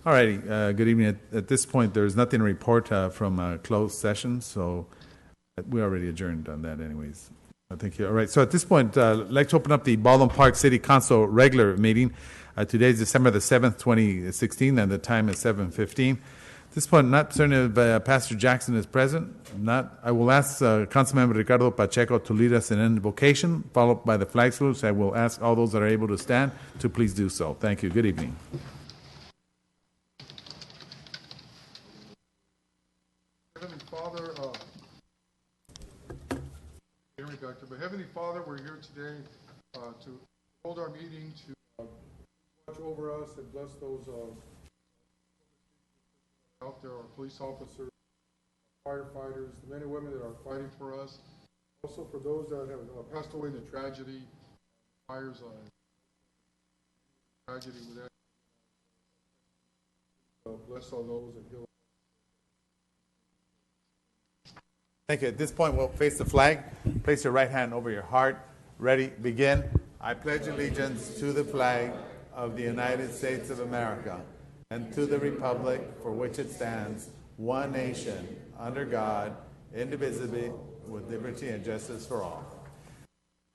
All righty. Good evening. At this point, there's nothing to report from closed session, so we already adjourned on that anyways. Thank you. All right. So at this point, I'd like to open up the Baldwin Park City Council regular meeting. Today is December the 7th, 2016, and the time is 7:15. At this point, not certain if Pastor Jackson is present. If not, I will ask Councilmember Ricardo Pacheco to lead us in invocation, followed by the flag salutes. I will ask all those that are able to stand to please do so. Thank you. Good evening. Heavenly Father, Heavenly Father, we're here today to hold our meeting to watch over us and bless those out there, our police officers, firefighters, the men and women that are fighting for us. Also for those that have passed away in the tragedy, fires, tragedy with that. Bless all those and heal. Thank you. At this point, we'll face the flag. Place your right hand over your heart. Ready, begin. I pledge allegiance to the flag of the United States of America and to the republic for which it stands, one nation, under God, indivisible, with liberty and justice for all.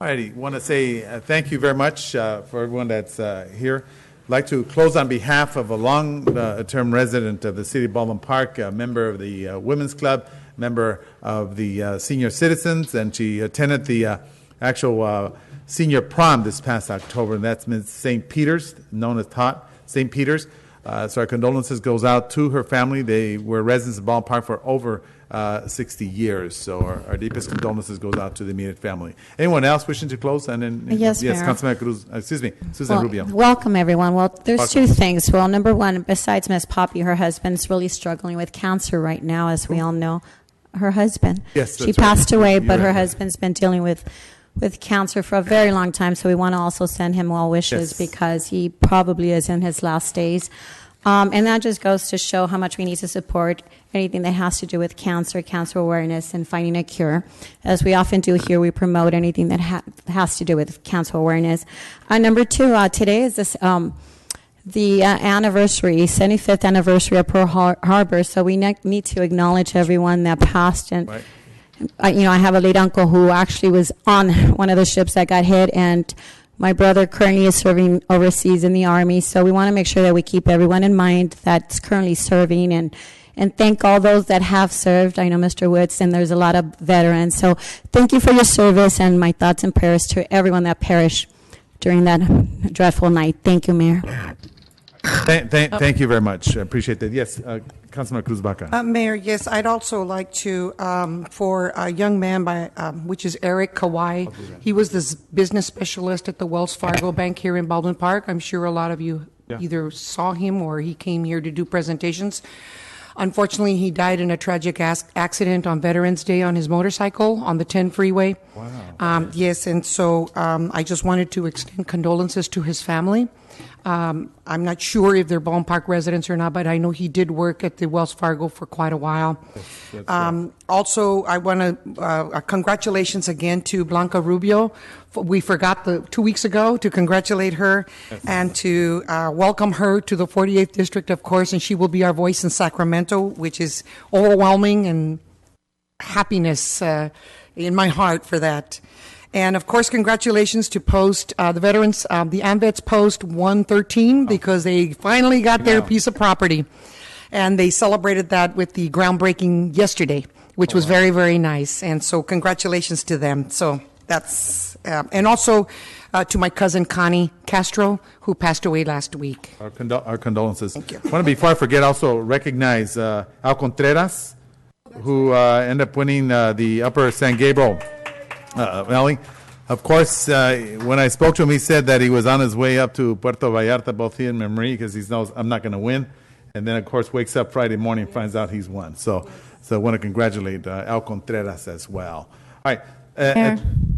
All righty. Want to say thank you very much for everyone that's here. I'd like to close on behalf of a long-term resident of the city of Baldwin Park, a member of the Women's Club, member of the Senior Citizens, and she attended the actual senior prom this past October, and that's Ms. St. Peter's, known as Tot St. Peter's. So our condolences goes out to her family. They were residents of Baldwin Park for over 60 years. So our deepest condolences goes out to the immediate family. Anyone else wishing to close? And then yes, Councilman Cruz. Susan Rubio. Welcome, everyone. Well, there's two things. Well, number one, besides Ms. Poppy, her husband's really struggling with cancer right now, as we all know. Her husband. Yes, she passed away, but her right. husband's been dealing with cancer for a very long time, so we want to also send him well wishes because he probably is in his last days. And that just goes to show how much we need to support anything that has to do with cancer awareness, and finding a cure. As we often do here, we promote anything that has to do with cancer awareness. Number two, today is this the anniversary, 75th anniversary of Pearl Harbor, so we need to acknowledge everyone that passed. And right. I have a late uncle who actually was on one of the ships that got hit, and my brother currently is serving overseas in the Army, so we want to make sure that we keep everyone in mind that's currently serving, and thank all those that have served. I know Mr. Woods, and there's a lot of veterans, so thank you for your service, and my thoughts and prayers to everyone that perished during that dreadful night. Thank you, Mayor. Thank you very much. I appreciate that. Yes, Councilman Cruz Baca. Mayor, yes, I'd also like to, for a young man which is Eric Kawai. He was this business specialist at the Wells Fargo Bank here in Baldwin Park. I'm sure a lot of you either saw him or he came here to do presentations. Unfortunately, he died in a tragic accident on Veterans Day on his motorcycle on the 10 freeway. Wow. Yes, and so I just wanted to extend condolences to his family. I'm not sure if they're Baldwin Park residents or not, but I know he did work at the Wells Fargo for quite a while. Also, I want to congratulations again to Blanca Rubio. We forgot 2 weeks ago to congratulate her and to welcome her to the 48th District, of course, and she will be our voice in Sacramento, which is overwhelming and happiness in my heart for that. And, of course, congratulations to the veterans, the AMVETS Post 113, because they finally got their piece of property. And they celebrated that with the groundbreaking yesterday, which was very, very nice. And so congratulations to them. So that's, and also to my cousin Connie Castro, who passed away last week. Our condolences. Thank you. I want to, before I forget, also recognize Al Contreras, who ended up winning the Upper San Gabriel Valley. Of course, when I spoke to him, he said that he was on his way up to Puerto Vallarta, both he and Marie, because he knows I'm not going to win. And then, of course, wakes up Friday morning and finds out he's won. So I want to congratulate Al Contreras as well. All right.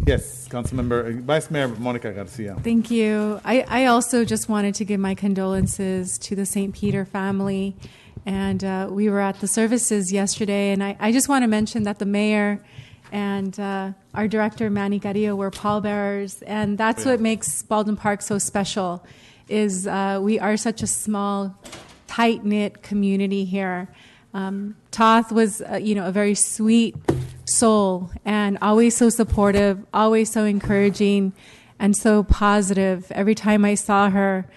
Yes, Councilmember, Vice Mayor Monica Garcia. Thank you. I also just wanted to give my condolences to the St. Peter family. And we were at the services yesterday, and I just want to mention that the mayor and our director, Manny Carrillo, were pallbearers. And that's what makes Baldwin Park so special, is we are such a small tight-knit community here. Toth was, a very sweet soul and always so supportive, always so encouraging, and so positive. Every time I saw her,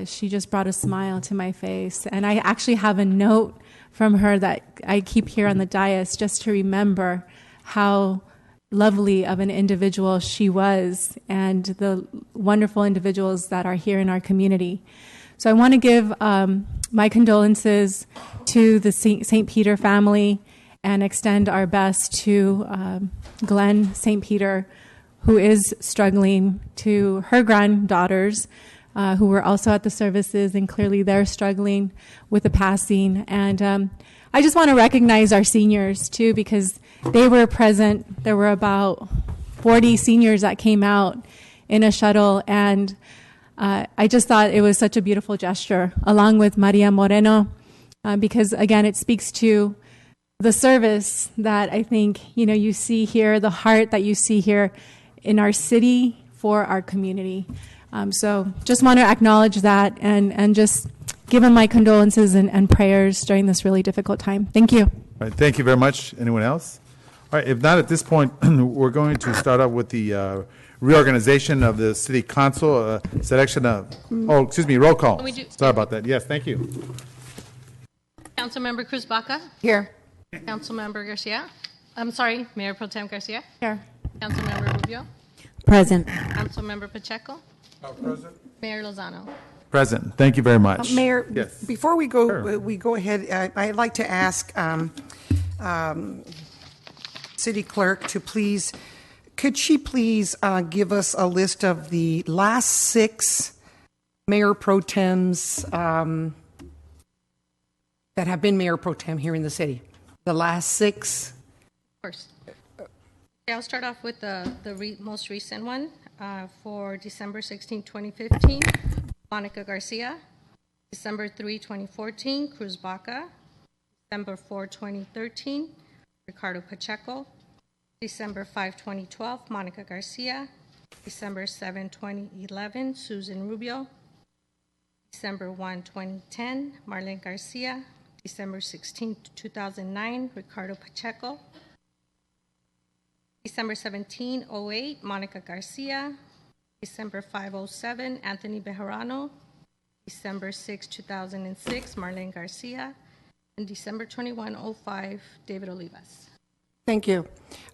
she just brought a smile to my face. And I actually have a note from her that I keep here on the dais just to remember how lovely of an individual she was and the wonderful individuals that are here in our community. So I want to give my condolences to the St. Peter family and extend our best to Glenn St. Peter, who is struggling, to her granddaughters, who were also at the services, and clearly they're struggling with the passing. And I just want to recognize our seniors, too, because they were present. There were about 40 seniors that came out in a shuttle, and I just thought it was such a beautiful gesture, along with Maria Moreno, because, again, it speaks to the service that I think, you see here, the heart that you see here in our city for our community. So just want to acknowledge that and just give them my condolences and prayers during this really difficult time. Thank you. All right, thank you very much. Anyone else? All right, if not at this point, we're going to start off with the reorganization of the city council, selection of, roll call. Sorry about that. Yes, thank you. Councilmember Cruz Baca. Here. Councilmember Garcia. I'm sorry, Mayor Pro Tem Garcia. Here. Councilmember Rubio. Present. Councilmember Pacheco. Present. Mayor Lozano. Present. Thank you very much. Mayor, Yes. before we go, Sure. we go ahead, I'd like to ask City Clerk to please, could she please give us a list of the last 6 Mayor Pro Tems that have been Mayor Pro Tem here in the city? The last 6? Of course. Okay, I'll start off with the most recent one for December 16, 2015, Monica Garcia. December 3, 2014, Cruz Baca. December 4, 2013, Ricardo Pacheco. December 5, 2012, Monica Garcia. December 7, 2011, Susan Rubio. December 1, 2010, Marlene Garcia. December 16, 2009, Ricardo Pacheco. December 17, 08, Monica Garcia. December 5, 07, Anthony Bejarano. December 6, 2006, Marlene Garcia. And December 21, 05, David Olivas. Thank you.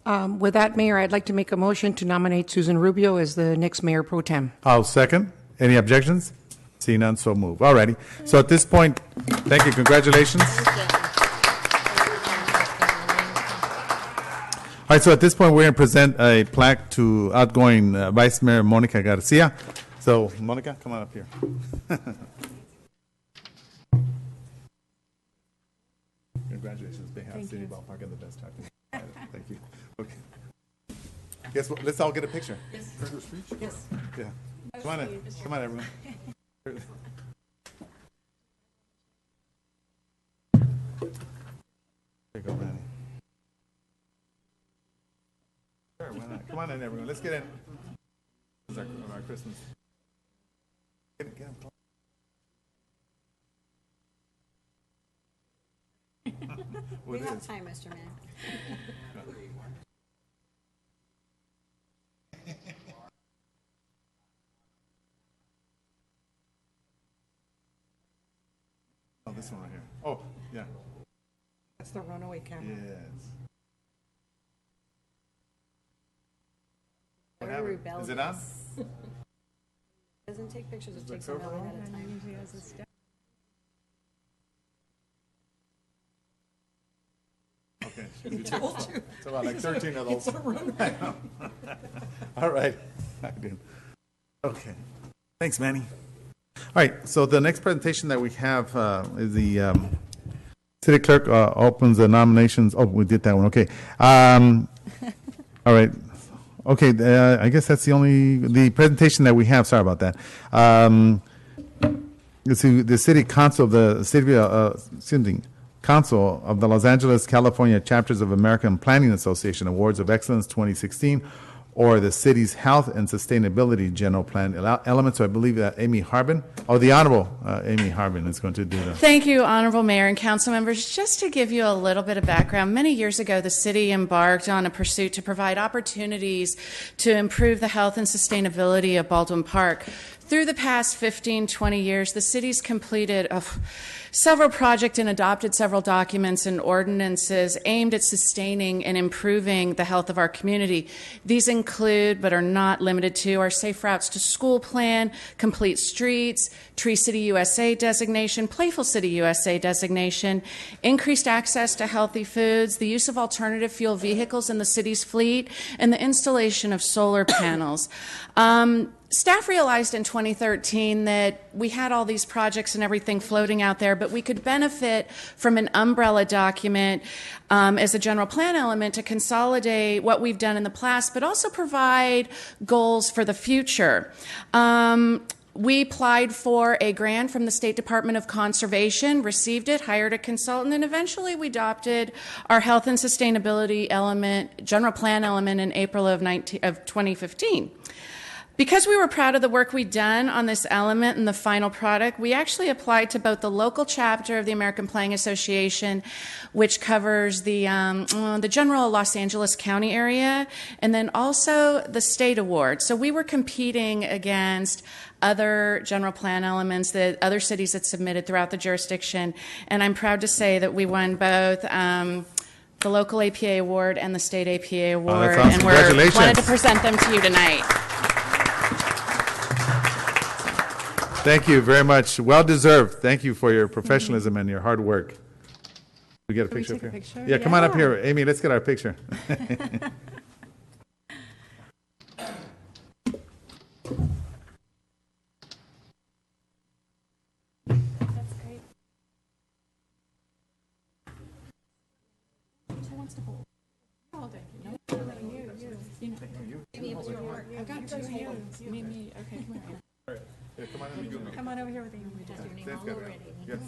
With that, Mayor, I'd like to make a motion to nominate Susan Rubio as the next Mayor Pro Tem. I'll second. Any objections? See none, so move. All righty. So at this point, thank you. Congratulations. All right, so at this point, we're going to present a plaque to outgoing Vice Mayor Monica Garcia. So, Monica, come on up here. Congratulations, being at City Ballpark and the best time. Thank you. Okay. Guess what? Let's all get a picture. Yes. Speech? Yes. Yeah. Come on in. Come on, everyone. There you go, Manny. Sure, why not? Come on in, everyone. Let's get in. This is our Christmas. Get him. We have time, Mr. Mayor. Oh, this one right here. Oh, yeah. That's the runaway camera. Yes. What happened? Is it on? Doesn't take pictures, it takes a million at a time. Okay. It's about like 13 of those. I know. All right. Okay. Thanks, Manny. All right. So the next presentation that we have is the city clerk opens the nominations. Oh, we did that one. Okay. All right. Okay. I guess that's the presentation that we have. Sorry about that. The city council of the city Council of the Los Angeles, California Chapters of American Planning Association Awards of Excellence 2016 or the city's health and sustainability general plan elements. So I believe that Amy Harbin, the Honorable Amy Harbin is going to do that. Thank you, Honorable Mayor and Council members. Just to give you a little bit of background, many years ago, the city embarked on a pursuit to provide opportunities to improve the health and sustainability of Baldwin Park. Through the past 15, 20 years, the city's completed several projects and adopted several documents and ordinances aimed at sustaining and improving the health of our community. These include, but are not limited to, our Safe Routes to School plan, Complete Streets, Tree City USA designation, Playful City USA designation, increased access to healthy foods, the use of alternative fuel vehicles in the city's fleet, and the installation of solar panels. Staff realized in 2013 that we had all these projects and everything floating out there, but we could benefit from an umbrella document as a general plan element to consolidate what we've done in the past, but also provide goals for the future. We applied for a grant from the State Department of Conservation, received it, hired a consultant, and eventually we adopted our health and sustainability element, general plan element in April of 2015. Because we were proud of the work we'd done on this element and the final product, we actually applied to both the local chapter of the American Playing Association, which covers the general Los Angeles County area, and then also the state award. So we were competing against other general plan elements that other cities had submitted throughout the jurisdiction, and I'm proud to say that we won both the local APA award and the state APA award, awesome. and Congratulations. wanted to present them to you tonight. Thank you very much. Well deserved. Thank you for your professionalism and your hard work. We get a picture up here? Yeah, come on up here. Amy, let's get our picture. Come on over here with you. Yes.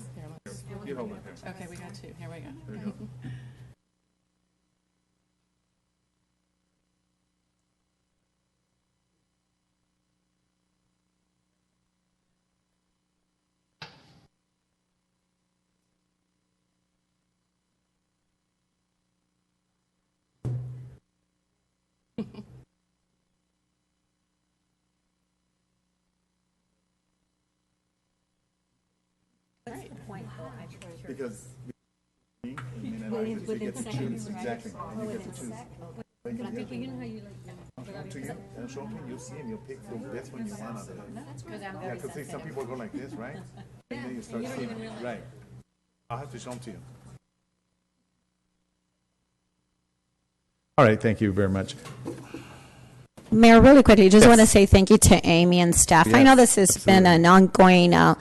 You hold it here. Okay, we got two. Here we go. There you go. Because you get to choose exactly, and you get to choose. You know how you like to you, and show him, you'll see him, you'll pick the best one you want out of it. Yeah, because some people go like this, right? And then you start seeing, right. I'll have to show them to you. All right, thank you very much. Mayor, really quickly, just Yes. want to say thank you to Amy and staff. I Yes, know this has been absolutely. an ongoing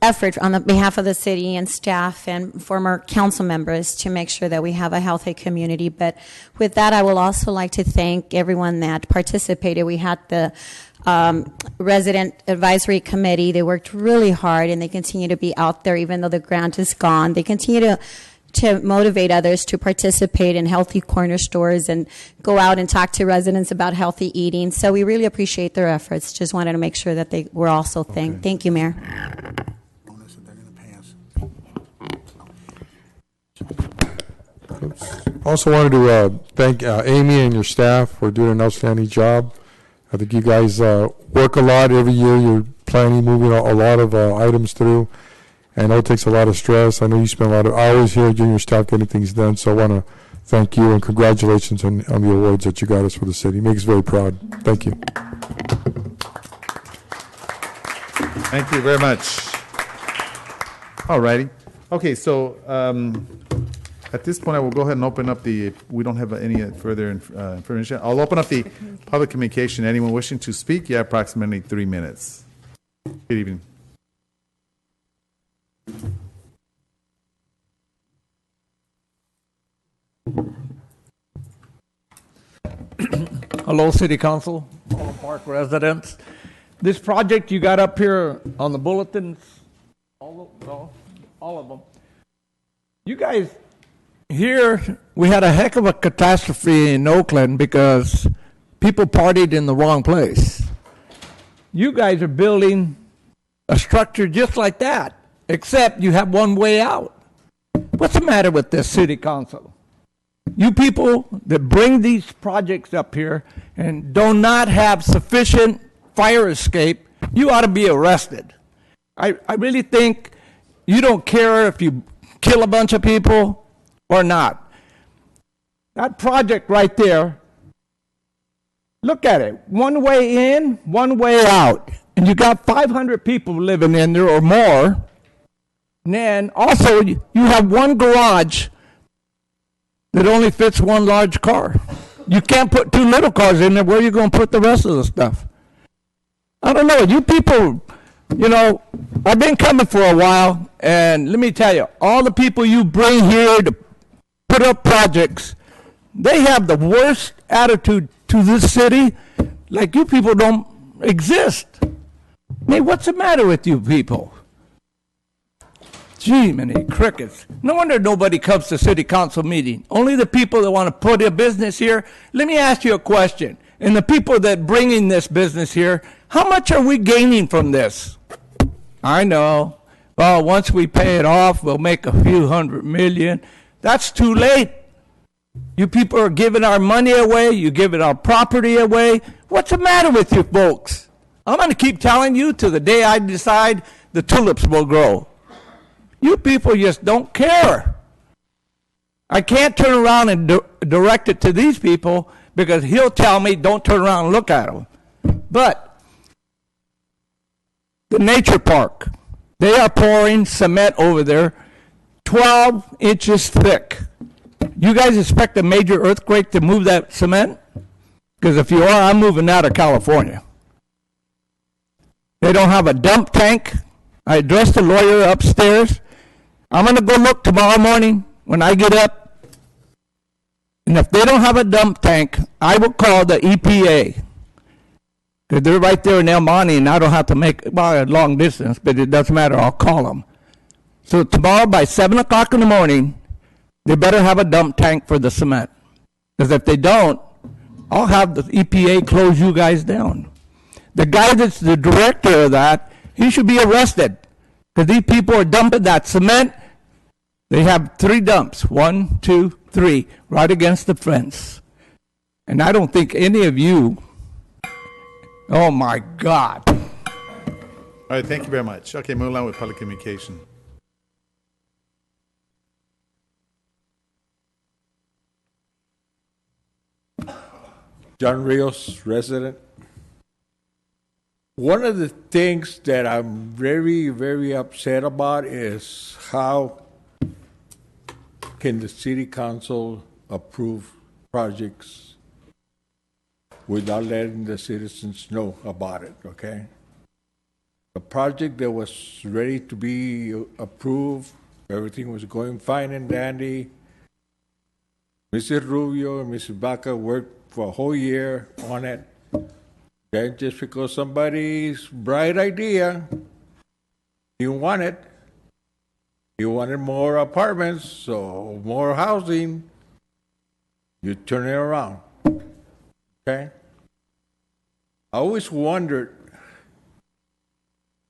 effort on the behalf of the city and staff and former council members to make sure that we have a healthy community. But with that, I will also like to thank everyone that participated. We had the resident advisory committee. They worked really hard, and they continue to be out there even though the grant is gone. They continue to motivate others to participate in healthy corner stores and go out and talk to residents about healthy eating. So we really appreciate their efforts. Just wanted to make sure that they were also thanked. Okay. Thank you, Mayor. Also wanted to thank Amy and your staff for doing an outstanding job. I think you guys work a lot every year. You're planning, moving a lot of items through. I know it takes a lot of stress. I know you spend a lot of hours here doing your staff getting things done. So I want to thank you and congratulations on the awards that you got us for the city. Makes us very proud. Thank you. Thank you very much. All righty. Okay, so at this point, I will go ahead and open up we don't have any further information. I'll open up the public communication. Anyone wishing to speak? You have approximately 3 minutes. Good evening. Hello, City Council, all Park residents. This project you got up here on the bulletins, all of them. You guys, here we had a heck of a catastrophe in Oakland because people partied in the wrong place. You guys are building a structure just like that, except you have one way out. What's the matter with this city council? You people that bring these projects up here and do not have sufficient fire escape, you ought to be arrested. I really think you don't care if you kill a bunch of people or not. That project right there, look at it. One way in, one way out. And you got 500 people living in there or more. And then also you have one garage that only fits one large car. You can't put two little cars in there. Where are you going to put the rest of the stuff? I don't know. You people, I've been coming for a while, and let me tell you, all the people you bring here to put up projects, they have the worst attitude to this city, like you people don't exist. I mean, what's the matter with you people? Gee, many crickets. No wonder nobody comes to city council meeting. Only the people that want to put a business here. Let me ask you a question. And the people that bring in this business here, how much are we gaining from this? I know. Well, once we pay it off, we'll make a few $100 million. That's too late. You people are giving our money away. You're giving our property away. What's the matter with you folks? I'm going to keep telling you to the day I decide the tulips will grow. You people just don't care. I can't turn around and direct it to these people because he'll tell me don't turn around and look at them. But the nature park, they are pouring cement over there 12 inches thick. You guys expect a major earthquake to move that cement? Because if you are, I'm moving out of California. They don't have a dump tank. I addressed the lawyer upstairs. I'm going to go look tomorrow morning when I get up. And if they don't have a dump tank, I will call the EPA. Because they're right there in El Monte, and I don't have to make a long distance, but it doesn't matter. I'll call them. So tomorrow by 7 o'clock in the morning, they better have a dump tank for the cement. Because if they don't, I'll have the EPA close you guys down. The guy that's the director of that, he should be arrested. Because these people are dumping that cement. They have 3 dumps, 1, 2, 3, right against the fence. And I don't think any of you, oh my God. All right, thank you very much. Okay, move along with public communication. John Rios, resident. One of the things that I'm very, very upset about is how can the city council approve projects without letting the citizens know about it, okay? The project that was ready to be approved, everything was going fine and dandy. Mrs. Rubio and Mrs. Baca worked for a whole year on it. Then just because somebody's bright idea, you want it, you wanted more apartments, so more housing, you turn it around, okay? I always wondered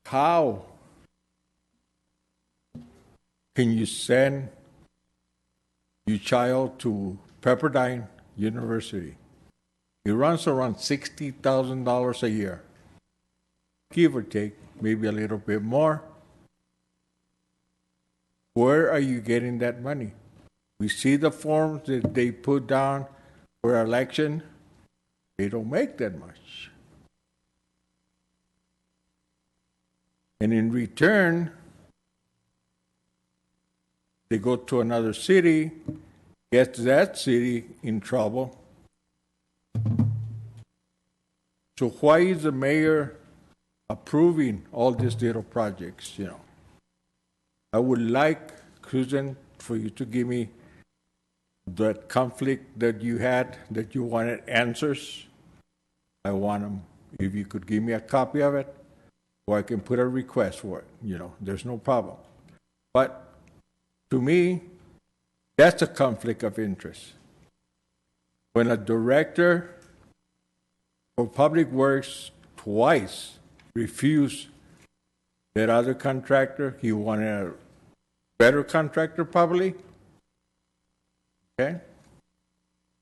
how can you send your child to Pepperdine University? It runs around $60,000 a year, give or take, maybe a little bit more. Where are you getting that money? We see the forms that they put down for election. They don't make that much. And in return, they go to another city, gets that city in trouble. So why is the mayor approving all these little projects, you know? I would like, Susan, for you to give me that conflict that you had, that you wanted answers. I want them. If you could give me a copy of it, or I can put a request for it, you know, there's no problem. But to me, that's a conflict of interest. When a director for Public Works twice refused that other contractor. He wanted a better contractor, probably. Okay?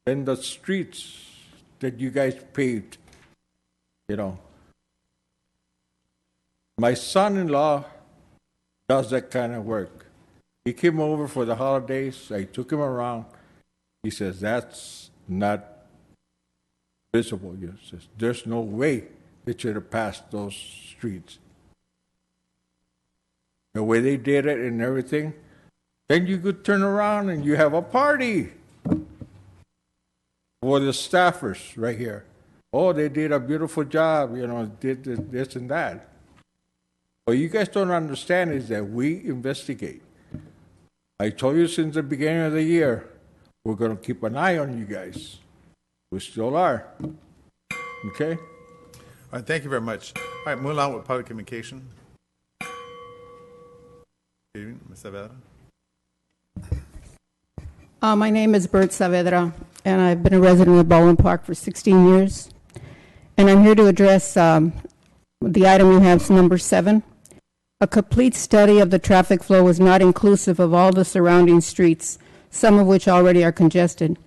Then the streets that you guys paved, you know. My son-in-law does that kind of work. He came over for the holidays. I took him around. He says, that's not visible. He says, there's no way they should have passed those streets. The way they did it and everything, then you could turn around and you have a party for the staffers right here. Oh, they did a beautiful job, you know, did this and that. What you guys don't understand is that we investigate. I told you since the beginning of the year, we're going to keep an eye on you guys. We still are. Okay? All right, thank you very much. All right, moving on with public communication. Good evening, Ms. Saavedra. My name is Bert Saavedra, and I've been a resident of Baldwin Park for 16 years. And I'm here to address the item you have, number 7. A complete study of the traffic flow is not inclusive of all the surrounding streets, some of which already are congested.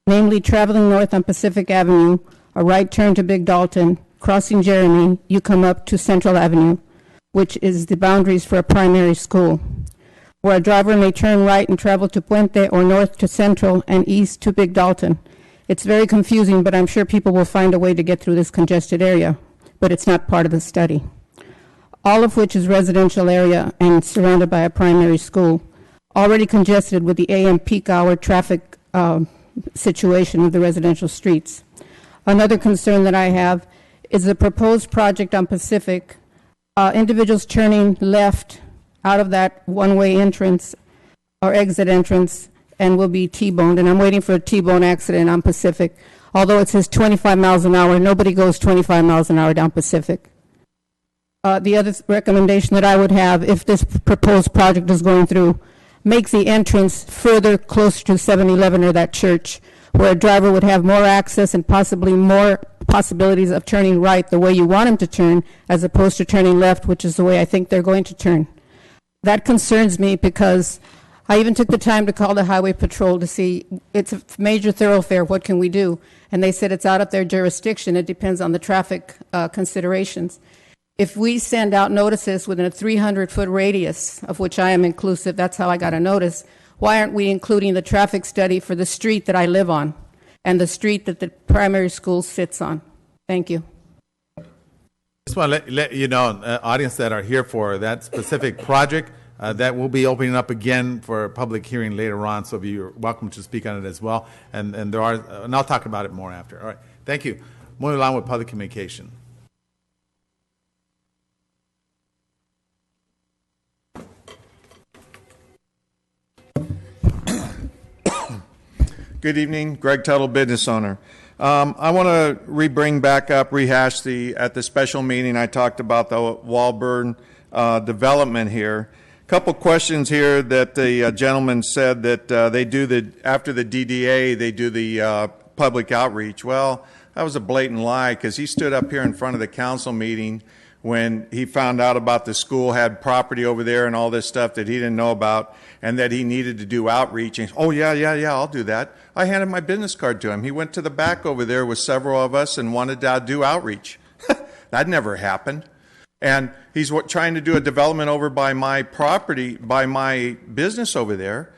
Namely, traveling north on Pacific Avenue, a right turn to Big Dalton, crossing Jeremy, you come up to Central Avenue, which is the boundaries for a primary school, where a driver may turn right and travel to Puente or north to Central and east to Big Dalton. It's very confusing, but I'm sure people will find a way to get through this congested area, but it's not part of the study. All of which is residential area and surrounded by a primary school, already congested with the AM peak hour traffic situation of the residential streets. Another concern that I have is the proposed project on Pacific, individuals turning left out of that one-way entrance or exit entrance and will be T-boned, and I'm waiting for a T-bone accident on Pacific. Although it says 25 miles an hour, nobody goes 25 miles an hour down Pacific. The other recommendation that I would have, if this proposed project is going through, makes the entrance further closer to 7-Eleven or that church, where a driver would have more access and possibly more possibilities of turning right the way you want him to turn, as opposed to turning left, which is the way I think they're going to turn. That concerns me because I even took the time to call the Highway Patrol to see, it's a major thoroughfare, what can we do? And they said it's out of their jurisdiction. It depends on the traffic considerations. If we send out notices within a 300-foot radius, of which I am inclusive, that's how I got a notice, why aren't we including the traffic study for the street that I live on and the street that the primary school sits on? Thank you. Just want to let you know, audience that are here for that specific project, that will be opening up again for a public hearing later on, so you're welcome to speak on it as well. And there are, and I'll talk about it more after. All right, thank you. Moving along with public communication. Good evening, Greg Tuttle, business owner. I want to rehash at the special meeting I talked about the Walburn development here. A couple questions here that the gentleman said that they do after the DDA, they do the public outreach. Well, that was a blatant lie, because he stood up here in front of the council meeting when he found out about the school had property over there and all this stuff that he didn't know about, and that he needed to do outreach. And, oh, yeah, I'll do that. I handed my business card to him. He went to the back over there with several of us and wanted to do outreach. That never happened. And he's trying to do a development over by my property, by my business over there.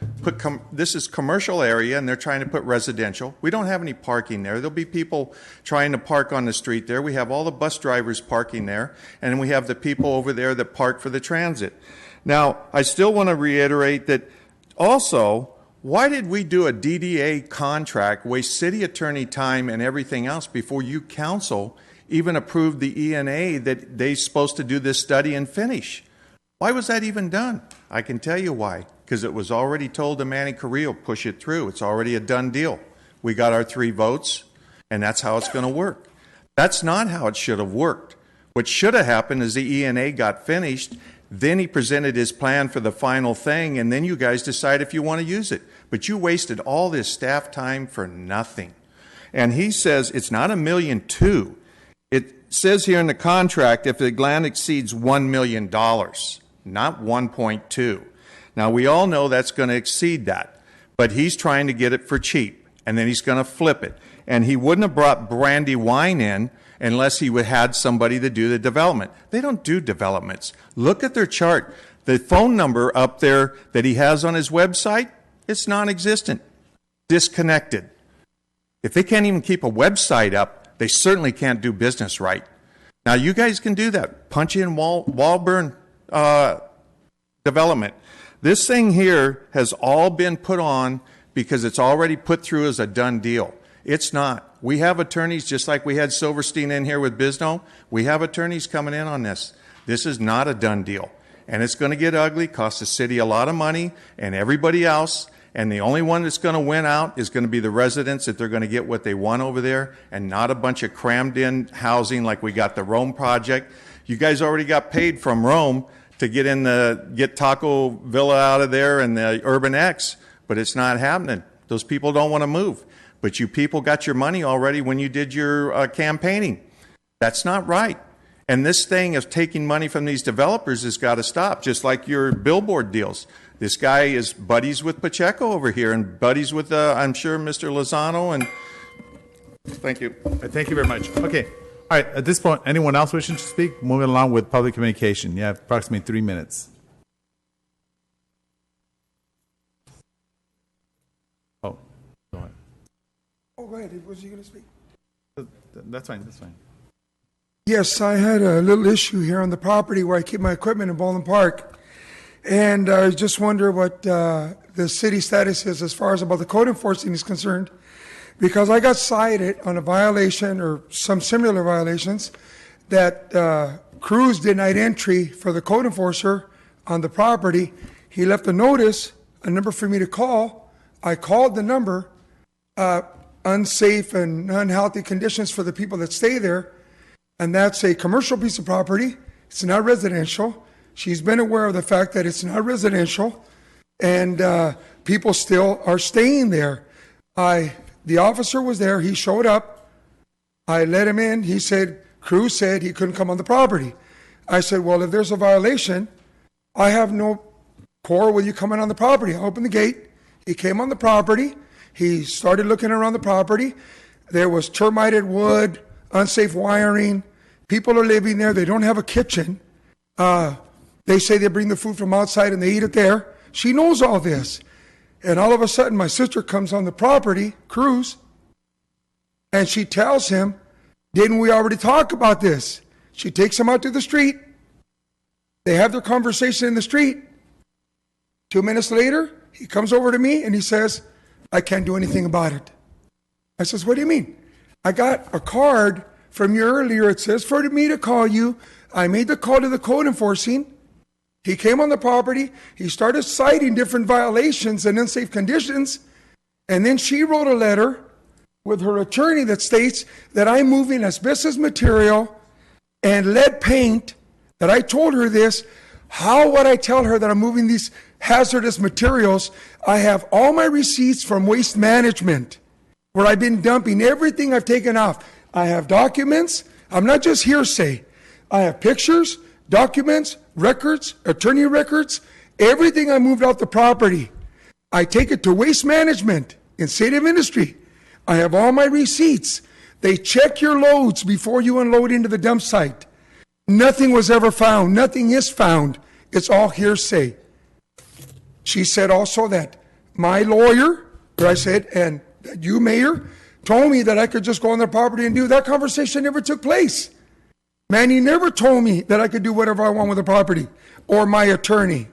This is commercial area, and they're trying to put residential. We don't have any parking there. There'll be people trying to park on the street there. We have all the bus drivers parking there, and we have the people over there that park for the transit. Now, I still want to reiterate that also, why did we do a DDA contract, waste city attorney time and everything else before you council even approved the ENA that they're supposed to do this study and finish? Why was that even done? I can tell you why. Because it was already told to Manny Carrillo, push it through. It's already a done deal. We got our 3 votes, and that's how it's going to work. That's not how it should have worked. What should have happened is the ENA got finished, then he presented his plan for the final thing, and then you guys decide if you want to use it. But you wasted all this staff time for nothing. And he says it's not $1.2 million. says here in the contract, if the land exceeds $1 million, not 1.2. Now, we all know that's going to exceed that, but he's trying to get it for cheap, and then he's going to flip it. And he wouldn't have brought brandy wine in unless he would had somebody to do the development. They don't do developments. Look at their chart. The phone number up there that he has on his website, it's non-existent, disconnected. If they can't even keep a website up, they certainly can't do business right. Now, you guys can do that. Punch in Walburn development. This thing here has all been put on because it's already put through as a done deal. It's not. We have attorneys, just like we had Silverstein in here with Bisno. We have attorneys coming in on this. This is not a done deal. And it's going to get ugly, cost the city a lot of money and everybody else. And the only one that's going to win out is going to be the residents, that they're going to get what they want over there and not a bunch of crammed in housing like we got the Rome project. You guys already got paid from Rome to get Taco Villa out of there and the Urban X, but it's not happening. Those people don't want to move. But you people got your money already when you did your campaigning. That's not right. And this thing of taking money from these developers has got to stop, just like your billboard deals. This guy is buddies with Pacheco over here and buddies with, I'm sure, Mr. Lozano. And thank you. Thank you very much. Okay. All right. At this point, anyone else wishing to speak? Moving along with public communication. You have approximately 3 minutes. Oh, go ahead. Oh, go ahead. Was you going to speak? That's fine. That's fine. Yes, I had a little issue here on the property where I keep my equipment in Baldwin Park. And I just wonder what the city status is as far as about the code enforcing is concerned. Because I got cited on a violation or some similar violations that Cruz denied entry for the code enforcer on the property. He left a notice, a number for me to call. I called the number, unsafe and unhealthy conditions for the people that stay there. And that's a commercial piece of property. It's not residential. She's been aware of the fact that it's not residential, and people still are staying there. The officer was there. He showed up. I let him in. He said, Cruz said he couldn't come on the property. I said, well, if there's a violation, I have no quarrel with you coming on the property. I opened the gate. He came on the property. He started looking around the property. There was termited wood, unsafe wiring. People are living there. They don't have a kitchen. They say they bring the food from outside and they eat it there. She knows all this. And all of a sudden, my sister comes on the property, Cruz, and she tells him, didn't we already talk about this? She takes him out to the street. They have their conversation in the street. 2 minutes later, he comes over to me and he says, I can't do anything about it. I says, what do you mean? I got a card from you earlier. It says for me to call you. I made the call to the code enforcing. He came on the property. He started citing different violations and unsafe conditions. And then she wrote a letter with her attorney that states that I'm moving asbestos material and lead paint, that I told her this. How would I tell her that I'm moving these hazardous materials? I have all my receipts from Waste Management, where I've been dumping everything I've taken off. I have documents. I'm not just hearsay. I have pictures, documents, records, attorney records, everything I moved off the property. I take it to Waste Management in State of Industry. I have all my receipts. They check your loads before you unload into the dump site. Nothing was ever found. Nothing is found. It's all hearsay. She said also that my lawyer, or I said, and that you, Mayor, told me that I could just go on their property and do. That conversation never took place. Manny never told me that I could do whatever I want with the property, or my attorney.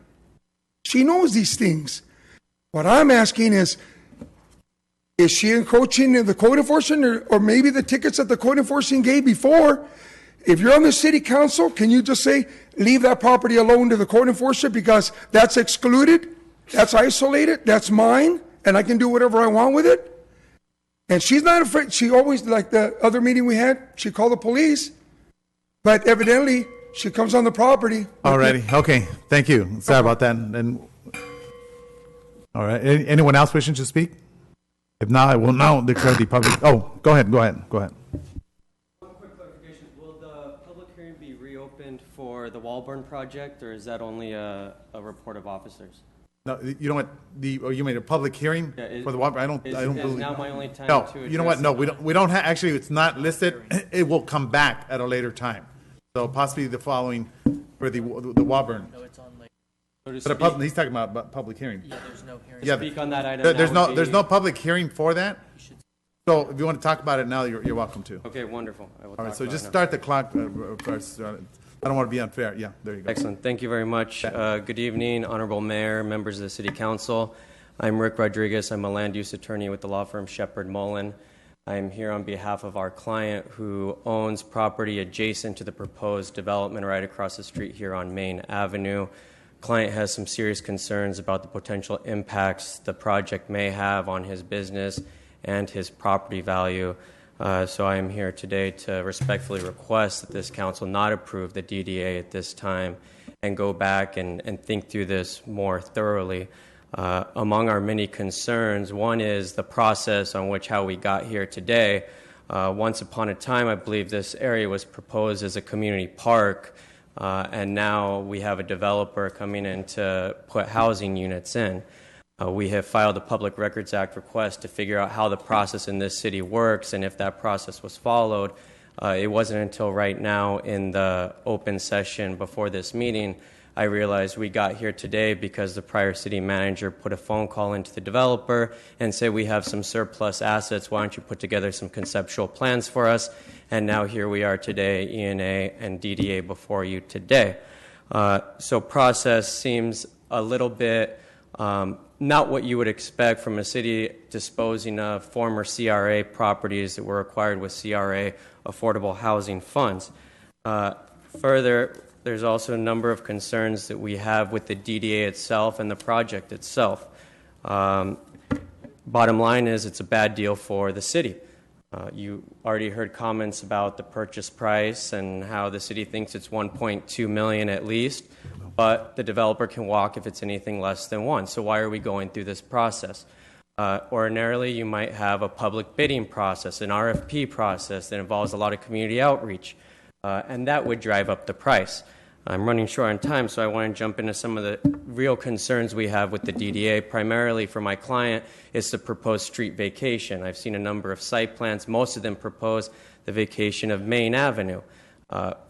She knows these things. What I'm asking is she encroaching in the code enforcement, or maybe the tickets that the code enforcement gave before? If you're on the city council, can you just say, leave that property alone to the code enforcement because that's excluded, that's isolated, that's mine, and I can do whatever I want with it? And she's not afraid. She always, like the other meeting we had, she called the police. But evidently, she comes on the property. Alrighty. Okay. Thank you. Sorry about that. And all right. Anyone else wishing to speak? If not, I will now declare the public. Oh, go ahead. Go ahead. Go ahead. One quick clarification. Will the for the Walburn project, or is that only a report of officers? No, you know what, you made a public hearing Yeah, for the water, I don't is believe. now my only time No, to you know what, address no, the- we don't have, actually, it's not listed, it will come back at a later time. So possibly the following, for the Woburn. So to But a speak- he's talking about public hearing. Yeah, there's no hearing. Yeah, Speak on that item there's now would no, there's be- no public hearing for that. So if you want to talk about it now, you're welcome to. Okay, wonderful. I will All talk right, so about just it now. start the clock. I don't want to be unfair. Yeah, there you go. Excellent. Thank you very much. Good evening, Honorable Mayor, members of the City Council. I'm Rick Rodriguez. I'm a land use attorney with the law firm Shepherd Mullen. I'm here on behalf of our client who owns property adjacent to the proposed development right across the street here on Main Avenue. Client has some serious concerns about the potential impacts the project may have on his business and his property value. So I am here today to respectfully request that this council not approve the DDA at this time and go back and think through this more thoroughly. Among our many concerns, one is the process on which how we got here today. Once upon a time, I believe this area was proposed as a community park, and now we have a developer coming in to put housing units in. We have filed a Public Records Act request to figure out how the process in this city works and if that process was followed. It wasn't until right now in the open session before this meeting I realized we got here today because the prior city manager put a phone call into the developer and said, we have some surplus assets, why don't you put together some conceptual plans for us? And now here we are today, ENA and DDA before you today. So process seems a little bit not what you would expect from a city disposing of former CRA properties that were acquired with CRA affordable housing funds. Further, there's also a number of concerns that we have with the DDA itself and the project itself. Bottom line is it's a bad deal for the city. You already heard comments about the purchase price and how the city thinks it's $1.2 million at least, but the developer can walk if it's anything less than $1. So why are we going through this process? Ordinarily, you might have a public bidding process, an RFP process that involves a lot of community outreach, and that would drive up the price. I'm running short on time, so I want to jump into some of the real concerns we have with the DDA. Primarily for my client, it's the proposed street vacation. I've seen a number of site plans. Most of them propose the vacation of Main Avenue.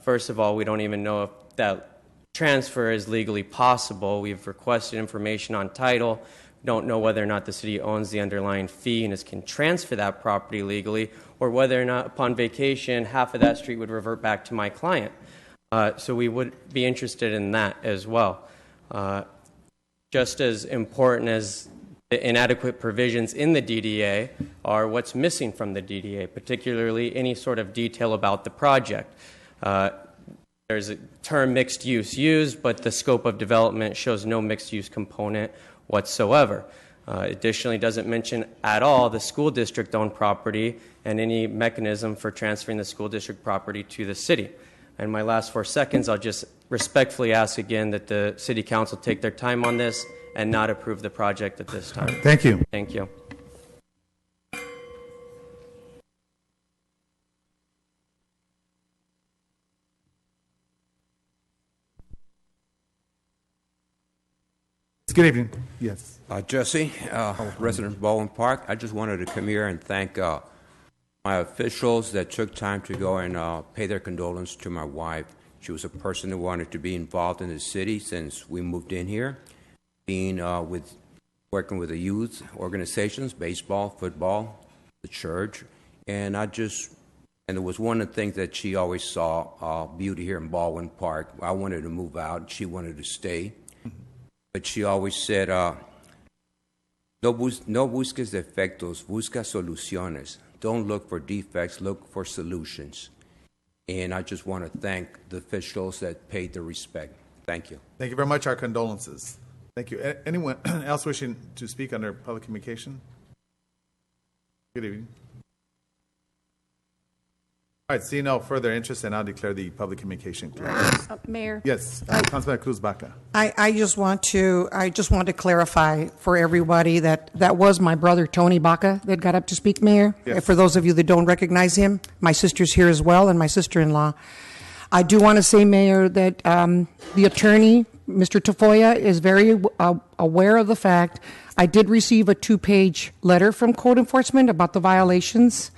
First of all, we don't even know if that transfer is legally possible. We've requested information on title. We don't know whether or not the city owns the underlying fee and can transfer that property legally, or whether or not upon vacation, half of that street would revert back to my client. So we would be interested in that as well. Just as important as the inadequate provisions in the DDA are what's missing from the DDA, particularly any sort of detail about the project. There's a term mixed use used, but the scope of development shows no mixed use component whatsoever. Additionally, doesn't mention at all the school district owned property and any mechanism for transferring the school district property to the city. In my last 4 seconds, I'll just respectfully ask again that the City Council take their time on this and not approve the project at this time. Thank you. Thank you. Good evening. Yes. Jesse, resident of Baldwin Park. I just wanted to come here and thank my officials that took time to go and pay their condolence to my wife. She was a person who wanted to be involved in the city since we moved in here, working with the youth organizations, baseball, football, the church, and it was one of the things that she always saw, beauty here in Baldwin Park. I wanted to move out, she wanted to stay, but she always said, no busques defectos, busca soluciones. Don't look for defects, look for solutions. And I just want to thank the officials that paid the respect. Thank you. Thank you very much. Our condolences. Thank you. Anyone else wishing to speak under public communication? Good evening. All right, seeing no further interest, and I'll declare the public communication closed. Mayor. Yes, Councilman Cruz Baca. I just want to clarify for everybody that was my brother Tony Baca that got up to speak, Mayor. Yes. For those of you that don't recognize him, my sister's here as well, and my sister-in-law. I do want to say, Mayor, that the attorney, Mr. Tafoya, is very aware of the fact I did receive a 2-page letter from code enforcement about the violations.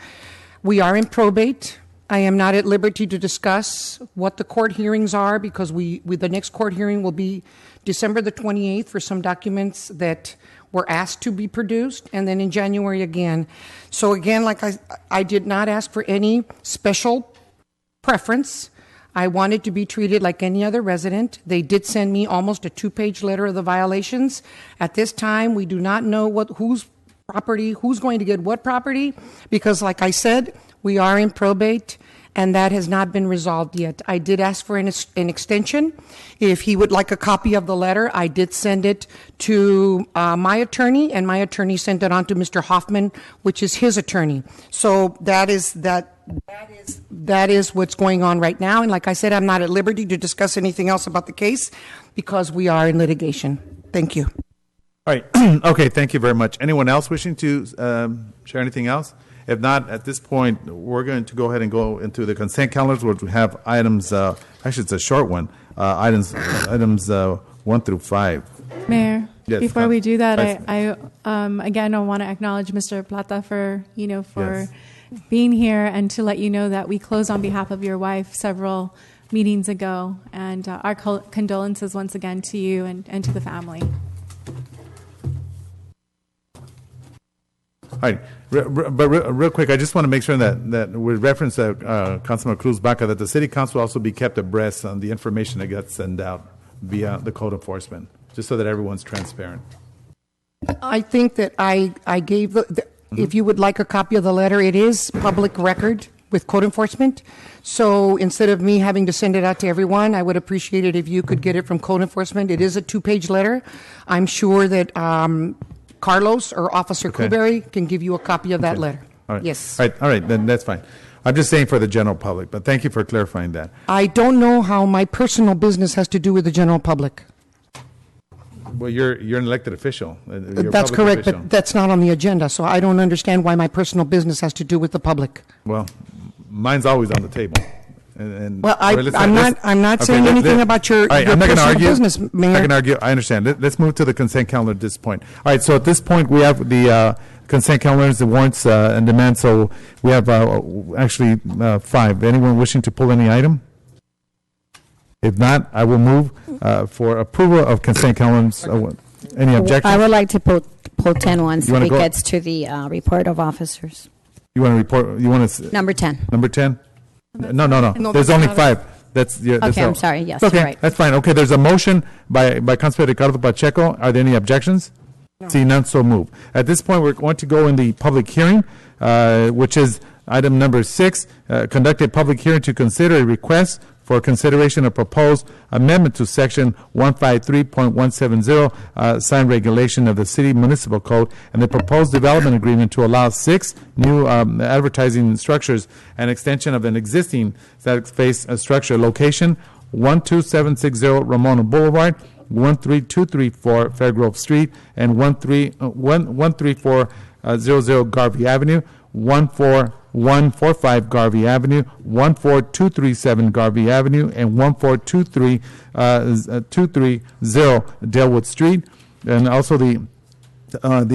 We are in probate. I am not at liberty to discuss what the court hearings are because the next court hearing will be December the 28th for some documents that were asked to be produced, and then in January again. So again, like I did not ask for any special preference. I wanted to be treated like any other resident. They did send me almost a 2-page letter of the violations. At this time, we do not know whose property, who's going to get what property, because like I said, we are in probate, and that has not been resolved yet. I did ask for an extension. If he would like a copy of the letter, I did send it to my attorney, and my attorney sent it on to Mr. Hoffman, which is his attorney. So that is what's going on right now. And like I said, I'm not at liberty to discuss anything else about the case because we are in litigation. Thank you. All right. Okay, thank you very much. Anyone else wishing to share anything else? If not, at this point, we're going to go ahead and go into the consent calendars, where we have items, actually it's a short one, items 1 through 5. Mayor, Yes, before we do that, Vice- again, I want to acknowledge Mr. Plata for being here, and to let you know that we closed on behalf of your wife several meetings ago, and our condolences once again to you and to the family. All right, but real quick, I just want to make sure that with reference to Councilman Cruz Baca, that the City Council also be kept abreast on the information that gets sent out via the code enforcement, just so that everyone's transparent. I think that I gave if you would like a copy of the letter, it is public record with code enforcement. So instead of me having to send it out to everyone, I would appreciate it if you could get it from code enforcement. It is a 2-page letter. I'm sure that Carlos or Officer Kuberry can give you a copy of that letter. All right. Yes. All right, then that's fine. I'm just saying for the general public, but thank you for clarifying that. I don't know how my personal business has to do with the general public. Well, you're an elected official. You're a That's public correct, official. but that's not on the agenda, so I don't understand why my personal business has to do with the public. Well, mine's always on the table. Well, I'm not saying anything about your I'm not going to personal argue. business, Mayor. I'm not going to argue. I understand. Let's move to the consent calendar at this point. All right. So at this point, we have the consent calendars, the warrants, and demands. So we have actually 5. Anyone wishing to pull any item? If not, I will move for approval of consent calendars. Any objections? I would like to pull 10 once You if wanna it go- gets to the report of officers. You want to report? You want to? Number 10. Number 10? No. No, There's that's only not 5. That's Okay, all. I'm sorry. Yes, Okay, you're right. that's fine. Okay, there's a motion by Councilor Ricardo Pacheco. Are there any objections? No. See none, so move. At this point, we're going to go in the public hearing, which is item number 6. Conduct a public hearing to consider a request for consideration of proposed amendment to section 153.170 sign regulation of the city municipal code and the proposed development agreement to allow 6 new advertising structures and extension of an existing static space structure location 12760 Ramona Boulevard, 13234 Fairgrove Street, and 13400 Garvey Avenue, 14145 Garvey Avenue, 14237 Garvey Avenue, and 14230 Dalewood Street. And also the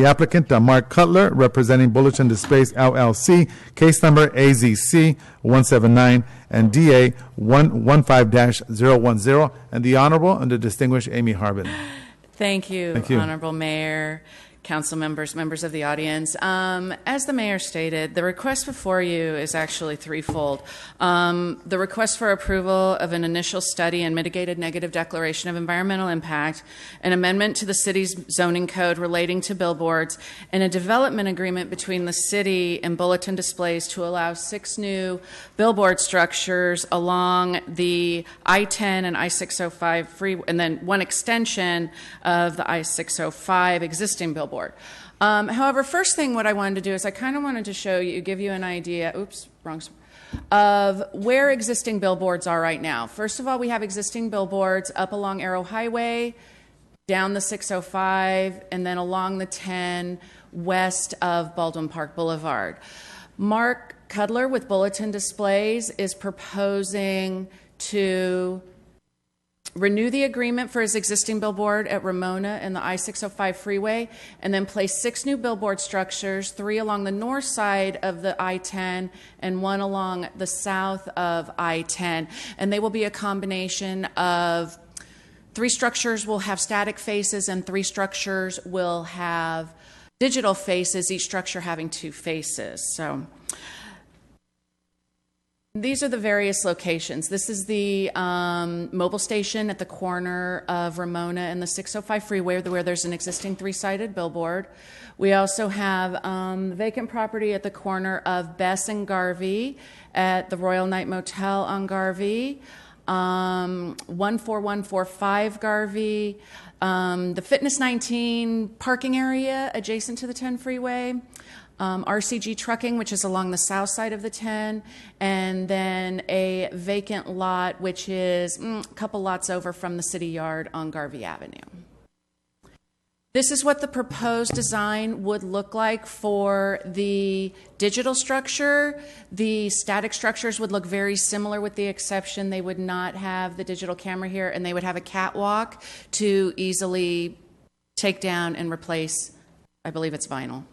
applicant, Mark Cutler, representing Bulletin Displays LLC, case number AZC 179 and DA 115-010, and the Honorable and the Distinguished Amy Harbin. Thank you, Thank you. Honorable Mayor, council members, members of the audience. As the mayor stated, the request before you is actually threefold. The request for approval of an initial study and mitigated negative declaration of environmental impact, an amendment to the city's zoning code relating to billboards, and a development agreement between the city and Bulletin Displays to allow 6 new billboard structures along the I-10 and I-605 freeway, and then 1 extension of the I-605 existing billboard. However, first thing what I wanted to do is I kind of wanted to show you, give you an idea, of where existing billboards are right now. First of all, we have existing billboards up along Arrow Highway, down the 605, and then along the 10 west of Baldwin Park Boulevard. Mark Cudler with Bulletin Displays is proposing to renew the agreement for his existing billboard at Ramona and the I-605 freeway, and then place 6 new billboard structures, 3 along the north side of the I-10 and 1 along the south of I-10. And they will be a combination of 3 structures will have static faces and 3 structures will have digital faces, each structure having 2 faces. So these are the various locations. This is the mobile station at the corner of Ramona and the 605 freeway where there's an existing 3-sided billboard. We also have vacant property at the corner of Bess and Garvey at the Royal Night Motel on Garvey, 14145 Garvey, the Fitness 19 parking area adjacent to the 10 freeway, RCG Trucking, which is along the south side of the 10, and then a vacant lot, which is a couple lots over from the city yard on Garvey Avenue. This is what the proposed design would look like for the digital structure. The static structures would look very similar with the exception they would not have the digital camera here, and they would have a catwalk to easily take down and replace, I believe it's vinyl.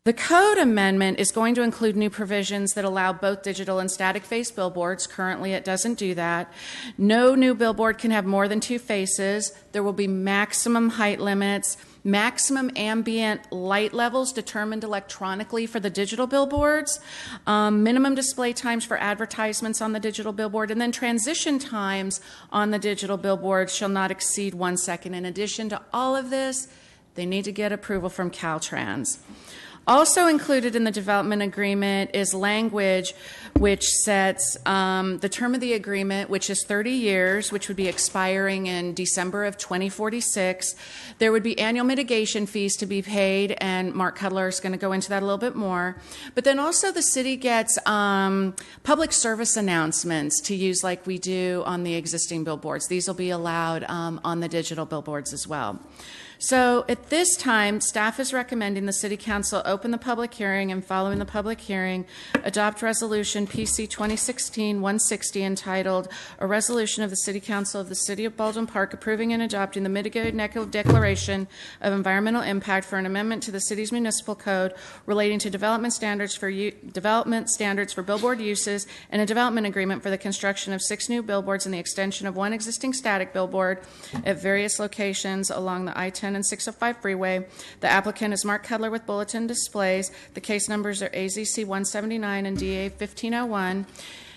The code amendment is going to include new provisions that allow both digital and static face billboards. Currently, it doesn't do that. No new billboard can have more than 2 faces. There will be maximum height limits, maximum ambient light levels determined electronically for the digital billboards, minimum display times for advertisements on the digital billboard, and then transition times on the digital billboard shall not exceed 1 second. In addition to all of this, they need to get approval from Caltrans. Also included in the development agreement is language which sets the term of the agreement, which is 30 years, which would be expiring in December of 2046. There would be annual mitigation fees to be paid, and Mark Cudler is going to go into that a little bit more. But then also the city gets public service announcements to use like we do on the existing billboards. These will be allowed on the digital billboards as well. So at this time, staff is recommending the City Council open the public hearing and following the public hearing, adopt Resolution PC 2016-160 entitled, A Resolution of the City Council of the City of Baldwin Park approving and adopting the mitigated declaration of environmental impact for an amendment to the city's municipal code relating to development standards for billboard uses and a development agreement for the construction of 6 new billboards and the extension of 1 existing static billboard at various locations along the I-10 and 605 freeway. The applicant is Mark Cudler with Bulletin Displays. The case numbers are AZC 179 and DA 1501.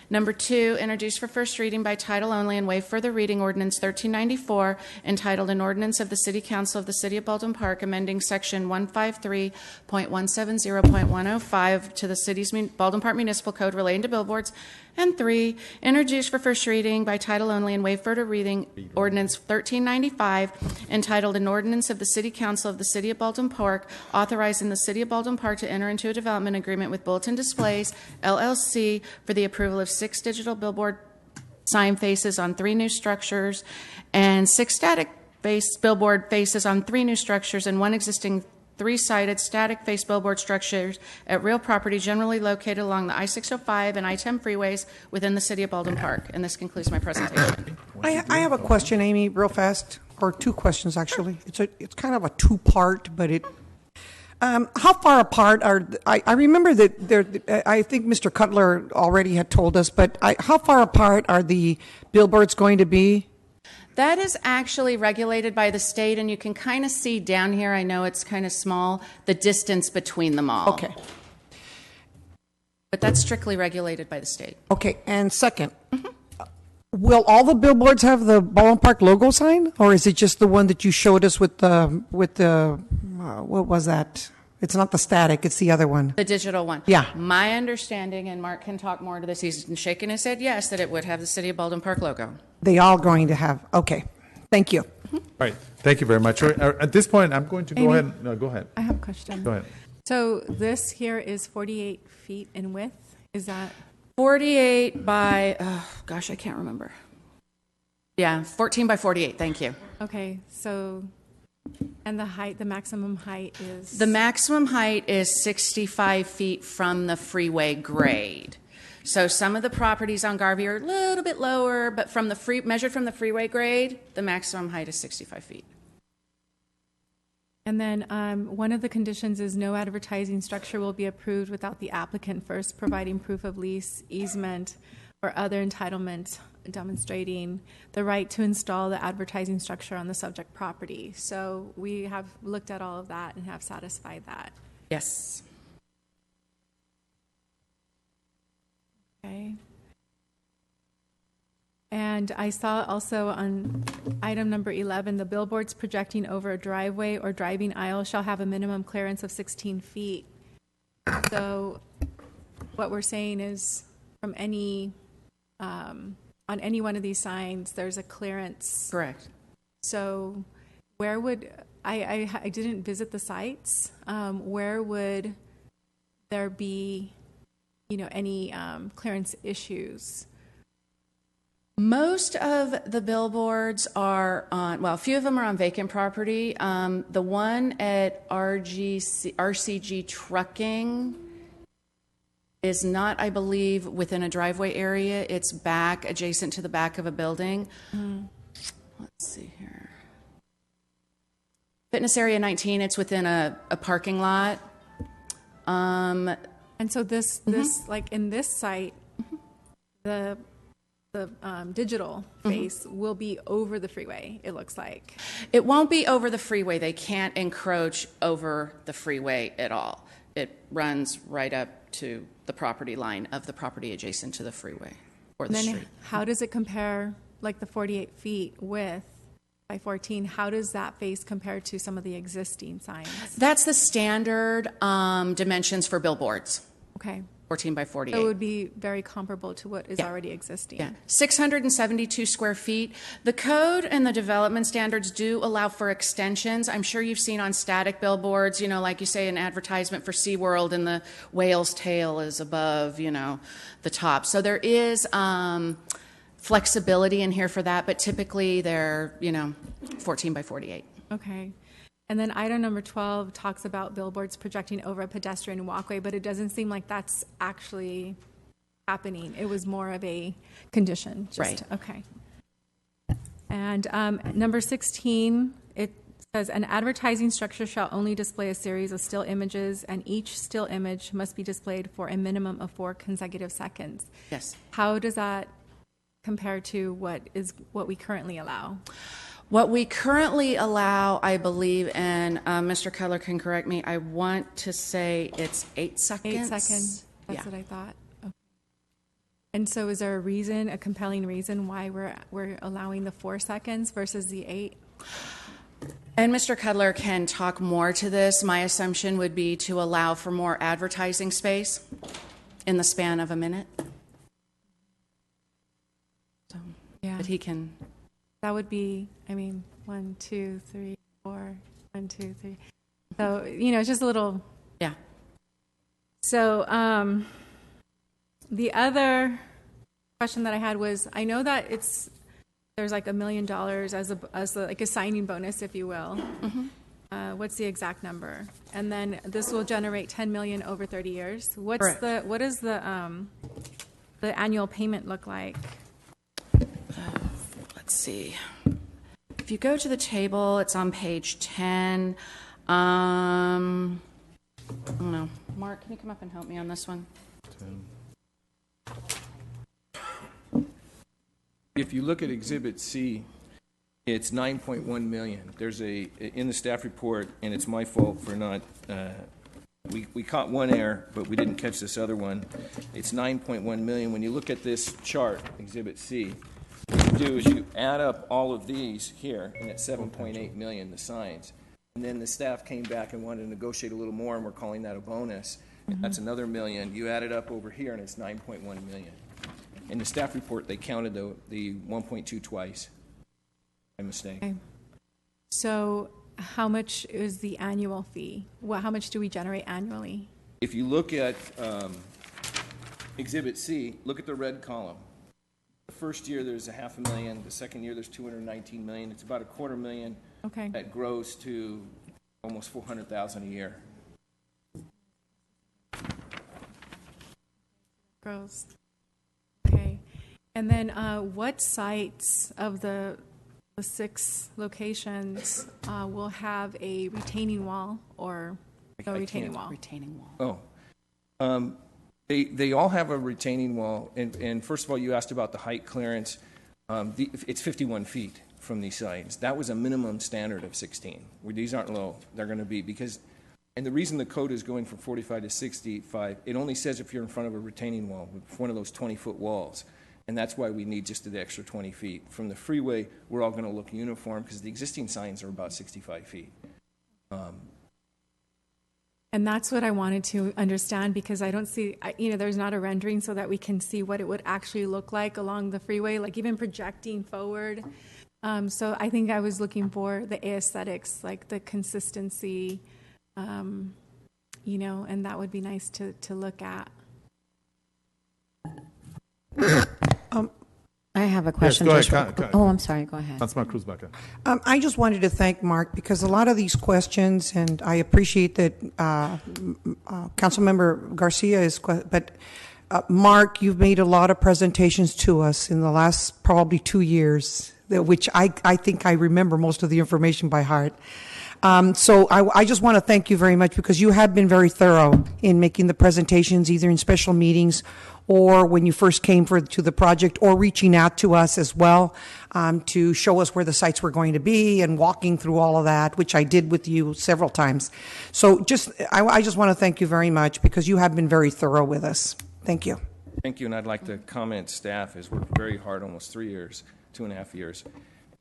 Number 2, introduced for first reading by title only and waive further reading ordinance 1394, entitled An Ordinance of the City Council of the City of Baldwin Park amending section 153.170.105 to the city's Baldwin Park Municipal Code relating to billboards. And 3, introduced for first reading by title only and waive further reading ordinance 1395, entitled An Ordinance of the City Council of the City of Baldwin Park authorizing the City of Baldwin Park to enter into a development agreement with Bulletin Displays, LLC, for the approval of 6 digital billboard sign faces on 3 new structures and 6 static face billboard faces on 3 new structures and 1 existing 3-sided static face billboard structures at real property generally located along the I-605 and I-10 freeways within the City of Baldwin Park. And this concludes my presentation. I have a question, Amy, real fast, or 2 questions actually. It's kind of a 2-part, but it. How far apart are? I remember that there. I think Mr. Cudler already had told us, but how far apart are the billboards going to be? That is actually regulated by the state, and you can kind of see down here, I know it's kind of small, the distance between them all. Okay. But that's strictly regulated by the state. Okay, and second, will all the billboards have the Baldwin Park logo sign, or is it just the one that you showed us with the what was that? It's not the static, it's the other one. The digital one. Yeah. My understanding, and Mark can talk more to this, he's shaking his head yes, that it would have the City of Baldwin Park logo. They all going to have, okay. Thank you. All right. Thank you very much. At this point, I'm going to go Amy, ahead. No, go ahead. I have a question. Go ahead. So this here is 48 feet in width. Is that 48 by, oh gosh, I can't remember. Yeah, 14 by 48. Thank you. okay? So, and the height, the maximum height is The maximum height is 65 feet from the freeway grade. So some of the properties on Garvey are a little bit lower, but from the measured from the freeway grade, the maximum height is 65 feet. And then one of the conditions is no advertising structure will be approved without the applicant first providing proof of lease, easement, or other entitlement demonstrating the right to install the advertising structure on the subject property. So we have looked at all of that and have satisfied that. Yes. Okay. And I saw also on item number 11, the billboards projecting over a driveway or driving aisle shall have a minimum clearance of 16 feet. So what we're saying is from any, on any one of these signs, there's a clearance. Correct. So where would, I didn't visit the sites, where would there be, any clearance issues? Most of the billboards are on, well, a few of them are on vacant property. The one at RCG Trucking is not, I believe, within a driveway area. It's back, adjacent to the back of a building. Let's see here. Fitness Area 19, it's within a parking lot. And so this, like in this site, the digital face will be over the freeway, it looks like. It won't be over the freeway. They can't encroach over the freeway at all. It runs right up to the property line of the property adjacent to the freeway or the Then street. how does it compare, like the 48 feet width by 14, how does that face compare to some of the existing signs? That's the standard dimensions for billboards. Okay. 14 by 48. So it would be very comparable to what is already existing. Yeah, 672 square feet. The code and the development standards do allow for extensions. I'm sure you've seen on static billboards, like you say, an advertisement for SeaWorld and the whale's tail is above, the top. So there is flexibility in here for that, but typically they're, 14 by 48. Okay. And then item number 12 talks about billboards projecting over a pedestrian walkway, but it doesn't seem like that's actually happening. It was more of a condition. Right. Okay. And number 16, it says an advertising structure shall only display a series of still images, and each still image must be displayed for a minimum of 4 consecutive seconds. Yes. How does that compare to what we currently allow? What we currently allow, I believe, and Mr. Cutler can correct me, I want to say it's 8 seconds. 8 seconds. That's what I thought. Okay. And so is there a compelling reason why we're allowing the 4 seconds versus the 8? And Mr. Cutler can talk more to this. My assumption would be to allow for more advertising space in the span of a minute. So, yeah. But he can... That would be, 1, 2, 3, 4, 1, 2, 3. So, it's just a little. Yeah. So, the other question that I had was, I know that there's like $1 million as like a signing bonus, if you will. Mm-hmm. What's the exact number? And then this will generate $10 million over 30 years. What does the annual payment look like? Let's see. If you go to the table, it's on page 10. I don't know. Mark, can you come up and help me on this one? If you look at Exhibit C, it's 9.1 million. There's in the staff report, and it's my fault for not, we caught one error, but we didn't catch this other one. It's 9.1 million. When you look at this chart, Exhibit C, what you do is you add up all of these here, and it's 7.8 million, the signs. And then the staff came back and wanted to negotiate a little more, and we're calling that a bonus. Mm-hmm. That's another million. You add it up over here, and it's 9.1 million. In the staff report, they counted the 1.2 twice. My mistake. Okay. So how much is the annual fee? How much do we generate annually? If you look at Exhibit C, look at the red column. The first year there's $500,000. The second year there's $219 million. It's about $250,000. Okay. That grows to almost $400,000 a year. Grows. And then what sites of the 6 locations will have a retaining wall or no retaining wall? Retaining wall. Oh. They all have a retaining wall. And first of all, you asked about the height clearance. It's 51 feet from these sites. That was a minimum standard of 16. Where these aren't low, they're going to be because, and the reason the code is going from 45 to 65, it only says if you're in front of a retaining wall, one of those 20-foot walls. And that's why we need just the extra 20 feet. From the freeway, we're all going to look uniform because the existing signs are about 65 feet. And that's what I wanted to understand because I don't see, there's not a rendering so that we can see what it would actually look like along the freeway, like even projecting forward. So I think I was looking for the aesthetics, like the consistency, and that would be nice to look at. I have a question. Yes, go ahead. Oh, I'm sorry. Go ahead. Councilman Cruz back there. I just wanted to thank Mark because a lot of these questions, and I appreciate that Councilmember Garcia is, but Mark, you've made a lot of presentations to us in the last probably 2 years, which I think I remember most of the information by heart. So I just want to thank you very much because you have been very thorough in making the presentations, either in special meetings or when you first came to the project, or reaching out to us as well to show us where the sites were going to be and walking through all of that, which I did with you several times. So I just want to thank you very much because you have been very thorough with us. Thank you. Thank you, and I'd like to comment staff has worked very hard, almost 3 years, 2.5 years,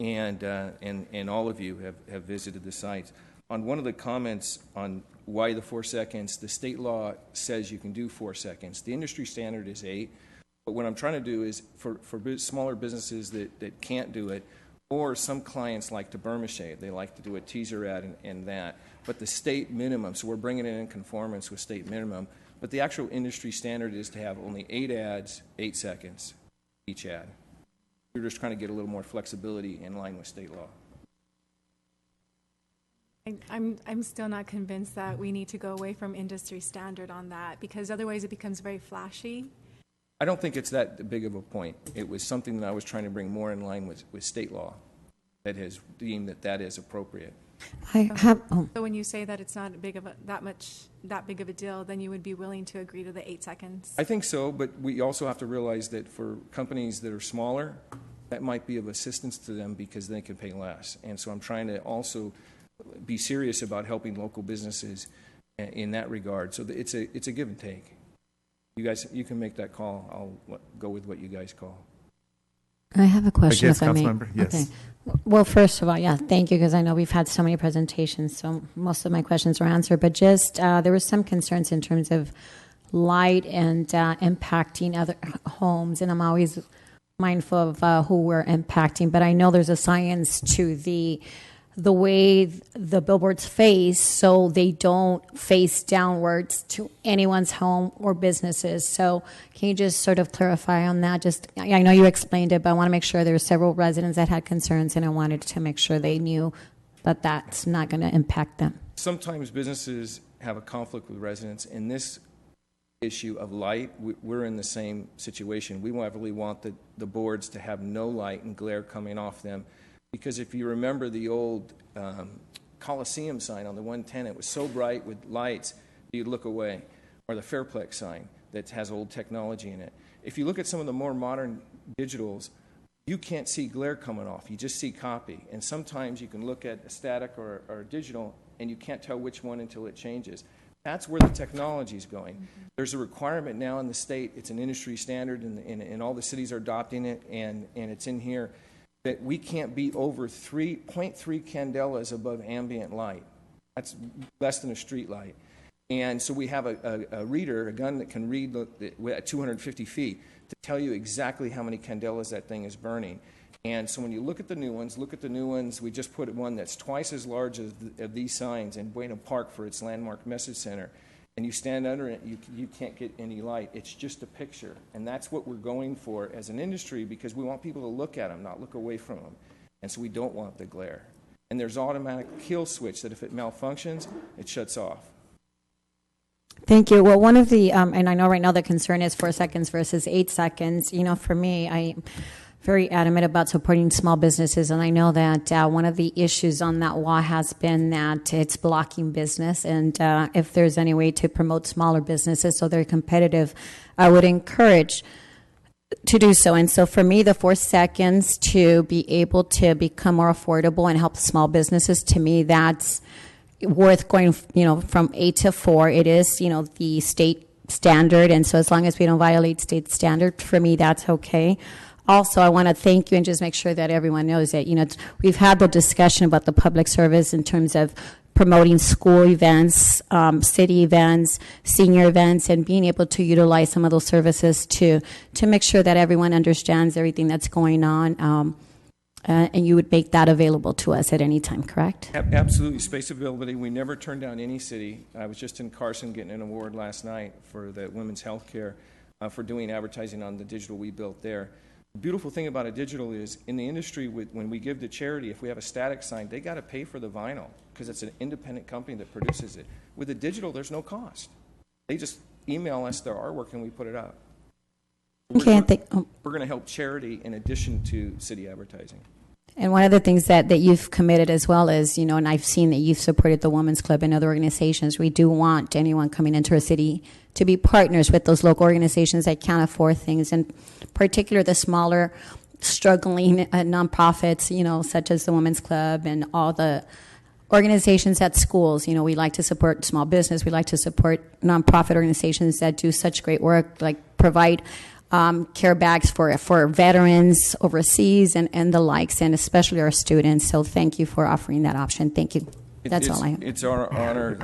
and all of you have visited the sites. On one of the comments on why the 4 seconds, the state law says you can do 4 seconds. The industry standard is 8, but what I'm trying to do is for smaller businesses that can't do it, or some clients like to burmishade, they like to do a teaser ad and that, but the state minimum, so we're bringing it in conformance with state minimum, but the actual industry standard is to have only 8 ads, 8 seconds each ad. We're just trying to get a little more flexibility in line with state law. I'm still not convinced that we need to go away from industry standard on that because otherwise it becomes very flashy. I don't think it's that big of a point. It was something that I was trying to bring more in line with state law that has deemed that is appropriate. So when you say that it's not that big of a deal, then you would be willing to agree to the 8 seconds? I think so, but we also have to realize that for companies that are smaller, that might be of assistance to them because they can pay less. And so I'm trying to also be serious about helping local businesses in that regard. So it's a give and take. You can make that call. I'll go with what you guys call. I have a question, Yes, if I may. Councilmember. Yes. Okay. Well, first of all, yeah, thank you, because I know we've had so many presentations, so most of my questions were answered. But just there were some concerns in terms of light and impacting other homes, and I'm always mindful of who we're impacting. But I know there's a science to the way the billboards face, so they don't face downwards to anyone's home or businesses. So can you just sort of clarify on that? Just, I know you explained it, but I want to make sure there were several residents that had concerns, and I wanted to make sure they knew that that's not going to impact them. Sometimes businesses have a conflict with residents. In this issue of light, we're in the same situation. We really want the boards to have no light and glare coming off them. Because if you remember the old Coliseum sign on the 110, it was so bright with lights you'd look away. Or the Fairplex sign that has old technology in it. If you look at some of the more modern digitals, you can't see glare coming off. You just see copy. And sometimes you can look at a static or a digital and you can't tell which one until it changes. That's where the technology is going. Mm-hmm. There's a requirement now in the state. It's an industry standard, and all the cities are adopting it, and it's in here, that we can't be over 0.3 candelas above ambient light. That's less than a street light. And so we have a reader, a gun that can read at 250 feet to tell you exactly how many candelas that thing is burning. And so when you look at the new ones, we just put one that's twice as large as these signs in Bueno Park for its landmark message center. And you stand under it, you can't get any light. It's just a picture. And that's what we're going for as an industry, because we want people to look at them, not look away from them. And so we don't want the glare. And there's automatic kill switch that if it malfunctions, it shuts off. Thank you. Well, one of the, and I know right now the concern is 4 seconds versus 8 seconds. You know, for me, I'm very adamant about supporting small businesses, and I know that one of the issues on that law has been that it's blocking business, and if there's any way to promote smaller businesses so they're competitive, I would encourage to do so. And so for me, the 4 seconds to be able to become more affordable and help small businesses, to me, that's worth going, you know, from 8 to 4. It is, you know, the state standard, and so as long as we don't violate state standard, for me, that's okay. Also, I want to thank you and just make sure that everyone knows that, you know, we've had the discussion about the public service in terms of promoting school events, city events, senior events, and being able to utilize some of those services to make sure that everyone understands everything that's going on. And you would make that available to us at any time, correct? Absolutely. Space availability. We never turn down any city. I was just in Carson getting an award last night for the women's health care for doing advertising on the digital we built there. The beautiful thing about a digital is in the industry, when we give to charity, if we have a static sign, they got to pay for the vinyl because it's an independent company that produces it. With a digital, there's no cost. They just email us their artwork and we put it up. Okay, We're going to help charity in addition to city advertising. And one of the things that you've committed as well is, you know, and I've seen that you've supported the Women's Club and other organizations. We do want anyone coming into our city to be partners with those local organizations that can't afford things, and particularly the smaller, struggling nonprofits, you know, such as the Women's Club and all the organizations at schools. You know, we like to support small business. We like to support nonprofit organizations that do such great work, like provide care bags for veterans overseas and the likes, and especially our students. So thank you for offering that option. Thank you. That's all I have. It's our honor.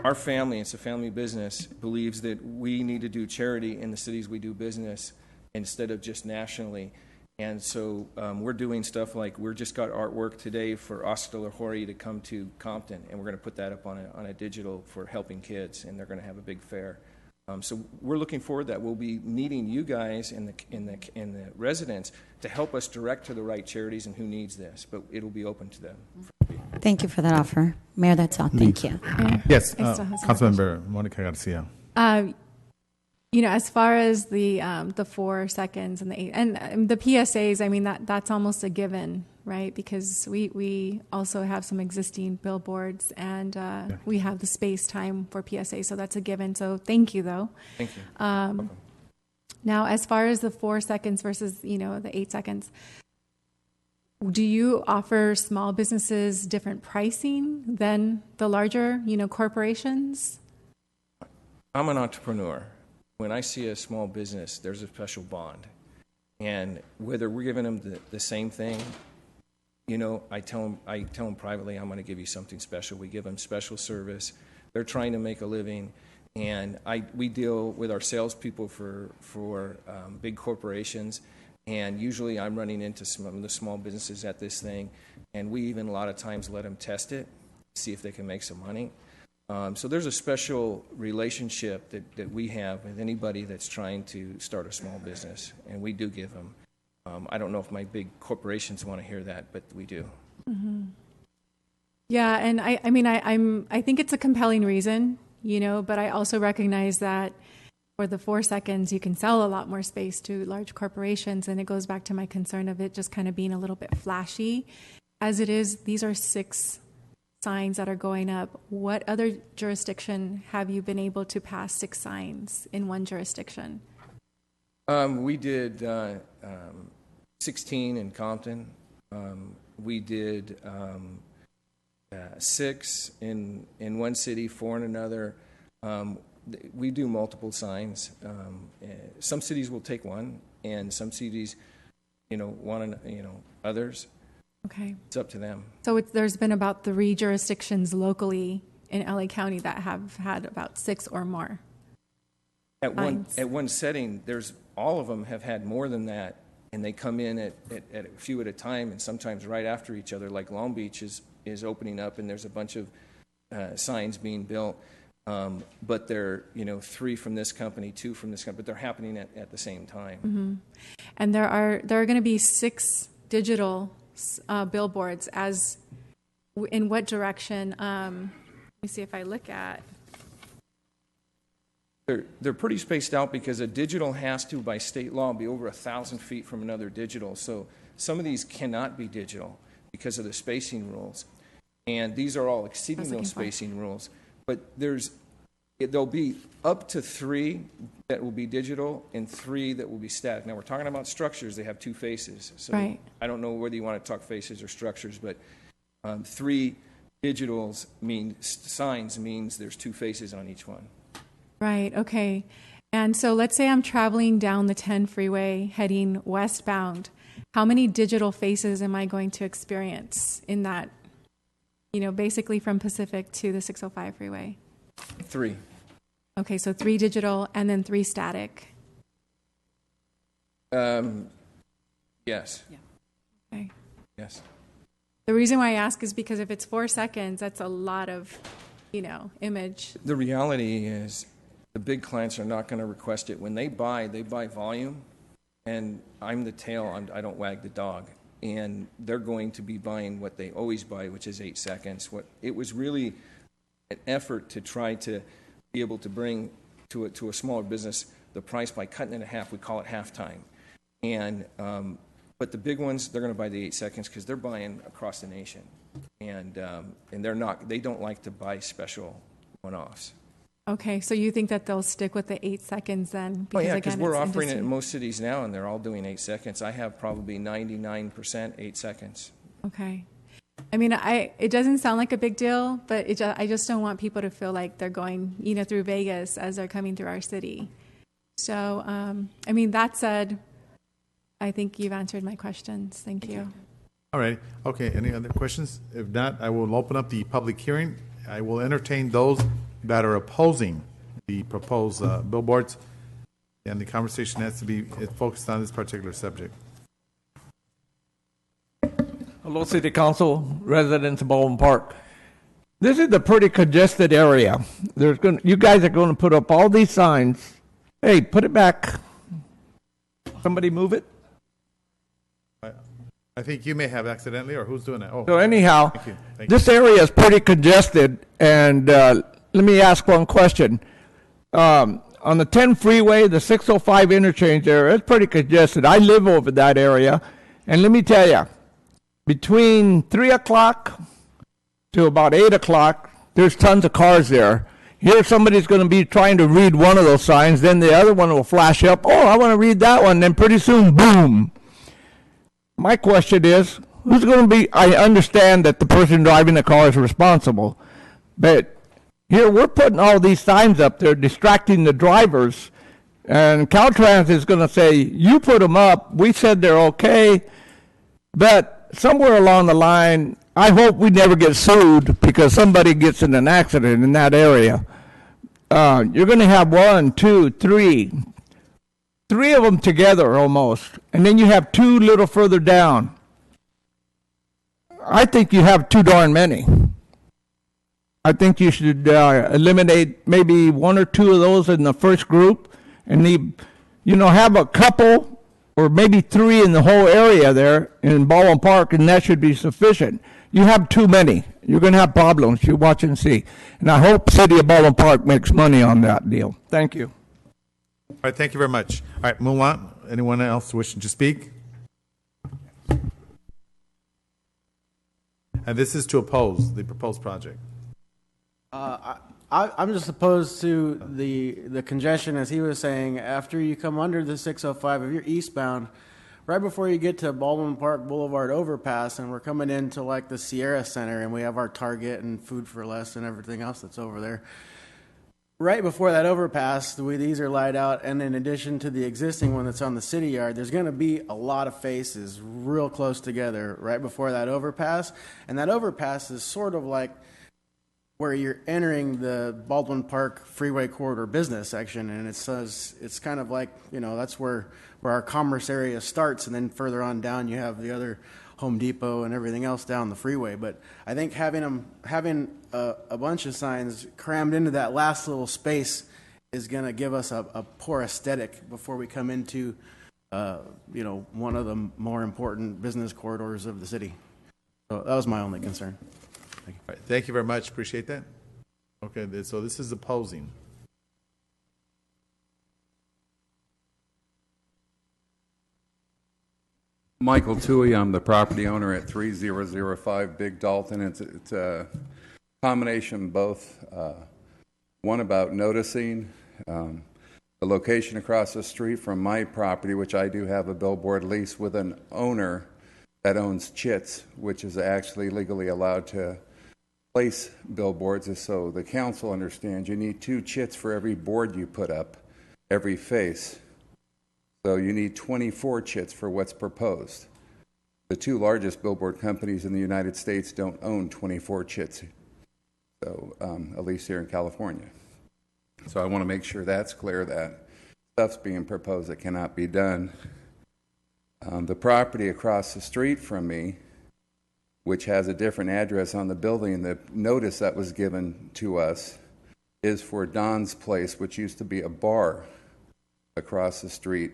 Our family, it's a family business, believes that we need to do charity in the cities we do business instead of just nationally. And so we're doing stuff like we just got artwork today for Oscar Lahori to come to Compton, and we're going to put that up on a digital for helping kids, and they're going to have a big fair. So we're looking forward to that. We'll be needing you guys and the residents to help us direct to the right charities and who needs this, but it'll be open to them. Thank you for that offer. Mayor, that's all. Thank you. Yes, Councilmember Monica Garcia. You know, as far as the 4 seconds and the 8 and the PSAs, I mean that's almost a given, right? Because we also have some existing billboards and we have the space time for PSA, so that's a given. So thank you, though. Thank you. Now, as far as the 4 seconds versus the 8 seconds, do you offer small businesses different pricing than the larger corporations? I'm an entrepreneur. When I see a small business, there's a special bond. And whether we're giving them the same thing, I tell them privately, I'm going to give you something special. We give them special service. They're trying to make a living. And we deal with our salespeople for big corporations. And usually I'm running into some of the small businesses at this thing. And we even a lot of times let them test it, see if they can make some money. So there's a special relationship that we have with anybody that's trying to start a small business, and we do give them. I don't know if my big corporations want to hear that, but we do. Mm-hmm. Yeah, and I think it's a compelling reason, but I also recognize that for the 4 seconds you can sell a lot more space to large corporations, and it goes back to my concern of it just kind of being a little bit flashy. As it is, these are 6 signs that are going up. What other jurisdiction have you been able to pass 6 signs in one jurisdiction? We did 16 in Compton. We did 6 in one city, 4 in another. We do multiple signs. Some cities will take one, and some cities, want others. Okay. It's up to them. So there's been about 3 jurisdictions locally in LA County that have had about 6 or more. At one setting, all of them have had more than that, and they come in at a few at a time, and sometimes right after each other. Like Long Beach is opening up, and there's a bunch of signs being built, but they're 3 from this company, 2 from this company, but they're happening at the same time. Mm-hmm. And there are going to be 6 digital billboards. As in what direction? Let me see if I look at. they're pretty spaced out because a digital has to, by state law, be over 1,000 feet from another digital. So some of these cannot be digital because of the spacing rules. And these are all exceeding those spacing rules. But there'll be up to 3 that will be digital and 3 that will be static. Now, we're talking about structures. They have 2 faces. So Right. I don't know whether you want to talk faces or structures, but 3 digitals signs means there's 2 faces on each one. Right, okay. And so let's say I'm traveling down the 10 freeway heading westbound. How many digital faces am I going to experience in that, basically from Pacific to the 605 freeway? 3. Okay, so 3 digital and then 3 static. Yes. Yeah. Okay. Yes. The reason why I ask is because if it's 4 seconds, that's a lot of, image. The reality is the big clients are not going to request it. When they buy volume, and I'm the tail, I don't wag the dog. And they're going to be buying what they always buy, which is 8 seconds. It was really an effort to try to be able to bring to a smaller business the price by cutting it in half. We call it halftime. And but the big ones, they're going to buy the 8 seconds because they're buying across the nation, and they don't like to buy special one-offs. Okay, so you think that they'll stick with the 8 seconds then? Because we're offering it in most cities now, and they're all doing 8 seconds. I have probably 99% 8 seconds. Okay. I mean, it doesn't sound like a big deal, but I just don't want people to feel like they're going, through Vegas as they're coming through our city. So, that said, I think you've answered my questions. Thank you. All right. Okay. Any other questions? If not, I will open up the public hearing. I will entertain those that are opposing the proposed billboards, and the conversation has to be focused on this particular subject. Hello, City Council, residents of Baldwin Park. This is a pretty congested area. You guys are going to put up all these signs. Hey, put it back. Somebody move it. I think you may have accidentally, or who's doing that? Oh, So anyhow, thank you. this area is pretty congested, and let me ask one question. On the 10 freeway, the 605 interchange there, it's pretty congested. I live over that area, and let me tell you, between 3 o'clock to about 8 o'clock, there's tons of cars there. Here somebody's going to be trying to read one of those signs, then the other one will flash up. Oh, I want to read that one. Then pretty soon, boom. My question is, who's going to be, I understand that the person driving the car is responsible, but here we're putting all these signs up there distracting the drivers, and Caltrans is going to say, you put them up, we said they're okay, but somewhere along the line, I hope we never get sued because somebody gets in an accident in that area. You're going to have 1, 2, 3 of them together almost, and then you have 2 little further down. I think you have too darn many. I think you should eliminate maybe 1 or 2 of those in the first group, and have a couple or maybe 3 in the whole area there in Baldwin Park, and that should be sufficient. You have too many. You're going to have problems. You watch and see. And I hope City of Baldwin Park makes money on that deal. Thank you. All right. Thank you very much. All right. Move on. Anyone else wishing to speak? And this is to oppose the proposed project. I'm just opposed to the congestion, as he was saying. After you come under the 605, if you're eastbound, right before you get to Baldwin Park Boulevard overpass, and we're coming into like the Sierra Center, and we have our Target and Food for Less and everything else that's over there. Right before that overpass, the way these are laid out, and in addition to the existing one that's on the city yard, there's going to be a lot of faces real close together right before that overpass. And that overpass is sort of like where you're entering the Baldwin Park Freeway Corridor business section, and it says it's kind of like, that's where our commerce area starts, and then further on down you have the other Home Depot and everything else down the freeway. But I think having a bunch of signs crammed into that last little space is going to give us a poor aesthetic before we come into one of the more important business corridors of the city. So that was my only concern. Thank you. All right, thank you very much. Appreciate that. Okay, so this is opposing. Michael Toohey, I'm the property owner at 3005 Big Dalton. It's a combination of both. One about noticing the location across the street from my property, which I do have a billboard lease with an owner that owns chits, which is actually legally allowed to place billboards. So the council understands you need 2 chits for every board you put up, every face. So you need 24 chits for what's proposed. The 2 largest billboard companies in the United States don't own 24 chits, so at least here in California. So I want to make sure that's clear, that stuff's being proposed that cannot be done. The property across the street from me, which has a different address on the building, the notice that was given to us is for Don's Place, which used to be a bar across the street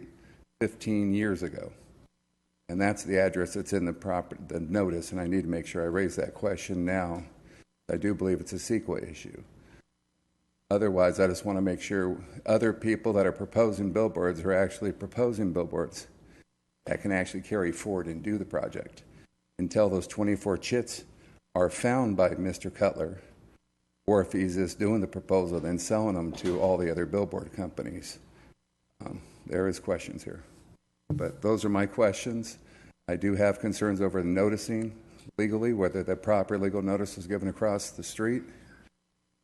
15 years ago. And that's the address that's in the notice, and I need to make sure I raise that question now. I do believe it's a CEQA issue. Otherwise, I just want to make sure other people that are proposing billboards are actually proposing billboards that can actually carry forward and do the project until those 24 chits are found by Mr. Cutler, or if he's just doing the proposal then selling them to all the other billboard companies. There is questions here, but those are my questions. I do have concerns over the noticing legally, whether the proper legal notice was given across the street.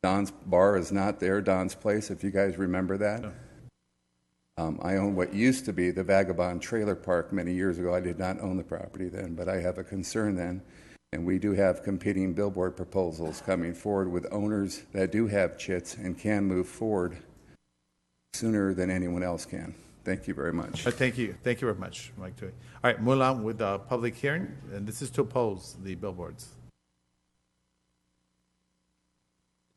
Don's Bar is not there, Don's Place, if you guys remember that. I own what used to be the Vagabond Trailer Park many years ago. I did not own the property then, but I have a concern then. And we do have competing billboard proposals coming forward with owners that do have chits and can move forward sooner than anyone else can. Thank you very much. Thank you. Thank you very much, Mike Tui. All right, move on with the public hearing, and this is to oppose the billboards.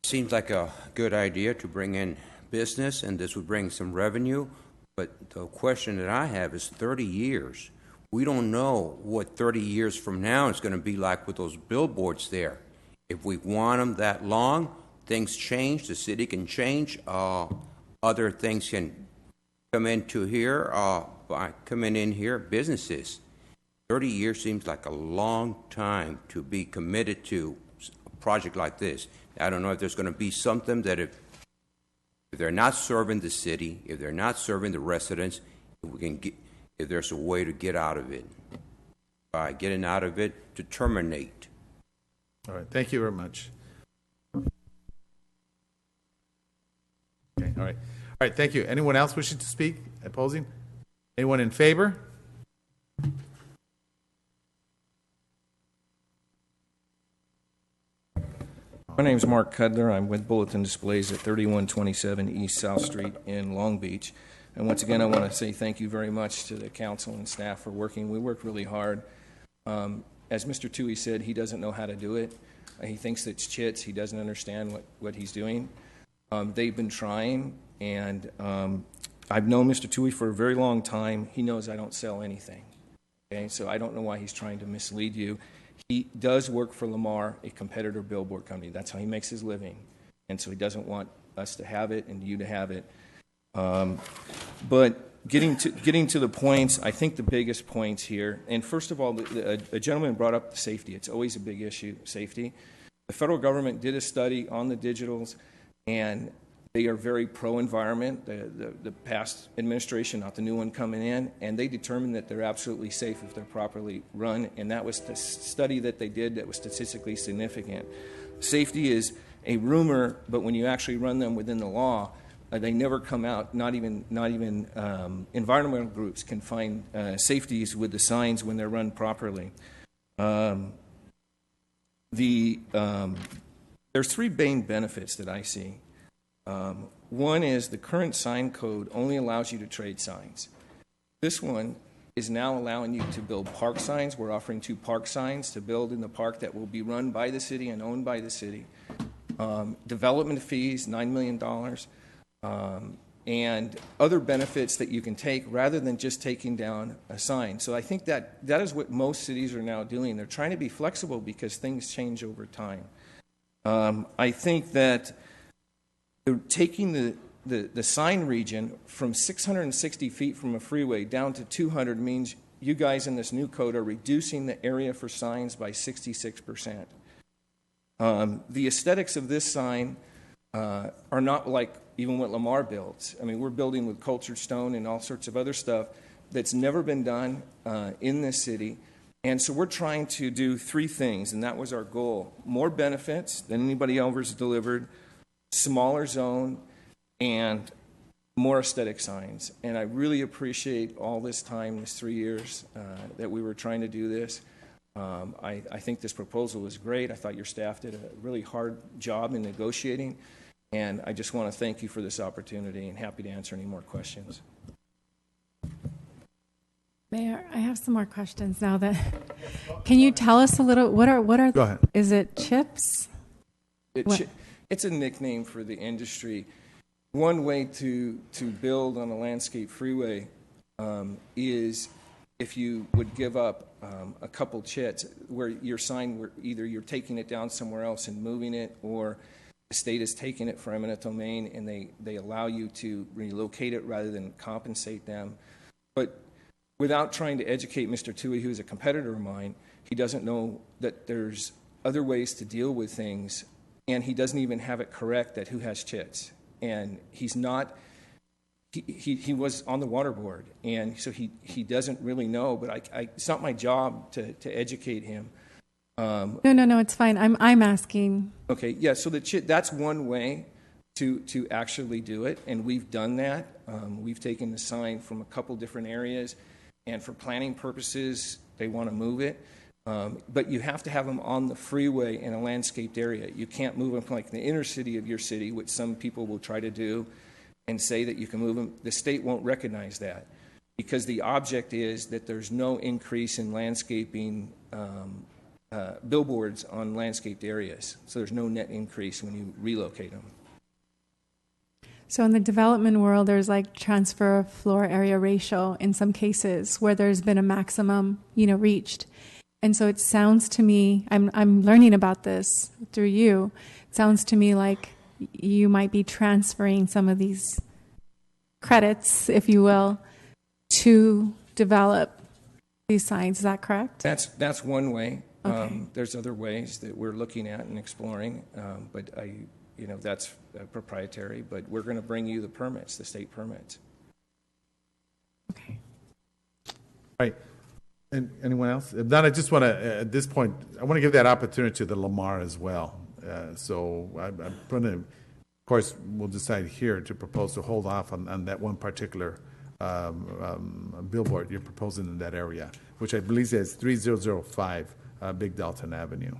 Seems like a good idea to bring in business, and this would bring some revenue. But the question that I have is 30 years. We don't know what 30 years from now is going to be like with those billboards there. If we want them that long, things change, the city can change, other things can come into here, by coming in here, businesses. 30 years seems like a long time to be committed to a project like this. I don't know if there's going to be something that if they're not serving the city, if they're not serving the residents, if there's a way to get out of it. By getting out of it, to terminate. All right, thank you very much. Okay, all right. All right, thank you. Anyone else wishing to speak? Opposing? Anyone in favor? My name is Mark Cudler. I'm with Bulletin Displays at 3127 East South Street in Long Beach. And once again, I want to say thank you very much to the council and staff for working. We worked really hard. As Mr. Tui said, he doesn't know how to do it. He thinks it's chits. He doesn't understand what he's doing. They've been trying, and I've known Mr. Tui for a very long time. He knows I don't sell anything. Okay, so I don't know why he's trying to mislead you. He does work for Lamar, a competitor billboard company. That's how he makes his living. And so he doesn't want us to have it and you to have it. But getting to the points, I think the biggest points here, and first of all, a gentleman brought up the safety. It's always a big issue, safety. The federal government did a study on the digitals, and they are very pro-environment, the past administration, not the new one coming in, and they determined that they're absolutely safe if they're properly run, and that was the study that they did that was statistically significant. Safety is a rumor, but when you actually run them within the law, they never come out. Not even environmental groups can find safeties with the signs when they're run properly. There's 3 main benefits that I see. One is the current sign code only allows you to trade signs. This one is now allowing you to build park signs. We're offering 2 park signs to build in the park that will be run by the city and owned by the city. Development fees, $9 million, and other benefits that you can take rather than just taking down a sign. So I think that is what most cities are now doing. They're trying to be flexible because things change over time. I think that taking the sign region from 660 feet from a freeway down to 200 means you guys in this new code are reducing the area for signs by 66%. The aesthetics of this sign are not like even what Lamar builds. I mean, we're building with cultured stone and all sorts of other stuff that's never been done in this city. And so we're trying to do three things, and that was our goal. More benefits than anybody else has delivered, smaller zone, and more aesthetic signs. And I really appreciate all this time, this 3 years that we were trying to do this. I think this proposal was great. I thought your staff did a really hard job in negotiating. And I just want to thank you for this opportunity and happy to answer any more questions. Mayor, I have some more questions now. Can you tell us a little, what are Go ahead. Is it chips? It's a nickname for the industry. One way to build on a landscape freeway is if you would give up a couple chits where your sign, where either you're taking it down somewhere else and moving it, or the state is taking it for eminent domain and they allow you to relocate it rather than compensate them. But without trying to educate Mr. Tui, who is a competitor of mine, he doesn't know that there's other ways to deal with things, and he doesn't even have it correct that who has chits. And he's not, he was on the water board, and so he doesn't really know, but it's not my job to educate him. No, it's fine. I'm asking. Okay, yeah, so that's one way to actually do it, and we've done that. We've taken the sign from a couple different areas, and for planning purposes, they want to move it. But you have to have them on the freeway in a landscaped area. You can't move them like the inner city of your city, which some people will try to do and say that you can move them. The state won't recognize that because the object is that there's no increase in landscaping billboards on landscaped areas. So there's no net increase when you relocate them. So in the development world, there's like transfer of floor area ratio in some cases where there's been a maximum, reached. And so it sounds to me, I'm learning about this through you. It sounds to me like you might be transferring some of these credits, if you will, to develop these signs. Is that correct? That's one way. Okay. There's other ways that we're looking at and exploring, but that's proprietary. But we're going to bring you the permits, the state permits. Okay. Right. And anyone else? If not, I just want to, at this point, I want to give that opportunity to the Lamar as well. So I'm going to, of course, we'll decide here to propose to hold off on that one particular billboard you're proposing in that area, which I believe is 3005 Big Dalton Avenue.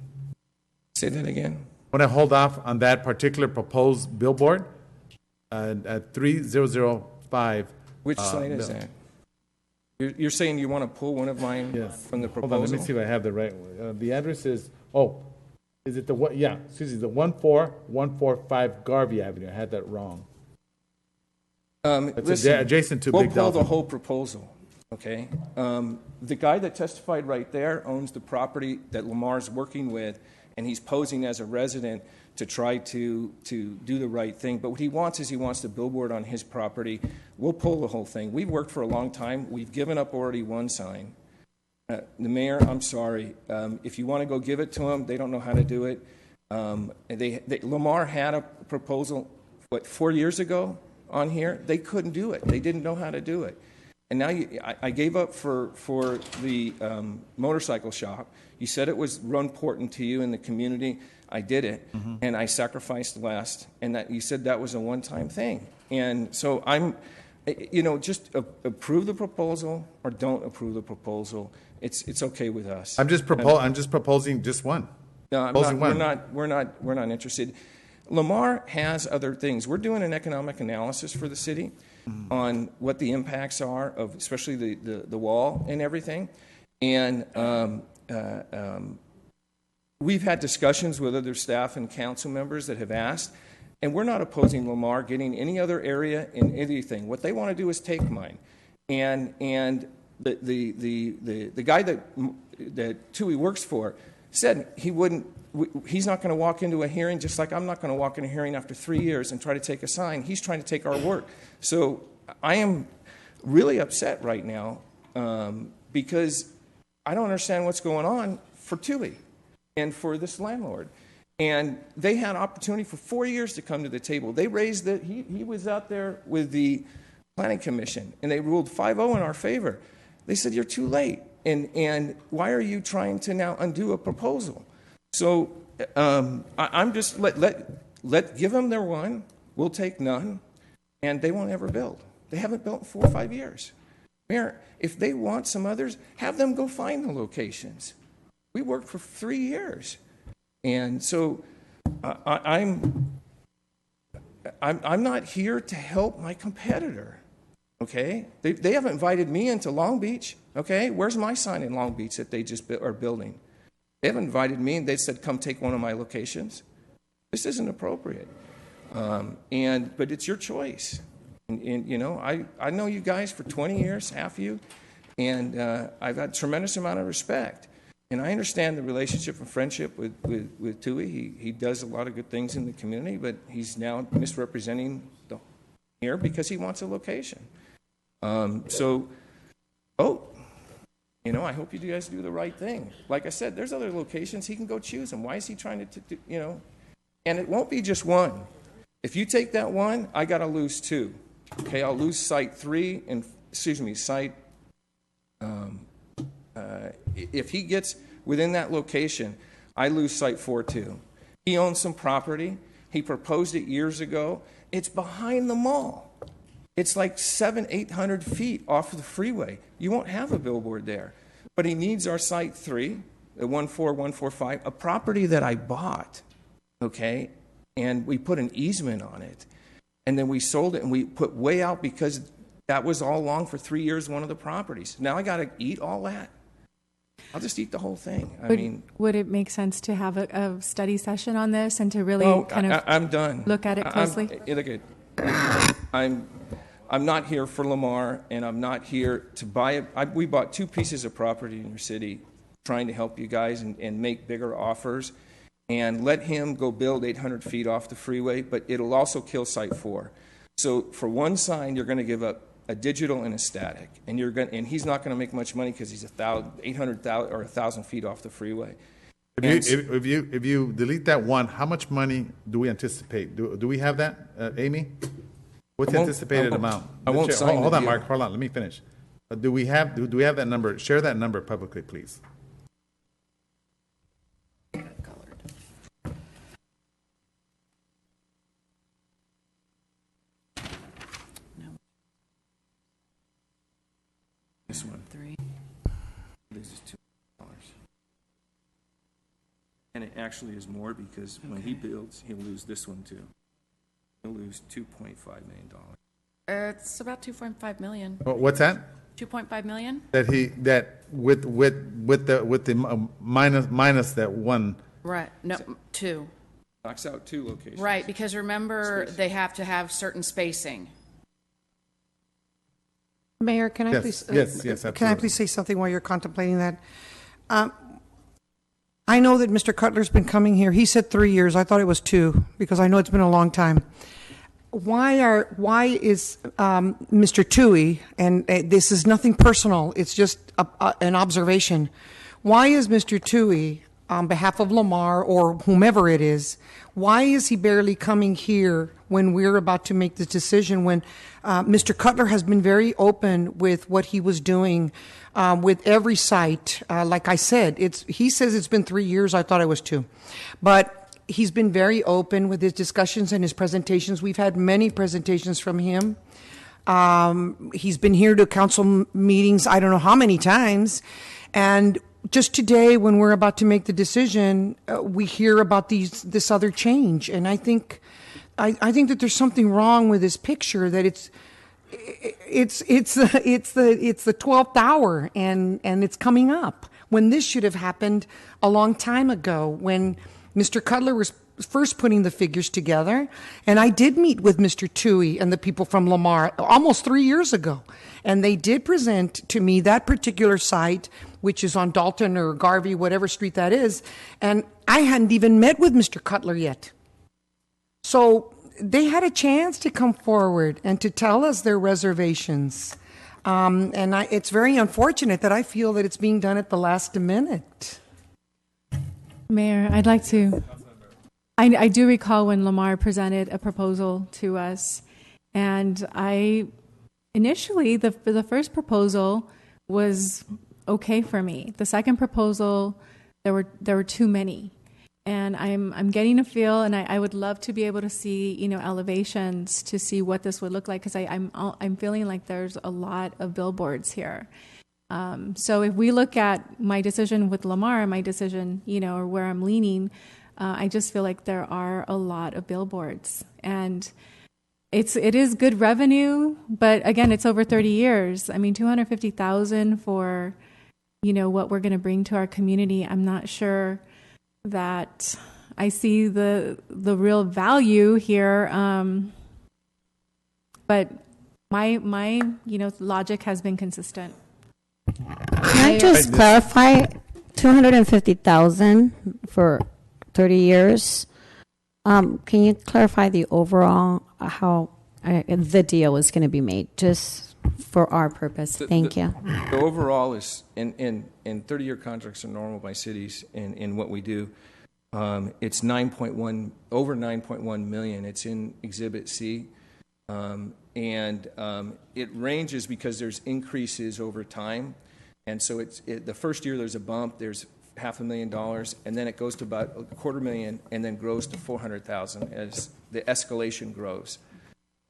Say that again. I want to hold off on that particular proposed billboard at 3005. Which site is that? You're saying you want to pull one of mine from the proposal? Hold on, let me see if I have the right one. The address is, is it the one? Yeah, excuse me, the 14145 Garvey Avenue. I had that wrong. Listen, adjacent to we'll Big Dalton. pull the whole proposal, okay? The guy that testified right there owns the property that Lamar's working with, and he's posing as a resident to try to do the right thing. But what he wants is he wants the billboard on his property. We'll pull the whole thing. We've worked for a long time. We've given up already one sign. The mayor, I'm sorry. If you want to go give it to them, they don't know how to do it. Lamar had a proposal, 4 years ago on here? They couldn't do it. They didn't know how to do it. And now I gave up for the motorcycle shop. You said it was important to you in the community. I did it, and I sacrificed less. And that you said that was a one-time thing. And so I'm, just approve the proposal or don't approve the proposal. It's okay with us. I'm just proposing just one. No, we're not interested. Lamar has other things. We're doing an economic analysis for the city on what the impacts are of, especially the wall and everything. And we've had discussions with other staff and council members that have asked, and we're not opposing Lamar getting any other area in anything. What they want to do is take mine. And the guy that Tui works for said he's not going to walk into a hearing, just like I'm not going to walk in a hearing after 3 years and try to take a sign. He's trying to take our work. So I am really upset right now because I don't understand what's going on for TUI and for this landlord. And they had opportunity for 4 years to come to the table. They raised the, he was out there with the Planning Commission, and they ruled 5-0 in our favor. They said, you're too late. And why are you trying to now undo a proposal? So I'm just, give them their one, we'll take none, and they won't ever build. They haven't built in 4 or 5 years. Mayor, if they want some others, have them go find the locations. We worked for 3 years. And so I'm not here to help my competitor, okay? They haven't invited me into Long Beach, okay? Where's my sign in Long Beach that they just are building? They haven't invited me, and they said, come take one of my locations. This isn't appropriate. But it's your choice. And you know, I know you guys for 20 years, half of you, and I've had a tremendous amount of respect. And I understand the relationship and friendship with TUI. He does a lot of good things in the community, but he's now misrepresenting here because he wants a location. You know, I hope you guys do the right thing. Like I said, there's other locations. He can go choose them. Why is he trying to you know? And it won't be just one. If you take that one, I got to lose 2. Okay, I'll lose site 3 and, site. If he gets within that location, I lose site 4 too. He owns some property. He proposed it years ago. It's behind the mall. It's like 700-800 feet off of the freeway. You won't have a billboard there. But he needs our site 3, the 14145, a property that I bought, okay? And we put an easement on it. And then we sold it, and we put way out because that was all along for 3 years, one of the properties. Now I got to eat all that. I'll just eat the whole thing. Would it make sense to have a study session on this and to really I'm done. Look at it closely? I'm not here for Lamar, and I'm not here to buy it. We bought 2 pieces of property in your city trying to help you guys and make bigger offers, and let him go build 800 feet off the freeway, but it'll also kill site 4. So for one sign, you're going to give up a digital and a static, and he's not going to make much money because he's 800,000 or 1,000 feet off the freeway. If you delete that one, how much money do we anticipate? Do we have that, Amy? What's the anticipated amount? I won't sign Hold the on, deal. Mark. Hold on. Let me finish. Do we have that number? Share that number publicly, please. This one. 3. This is $2. And it actually is more because when he builds, he'll lose this one too. He'll lose $2.5 million. It's about 2.5 million. What's that? 2.5 million? With the minus that one. Right. No, 2. Knocks out 2 locations. Right, because remember, they have to have certain spacing. Mayor, can I Yes, please? yes, Can I absolutely. please say something while you're contemplating that? I know that Mr. Cutler's been coming here. He said 3 years. I thought it was 2 because I know it's been a long time. Why is Mr. Tui, and this is nothing personal, it's just an observation. Why is Mr. Tui, on behalf of Lamar or whomever it is, why is he barely coming here when we're about to make the decision, when Mr. Cutler has been very open with what he was doing with every site? Like I said, he says it's been 3 years. I thought it was 2. But he's been very open with his discussions and his presentations. We've had many presentations from him. He's been here to council meetings, I don't know how many times. And just today, when we're about to make the decision, we hear about this other change. And I think that there's something wrong with this picture, that it's the 12th hour and it's coming up, when this should have happened a long time ago, when Mr. Cutler was first putting the figures together. And I did meet with Mr. Tui and the people from Lamar almost 3 years ago. And they did present to me that particular site, which is on Dalton or Garvey, whatever street that is. And I hadn't even met with Mr. Cutler yet. So they had a chance to come forward and to tell us their reservations. It's very unfortunate that I feel that it's being done at the last minute. Mayor, I'd like to. I do recall when Lamar presented a proposal to us, and initially the first proposal was okay for me. The second proposal, there were too many, and I'm getting a feel, and I would love to be able to see elevations to see what this would look like, because I'm feeling like there's a lot of billboards here. So if we look at my decision with Lamar, my decision, or where I'm leaning, I just feel like there are a lot of billboards, and it is good revenue, but again, it's over 30 years. I mean, $250,000 for, what we're going to bring to our community. I'm not sure that I see the real value here. But my logic has been consistent. Can I just clarify? 250,000 for 30 years. Can you clarify the overall how the deal is going to be made, just for our purpose? Thank you. The overall is, and 30-year contracts are normal by cities in what we do. It's over 9.1 million. It's in Exhibit C, and it ranges because there's increases over time. And so the first year there's a bump, there's $500,000, and then it goes to about $250,000, and then grows to $400,000 as the escalation grows.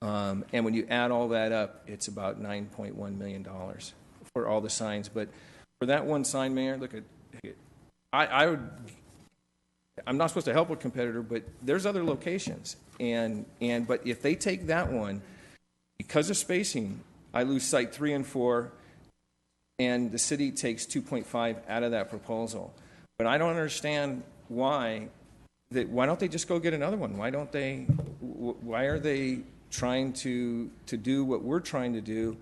And when you add all that up, it's about $9.1 million for all the signs. But for that one sign, Mayor, look at, I'm not supposed to help a competitor, but there's other locations, but if they take that one, because of spacing, I lose site 3 and 4. And the city takes 2.5 out of that proposal. But I don't understand why don't they just go get another one? Why are they trying to do what we're trying to do?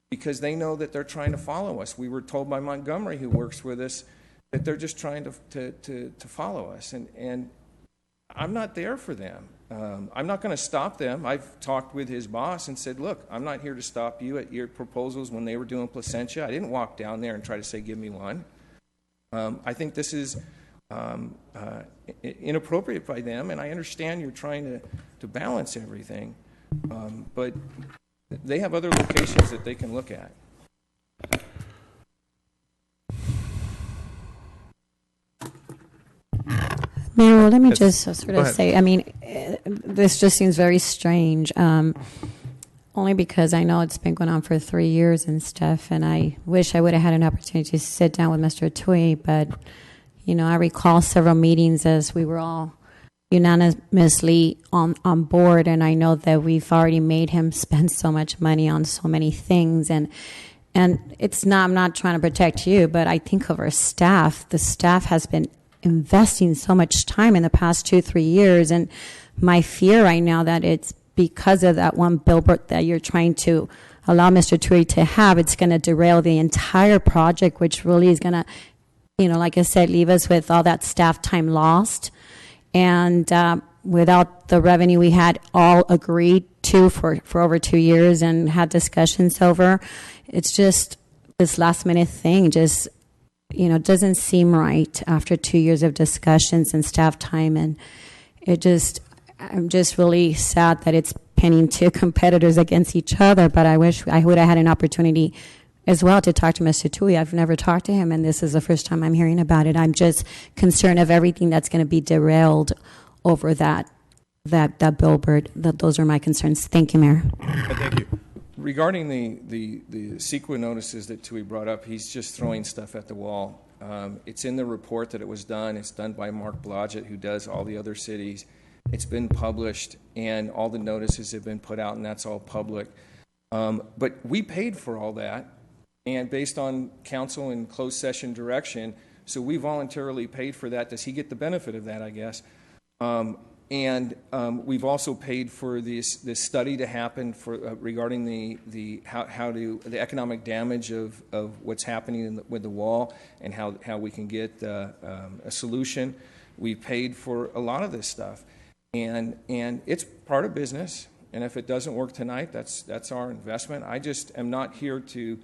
Because they know that they're trying to follow us. We were told by Montgomery, who works with us, that they're just trying to follow us. And I'm not there for them. I'm not going to stop them. I've talked with his boss and said, look, I'm not here to stop you at your proposals when they were doing Placentia. I didn't walk down there and try to say, give me one. I think this is inappropriate by them, and I understand you're trying to balance everything. But they have other locations that they can look at. Mayor, let me just sort of say, I mean, this just seems very strange, only because I know it's been going on for 3 years and stuff, and I wish I would have had an opportunity to sit down with Mr. Tui, but, I recall several meetings as we were all unanimously on board, and I know that we've already made him spend so much money on so many things, and it's not, I'm not trying to protect you, but I think of our staff. The staff has been investing so much time in the past 2-3 years, and my fear right now that it's because of that one billboard that you're trying to allow Mr. Tui to have, it's going to derail the entire project, which really is going to, like I said, leave us with all that staff time lost, and without the revenue we had all agreed to for over 2 years and had discussions over. It's just this last minute thing just doesn't seem right after 2 years of discussions and staff time. And I'm just really sad that it's pinning two competitors against each other, but I wish I would have had an opportunity as well to talk to Mr. Tui. I've never talked to him, and this is the first time I'm hearing about it. I'm just concerned of everything that's going to be derailed over that billboard. Those are my concerns. Thank you, Mayor. Thank you. Regarding the CEQA notices that Tui brought up, he's just throwing stuff at the wall. It's in the report that it was done. It's done by Mark Blodgett, who does all the other cities. It's been published, and all the notices have been put out, and that's all public. But we paid for all that, and based on council and closed session direction, so we voluntarily paid for that. Does he get the benefit of that, I guess? And we've also paid for this study to happen regarding the economic damage of what's happening with the wall and how we can get a solution. We've paid for a lot of this stuff, and it's part of business. And if it doesn't work tonight, that's our investment. I just am not here to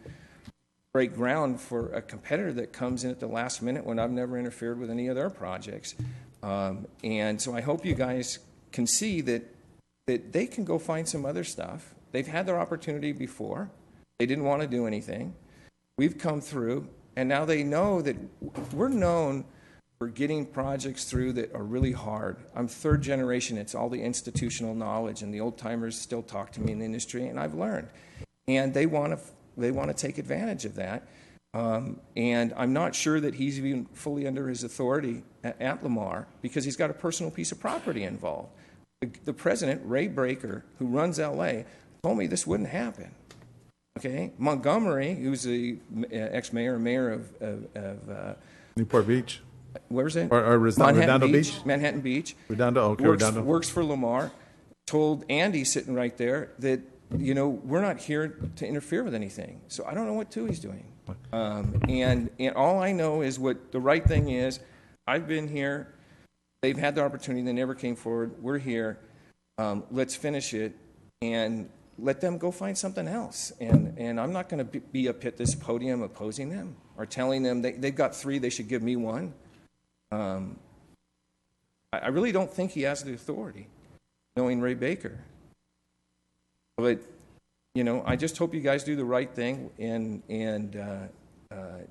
break ground for a competitor that comes in at the last minute when I've never interfered with any of their projects. And so I hope you guys can see that they can go find some other stuff. They've had their opportunity before. They didn't want to do anything. We've come through, and now they know that we're known for getting projects through that are really hard. I'm third generation. It's all the institutional knowledge, and the old timers still talk to me in the industry, and I've learned. And they want to take advantage of that. And I'm not sure that he's even fully under his authority at Lamar because he's got a personal piece of property involved. The president, Ray Baker, who runs LA, told me this wouldn't happen. Okay, Montgomery, who's the ex-mayor and mayor of Newport Beach. Where's it? Or Redondo Beach? Manhattan Beach. Redondo, okay, Works for Lamar. Told Andy sitting right there that, you know, we're not here to interfere with anything. So I don't know what Tui's doing. And all I know is what the right thing is. I've been here. They've had the opportunity. They never came forward. We're here. Let's finish it and let them go find something else. And I'm not going to be up at this podium opposing them or telling them they've got 3, they should give me 1. I really don't think he has the authority, knowing Ray Baker. But, you know, I just hope you guys do the right thing and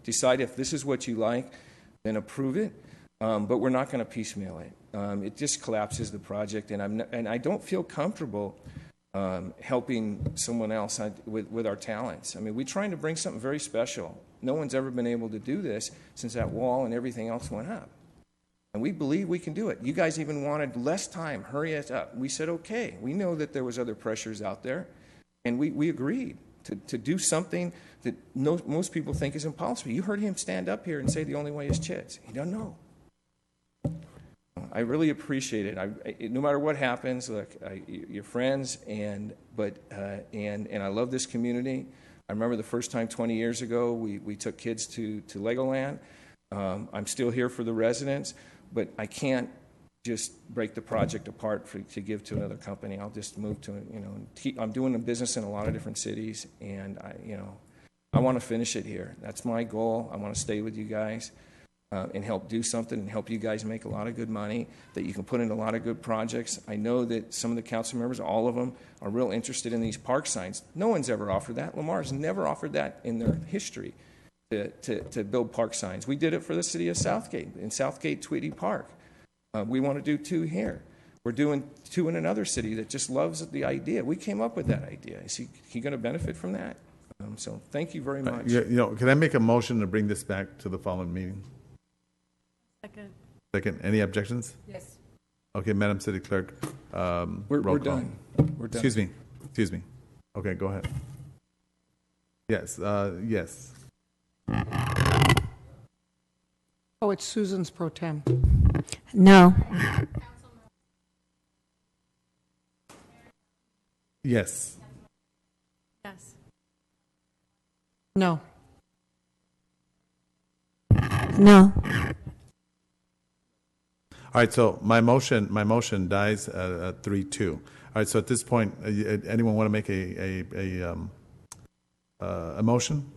decide if this is what you like, then approve it. But we're not going to piecemeal it. It just collapses the project, and I don't feel comfortable helping someone else with our talents. I mean, we're trying to bring something very special. No one's ever been able to do this since that wall and everything else went up. And we believe we can do it. You guys even wanted less time. Hurry it up. We said, okay. We know that there was other pressures out there, and we agreed to do something that most people think is impossible. You heard him stand up here and say the only way is chits. He doesn't know. I really appreciate it. No matter what happens, look, you're friends, and I love this community. I remember the first time 20 years ago we took kids to Legoland. I'm still here for the residents, but I can't just break the project apart to give to another company. I'll just move to, I'm doing a business in a lot of different cities, and I want to finish it here. That's my goal. I want to stay with you guys. And help do something and help you guys make a lot of good money that you can put in a lot of good projects. I know that some of the council members, all of them, are real interested in these park signs. No one's ever offered that. Lamar's never offered that in their history to build park signs. We did it for the city of Southgate, in Southgate Tweedy Park. We want to do 2 here. We're doing 2 in another city that just loves the idea. We came up with that idea. Is he going to benefit from that? So thank you very much. Can I make a motion to bring this back to the following meeting? Second. Any objections? Yes. Okay, Madam City Clerk. We're done. We're done. Excuse me. Okay, go ahead. Yes. Yes. Oh, it's Susan's pro tem. No. Yes. Yes. No. No. All right, so my motion dies at 3-2. All right, so at this point, anyone want to make a motion?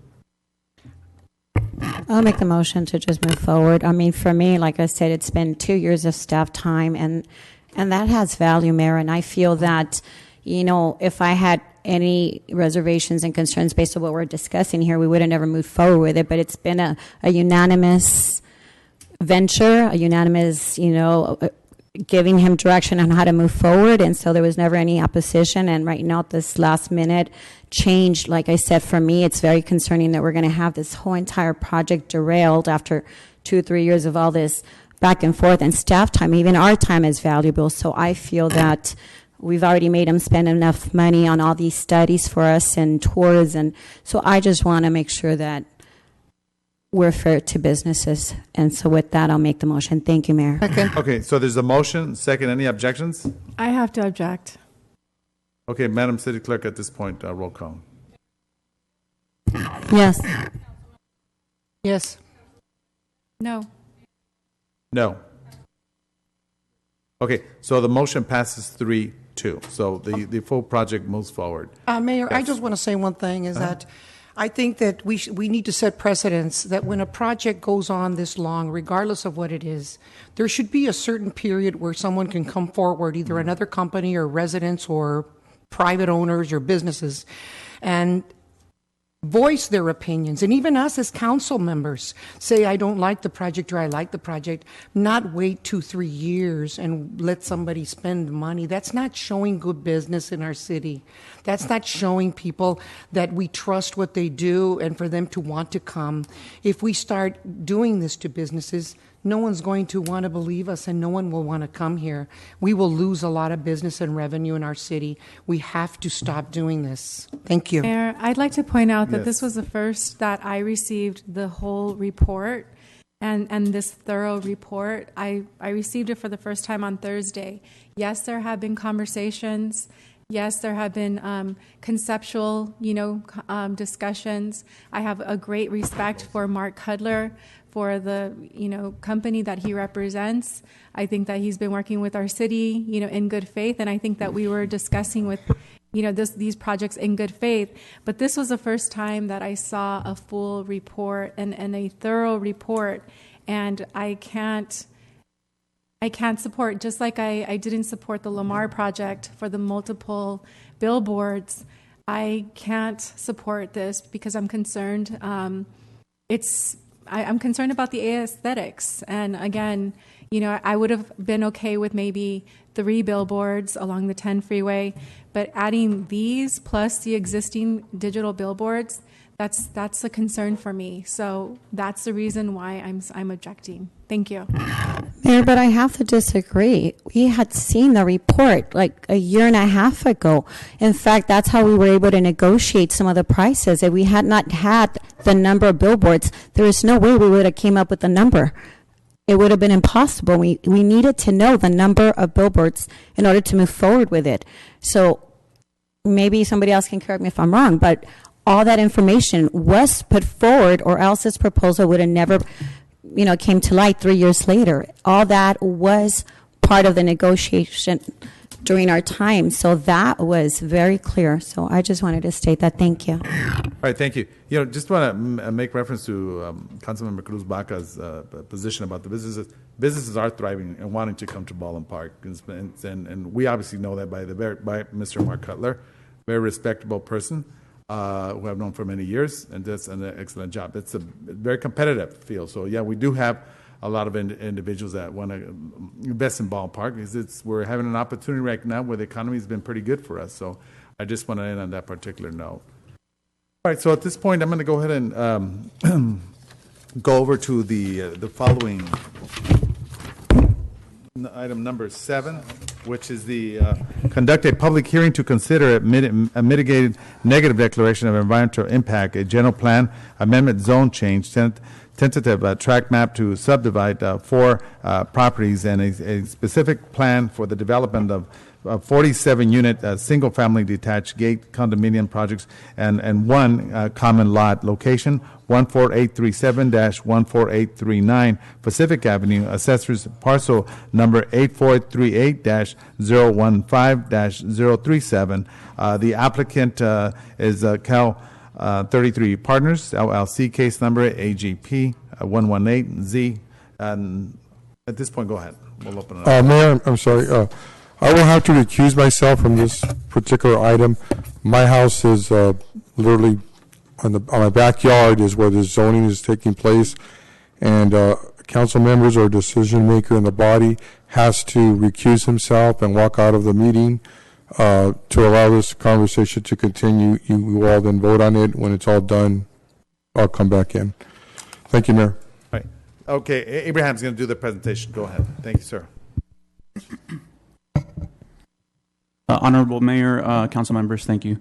I'll make the motion to just move forward. I mean, for me, like I said, it's been 2 years of staff time, and that has value, Mayor. And I feel that, if I had any reservations and concerns based on what we're discussing here, we would have never moved forward with it. But it's been a unanimous venture, a unanimous, giving him direction on how to move forward. And so there was never any opposition. And right now, at this last minute change, like I said, for me, it's very concerning that we're going to have this whole entire project derailed after 2 or 3 years of all this back and forth. And staff time, even our time, is valuable. So I feel that we've already made them spend enough money on all these studies for us and tours. And so I just want to make sure that we're fair to businesses. And so with that, I'll make the motion. Thank you, Mayor. Okay, so there's a motion. Second, any objections? I have to object. Okay, Madam City Clerk, at this point, roll call. Yes. Yes. No. No. Okay, so the motion passes 3-2. 2022. So the full project moves forward. Mayor, I Yes. just want to say one thing, is that I think that we need to set precedents that when a project goes on this long, regardless of what it is, there should be a certain period where someone can come forward, either another company or residents or private owners or businesses, and voice their opinions. And even us as council members say, I don't like the project or I like the project, not wait 2-3 years and let somebody spend money. That's not showing good business in our city. That's not showing people that we trust what they do and for them to want to come. If we start doing this to businesses, no one's going to want to believe us and no one will want to come here. We will lose a lot of business and revenue in our city. We have to stop doing this. Thank you. Mayor, I'd like to point out that Yes. this was the first that I received the whole report and this thorough report. I received it for the first time on Thursday. Yes, there have been conversations. Yes, there have been conceptual, discussions. I have a great respect for Mark Cudler, for the, company that he represents. I think that he's been working with our city, in good faith. And I think that we were discussing with, these projects in good faith. But this was the first time that I saw a full report and a thorough report. And I can't support, just like I didn't support the Lamar project for the multiple billboards. I can't support this because I'm concerned. I'm concerned about the aesthetics. And again, I would have been okay with maybe 3 billboards along the 10 freeway, but adding these plus the existing digital billboards, that's a concern for me. So that's the reason why I'm objecting. Thank you. Mayor, but I have to disagree. We had seen the report like a year and a half ago. In fact, that's how we were able to negotiate some of the prices. If we had not had the number of billboards, there is no way we would have came up with the number. It would have been impossible. We needed to know the number of billboards in order to move forward with it. So maybe somebody else can correct me if I'm wrong, but all that information was put forward, or else this proposal would have never came to light 3 years later. All that was part of the negotiation during our time. So that was very clear. So I just wanted to state that. Thank you. All right, thank you. Just want to make reference to Councilmember Cruz Baca's position about the businesses. Businesses are thriving and wanting to come to Baldwin Park, and we obviously know that by Mr. Mark Cutler, very respectable person who I've known for many years, and does an excellent job. It's a very competitive field. So yeah, we do have a lot of individuals that want to invest in Baldwin Park. We're having an opportunity right now where the economy has been pretty good for us. So I just want to end on that particular note. All right, so at this point, I'm going to go ahead and go over to the following item number 7, which is the conduct a public hearing to consider a mitigated negative declaration of environmental impact, a general plan amendment zone change, tentative track map to subdivide 4 properties, and a specific plan for the development of 47-unit single-family detached gate condominium projects and 1 common lot location, 14837-14839 Pacific Avenue, assessors parcel number 8438-015-037. The applicant is Cal 33 Partners, LLC, case number AGP 118Z. And at this point, go ahead. We'll open it up. Mayor, I'm sorry. I will have to recuse myself from this particular item. My house is literally on my backyard is where the zoning is taking place, and council members or decision maker in the body has to recuse himself and walk out of the meeting to allow this conversation to continue. You all then vote on it. When it's all done, I'll come back in. Thank you, Mayor. All right. Okay, Abraham's going to do the presentation. Go ahead. Thank you, sir. Honorable Mayor, council members, thank you.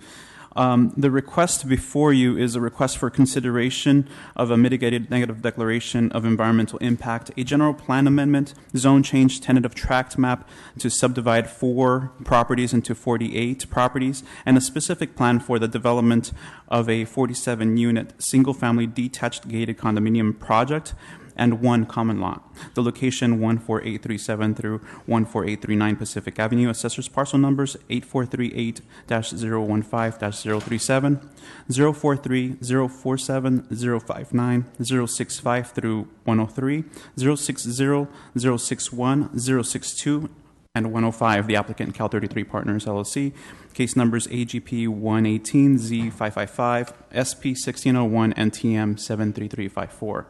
The request before you is a request for consideration of a mitigated negative declaration of environmental impact, a general plan amendment, zone change, tentative tract map to subdivide 4 properties into 48 properties, and a specific plan for the development of a 47-unit single-family detached gated condominium project, and 1 common lot. The location 14837 through 14839 Pacific Avenue. Assessors parcel numbers 8438-015-037, 043, 047, 059, 065 through 103, 060, 061, 062, and 105, the applicant Cal 33 Partners LLC, case numbers AGP 118Z555, SP 1601, and TM 73354.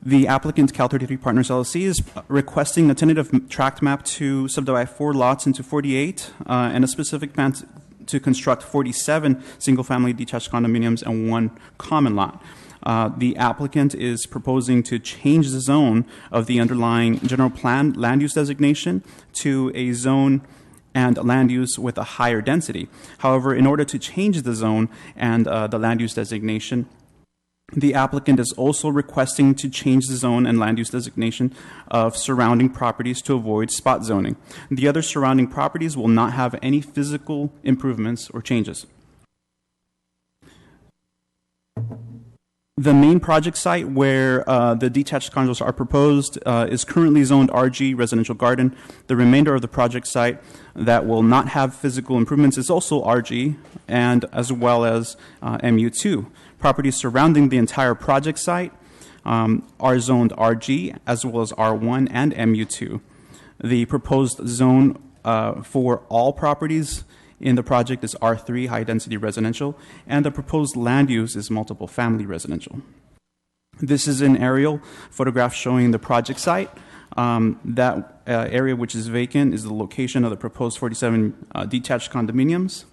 The applicant Cal 33 Partners LLC is requesting a tentative tract map to subdivide 4 lots into 48 and a specific plan to construct 47 single-family detached condominiums and 1 common lot. The applicant is proposing to change the zone of the underlying general plan land use designation to a zone and land use with a higher density. However, in order to change the zone and the land use designation, the applicant is also requesting to change the zone and land use designation of surrounding properties to avoid spot zoning. The other surrounding properties will not have any physical improvements or changes. The main project site where the detached condos are proposed is currently zoned RG, residential garden. The remainder of the project site that will not have physical improvements is also RG, and as well as MU2. Properties surrounding the entire project site are zoned RG, as well as R1 and MU2. The proposed zone for all properties in the project is R3, high-density residential, and the proposed land use is multiple family residential. This is an aerial photograph showing the project site. That area which is vacant is the location of the proposed 47 detached condominiums,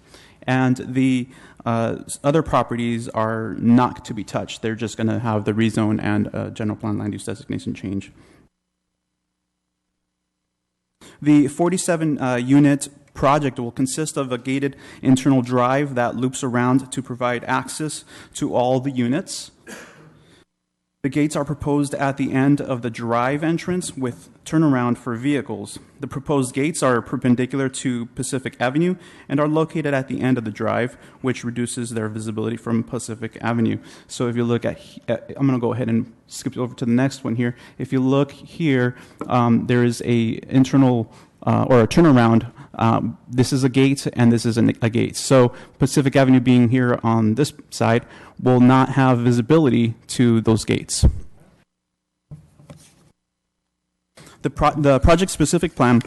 and the other properties are not to be touched. They're just going to have the rezone and general plan land use designation change. The 47-unit project will consist of a gated internal drive that loops around to provide access to all the units. The gates are proposed at the end of the drive entrance with turnaround for vehicles. The proposed gates are perpendicular to Pacific Avenue and are located at the end of the drive, which reduces their visibility from Pacific Avenue. So if you look at, I'm going to go ahead and skip over to the next one here. If you look here, there is a internal or a turnaround. This is a gate and this is a gate. So Pacific Avenue being here on this side will not have visibility to those gates. The project-specific plan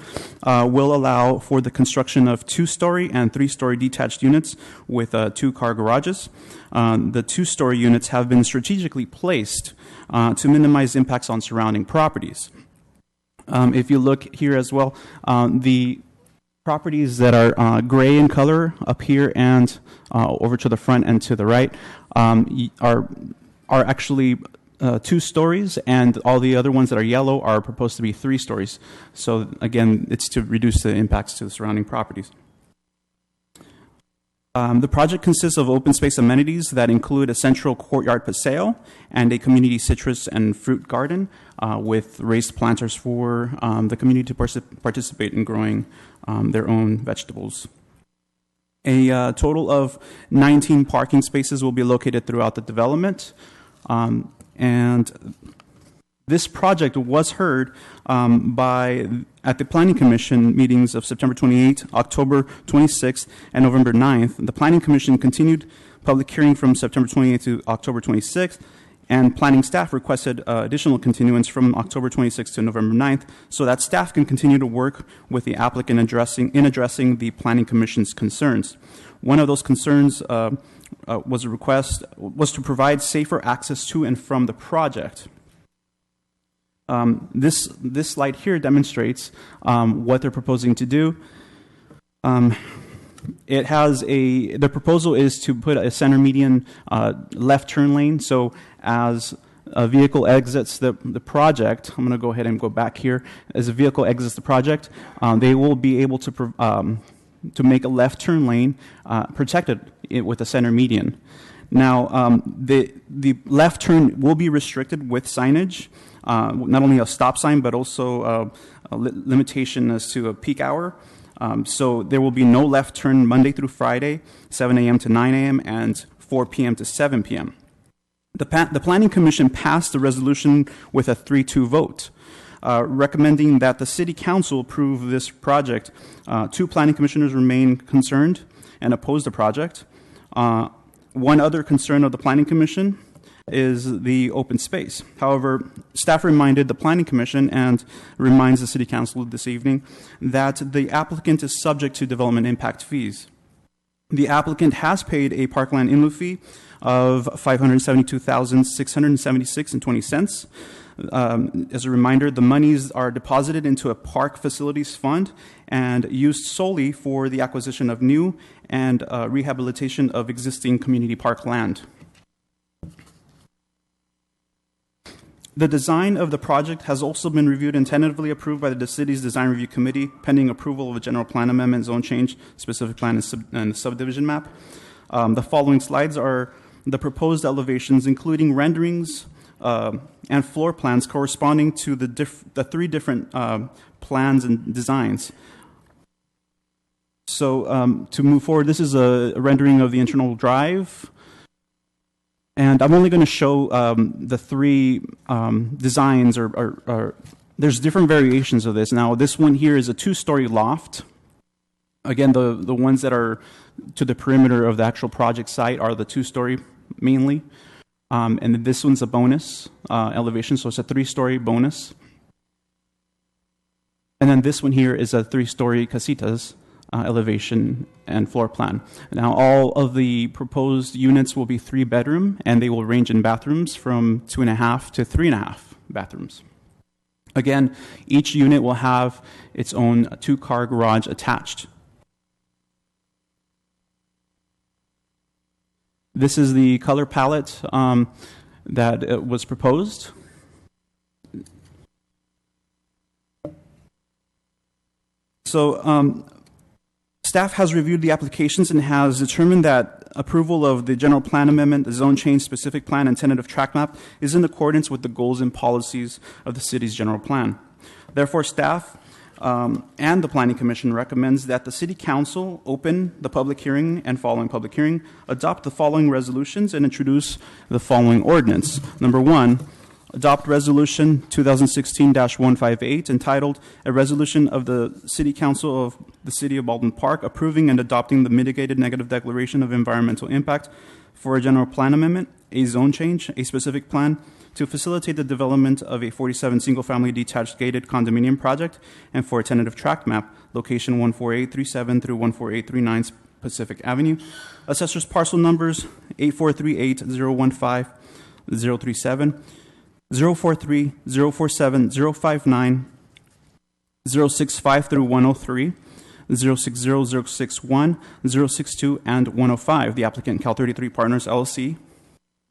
will allow for the construction of 2-story and 3-story detached units with 2-car garages. The 2-story units have been strategically placed to minimize impacts on surrounding properties. If you look here as well, the properties that are gray in color up here and over to the front and to the right are actually 2 stories, and all the other ones that are yellow are proposed to be 3 stories. So again, it's to reduce the impacts to the surrounding properties. The project consists of open space amenities that include a central courtyard paseo and a community citrus and fruit garden with raised planters for the community to participate in growing their own vegetables. A total of 19 parking spaces will be located throughout the development. And this project was heard at the Planning Commission meetings of September 28th, October 26th, and November 9th. The Planning Commission continued public hearing from September 28th to October 26th, and planning staff requested additional continuance from October 26th to November 9th so that staff can continue to work with the applicant in addressing the Planning Commission's concerns. One of those concerns was to provide safer access to and from the project. This slide here demonstrates what they're proposing to do. The proposal is to put a center median left turn lane. So as a vehicle exits the project, I'm going to go ahead and go back here. As a vehicle exits the project, they will be able to make a left turn lane protected with a center median. Now, the left turn will be restricted with signage, not only a stop sign, but also a limitation as to a peak hour. So there will be no left turn Monday through Friday, 7 a.m. to 9 a.m. and 4 p.m. to 7 p.m. The Planning Commission passed the resolution with a 3-2 vote, recommending that the City Council approve this project. 2 planning commissioners remain concerned and oppose the project. One other concern of the Planning Commission is the open space. However, staff reminded the Planning Commission and reminds the City Council this evening that the applicant is subject to development impact fees. The applicant has paid a parkland in lieu fee of $572,676.20. As a reminder, the monies are deposited into a park facilities fund and used solely for the acquisition of new and rehabilitation of existing community park land. The design of the project has also been reviewed and tentatively approved by the city's design review committee, pending approval of a general plan amendment, zone change, specific plan, and subdivision map. The following slides are the proposed elevations, including renderings and floor plans corresponding to the 3 different plans and designs. So to move forward, this is a rendering of the internal drive. And I'm only going to show the 3 designs, or there's different variations of this. Now, this one here is a 2-story loft. Again, the ones that are to the perimeter of the actual project site are the 2-story mainly. And then this one's a bonus elevation, so it's a 3-story bonus. And then this one here is a 3-story casitas elevation and floor plan. Now, all of the proposed units will be 3-bedroom, and they will range in bathrooms from 2.5 to 3.5 bathrooms. Again, each unit will have its own 2-car garage attached. This is the color palette that was proposed. So, staff has reviewed the applications and has determined that approval of the general plan amendment, the zone change, specific plan, and tentative track map is in accordance with the goals and policies of the city's general plan. Therefore, staff and the Planning Commission recommends that the City Council open the public hearing and following public hearing, adopt the following resolutions, and introduce the following ordinance. Number 1, adopt Resolution 2016-158 entitled A Resolution of the City Council of the City of Baldwin Park approving and adopting the mitigated negative declaration of environmental impact for a general plan amendment, a zone change, a specific plan to facilitate the development of a 47 single-family detached gated condominium project, and for a tentative tract map, location 14837 through 14839 Pacific Avenue. Assessors parcel numbers 843-015-037, 043, 047, 059, 065 through 103, 060, 061, 062, and 105. The applicant, Cal 33 Partners, LLC.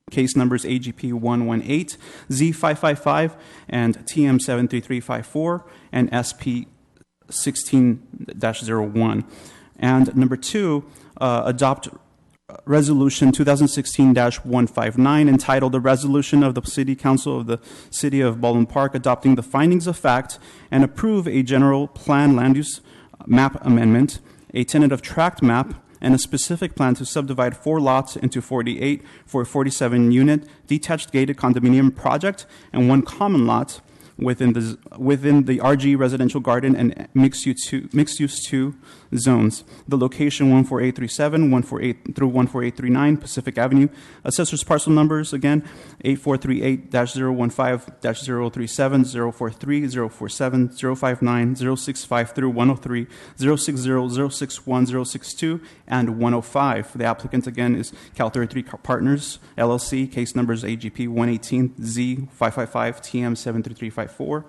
Case numbers AGP 118, Z555, and TM 73354, and SP 16-01. And number 2, adopt Resolution 2016-159 entitled A Resolution of the City Council of the City of Baldwin Park adopting the findings of fact and approve a general plan land use map amendment, a tentative tract map, and a specific plan to subdivide 4 lots into 48 for a 47-unit detached gated condominium project and 1 common lot within the RG residential garden and mixed-use 2 zones. The location 14837, 148 through 14839 Pacific Avenue. Assessors parcel numbers again 8438-015-037, 043, 047, 059, 065 through 103, 060, 061, 062, and 105. The applicant again is Cal 33 Partners LLC. Case numbers AGP 118, Z555, TM 73354,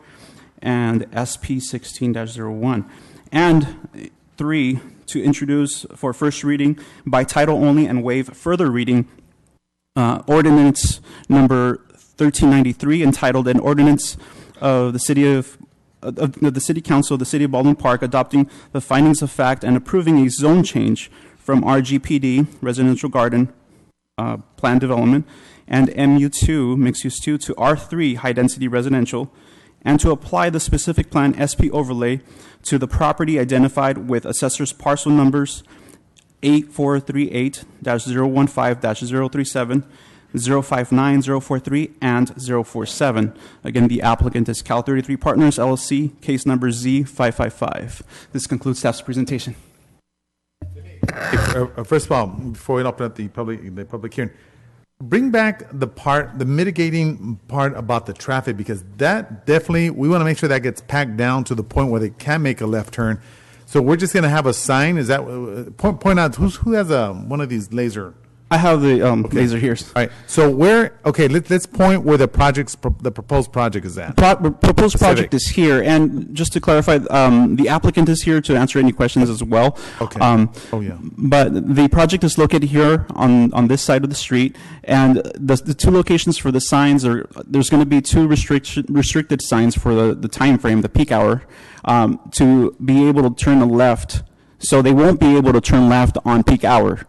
and SP 16-01. And 3, to introduce for first reading by title only and waive further reading ordinance number 1393 entitled An Ordinance of the City of the City Council of the City of Baldwin Park adopting the findings of fact and approving a zone change from RGPD residential garden plan development and MU2 mixed use 2 to R3 high density residential, and to apply the specific plan SP overlay to the property identified with assessors parcel numbers 8438-015-037, 059, 043, and 047. Again, the applicant is Cal 33 Partners, LLC, case number Z555. This concludes staff's presentation. First of all, before we open up the public hearing, bring back the mitigating part about the traffic, because that definitely, we want to make sure that gets packed down to the point where they can make a left turn. So we're just going to have a sign. Is that point out who has one of these laser? I have the laser here. All right. So let's point where the proposed project is at. Proposed project is here, and just to clarify, the applicant is here to answer any questions as well. Okay. But the project is located here on this side of the street, and the two locations for the signs are, there's going to be two restricted signs for the time frame, the peak hour, to be able to turn left. So they won't be able to turn left on peak hour.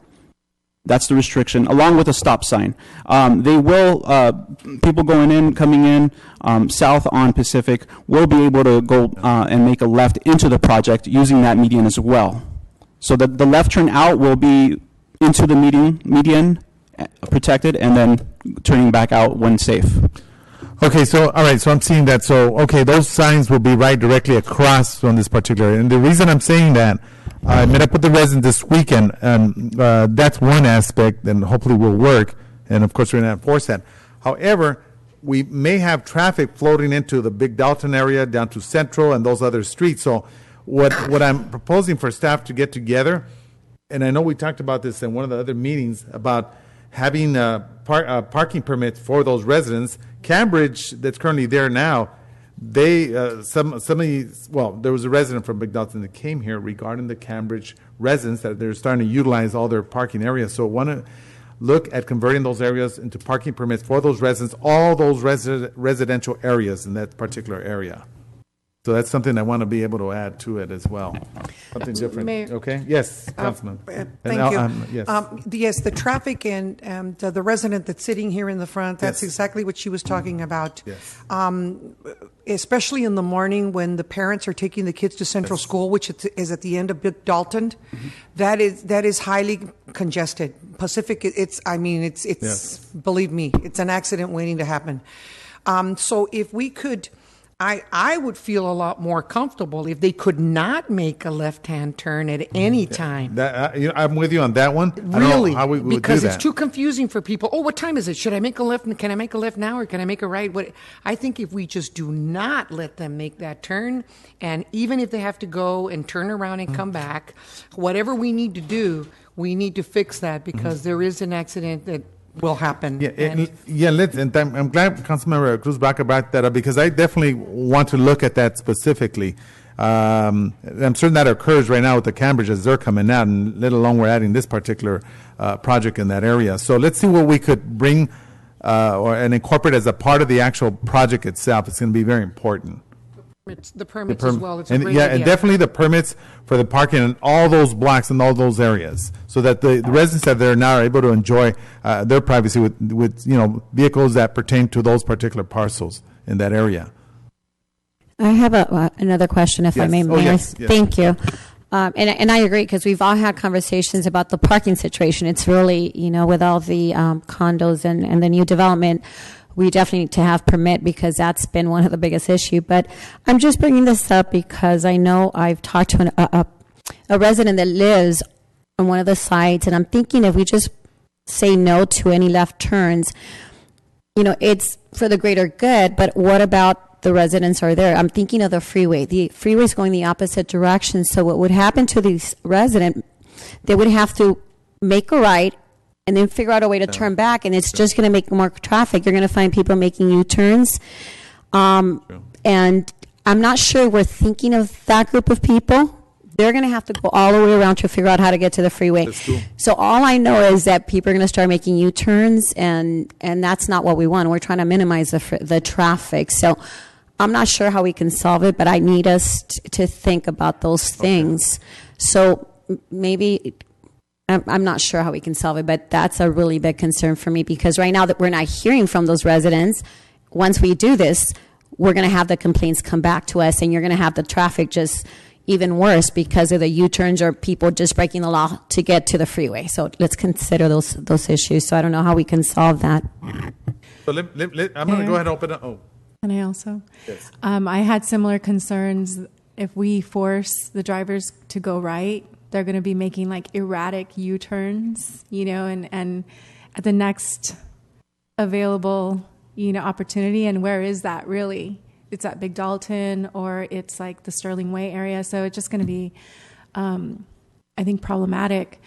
That's the restriction, along with a stop sign. They will, people coming in, south on Pacific, will be able to go and make a left into the project using that median as well. So that the left turn out will be into the median, protected, and then turning back out when safe. Okay, so, all right, so I'm seeing that. So, okay, those signs will be right directly across from this particular, and the reason I'm saying that, I met up with the residents this weekend, and that's one aspect, and hopefully will work, and of course we're going to enforce that. However, we may have traffic floating into the Big Dalton area, down to Central, and those other streets. So what I'm proposing for staff to get together, and I know we talked about this in one of the other meetings, about having parking permits for those residents. Cambridge, that's currently there now, they there was a resident from Big Dalton that came here regarding the Cambridge residents that they're starting to utilize all their parking areas. So want to look at converting those areas into parking permits for those residents, all those residential areas in that particular area. So that's something I want to be able to add to it as well. Something different. Mayor, okay? Yes, Councilman. Thank you. Yes. Yes, the traffic and the resident that's sitting here in the front, that's Yes. exactly what she was talking about. Yes. Especially in the morning when the parents are taking the kids to Central School, which is at the end of Big Dalton, that is highly congested. Pacific, it's Yes. believe me, it's an accident waiting to happen. So if we could, I would feel a lot more comfortable if they could not make a left-hand turn at any time. I'm with you on that one. I don't Really? know how we would Because do it's that. too confusing for people. Oh, what time is it? Should I make a left? Can I make a left now, or can I make a right? I think if we just do not let them make that turn, and even if they have to go and turn around and come back, whatever we need to do, we need to fix that, because there is an accident that will happen. And I'm glad Councilmember Cruz Baca brought that up, because I definitely want to look at that specifically. I'm certain that occurs right now with the Cambridge as they're coming out, and let alone we're adding this particular project in that area. So let's see what we could bring and incorporate as a part of the actual project itself. It's going to be very important. The permits as well. It's a And great yeah, idea. and definitely the permits for the parking in all those blocks and all those areas, so that the residents that are now are able to enjoy their privacy with vehicles that pertain to those particular parcels in that area. I have another question, if I may, Mayor. Yes. Thank you. And I agree, because we've all had conversations about the parking situation. It's really, with all the condos and the new development, we definitely need to have permit, because that's been one of the biggest issues. But I'm just bringing this up because I know I've talked to a resident that lives on one of the sites, and I'm thinking if we just say no to any left turns, it's for the greater good, but what about the residents are there? I'm thinking of the freeway. The freeway's going the opposite direction, so what would happen to these residents, they would have to make a right and then figure out a way to turn back, and it's just going to make more traffic. You're going to find people making U-turns. And I'm not sure we're thinking of that group of people. They're going to have to go all the way around to figure out how to get to the freeway. So all I know is that people are going to start making U-turns, and that's not what we want. We're trying to minimize the traffic. So I'm not sure how we can solve it, but I need us to think about those things. So maybe... I'm not sure how we can solve it, but that's a really big concern for me, because right now that we're not hearing from those residents, once we do this, we're going to have the complaints come back to us, and you're going to have the traffic just, even worse because of the U-turns or people just breaking the law to get to the freeway. So let's consider those issues. So I don't know how we can solve that. So I'm going to go ahead and open it. Oh, Can I also? yes. I had similar concerns. If we force the drivers to go right, they're going to be making like erratic U-turns, and at the next available, opportunity. And where is that really? It's at Big Dalton or it's like the Sterling Way area. So it's just going to be, I think, problematic.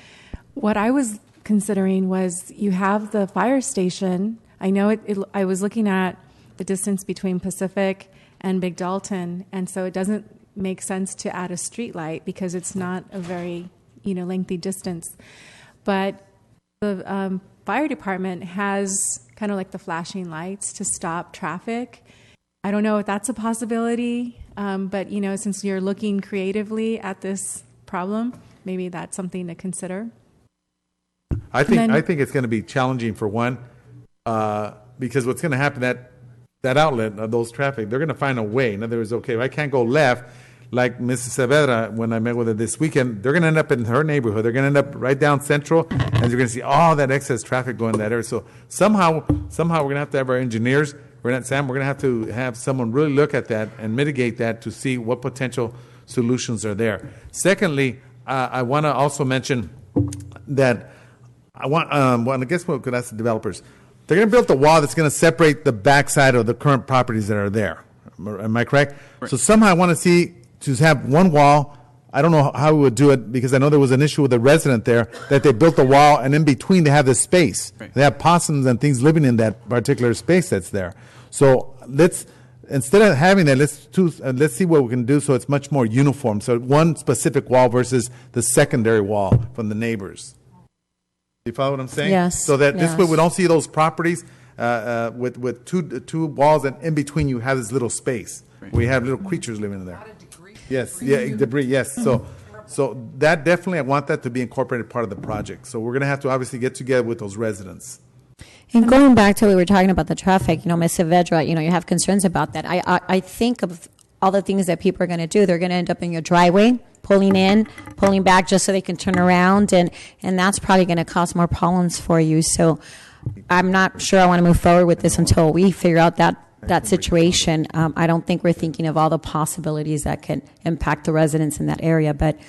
What I was considering was you have the fire station. I know I was looking at the distance between Pacific and Big Dalton, and so it doesn't make sense to add a street light because it's not a very, lengthy distance. But the fire department has kind of like the flashing lights to stop traffic. I don't know if that's a possibility, but, since you're looking creatively at this problem, maybe that's something to consider. I think it's going to be challenging for one, because what's going to happen that outlet of those traffic, they're going to find a way. In other words, okay, if I can't go left, like Mrs. Saavedra, when I met with her this weekend, they're going to end up in her neighborhood. They're going to end up right down Central, and you're going to see all that excess traffic going in that area. So somehow we're going to have our engineers. We're going to have to have someone really look at that and mitigate that to see what potential solutions are there. Secondly, I want to also mention that I guess we could ask the developers. They're going to build a wall that's going to separate the backside of the current properties that are there. Am I correct? Right. So somehow I want to see to have one wall. I don't know how we would do it because I know there was an issue with a resident there that they built a wall and in between they have this space. Right. They have possums and things living in that particular space that's there. So instead of having that, let's see what we can do so it's much more uniform. So one specific wall versus the secondary wall from the neighbors. You follow what I'm saying? Yes. So that this way we don't see those properties with two walls, and in between you have this little space. Right. We have little creatures living in there. Yes, debris. Yes. So that definitely, I want that to be incorporated part of the project. So we're going to have to obviously get together with those residents. And going back to what we were talking about the traffic, Ms. Saavedra, you have concerns about that. I think of all the things that people are going to do. They're going to end up in your driveway, pulling in, pulling back just so they can turn around, and that's probably going to cause more problems for you. So I'm not sure I want to move forward with this until we figure out that situation. I don't think we're thinking of all the possibilities that can impact the residents in that area, but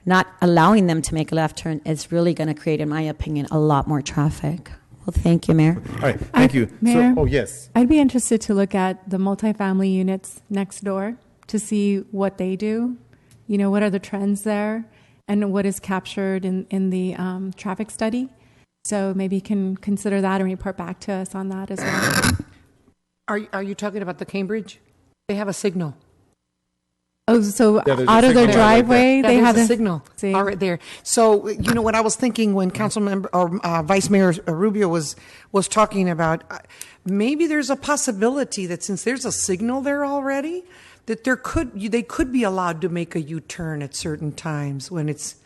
not allowing them to make a left turn is really going to create, in my opinion, a lot more traffic. Well, thank you, Mayor. All right, thank you. Mayor, yes. I'd be interested to look at the multifamily units next door to see what they do. What are the trends there and what is captured in the traffic study. So maybe you can consider that and report back to us on that as well. Are you talking about the Cambridge? They have a signal. Oh, so out of their driveway, they have a signal right there. So, what I was thinking when Councilmember or Vice Mayor Rubio was talking about, maybe there's a possibility that since there's a signal there already, that they could be allowed to make a U-turn at certain times when it's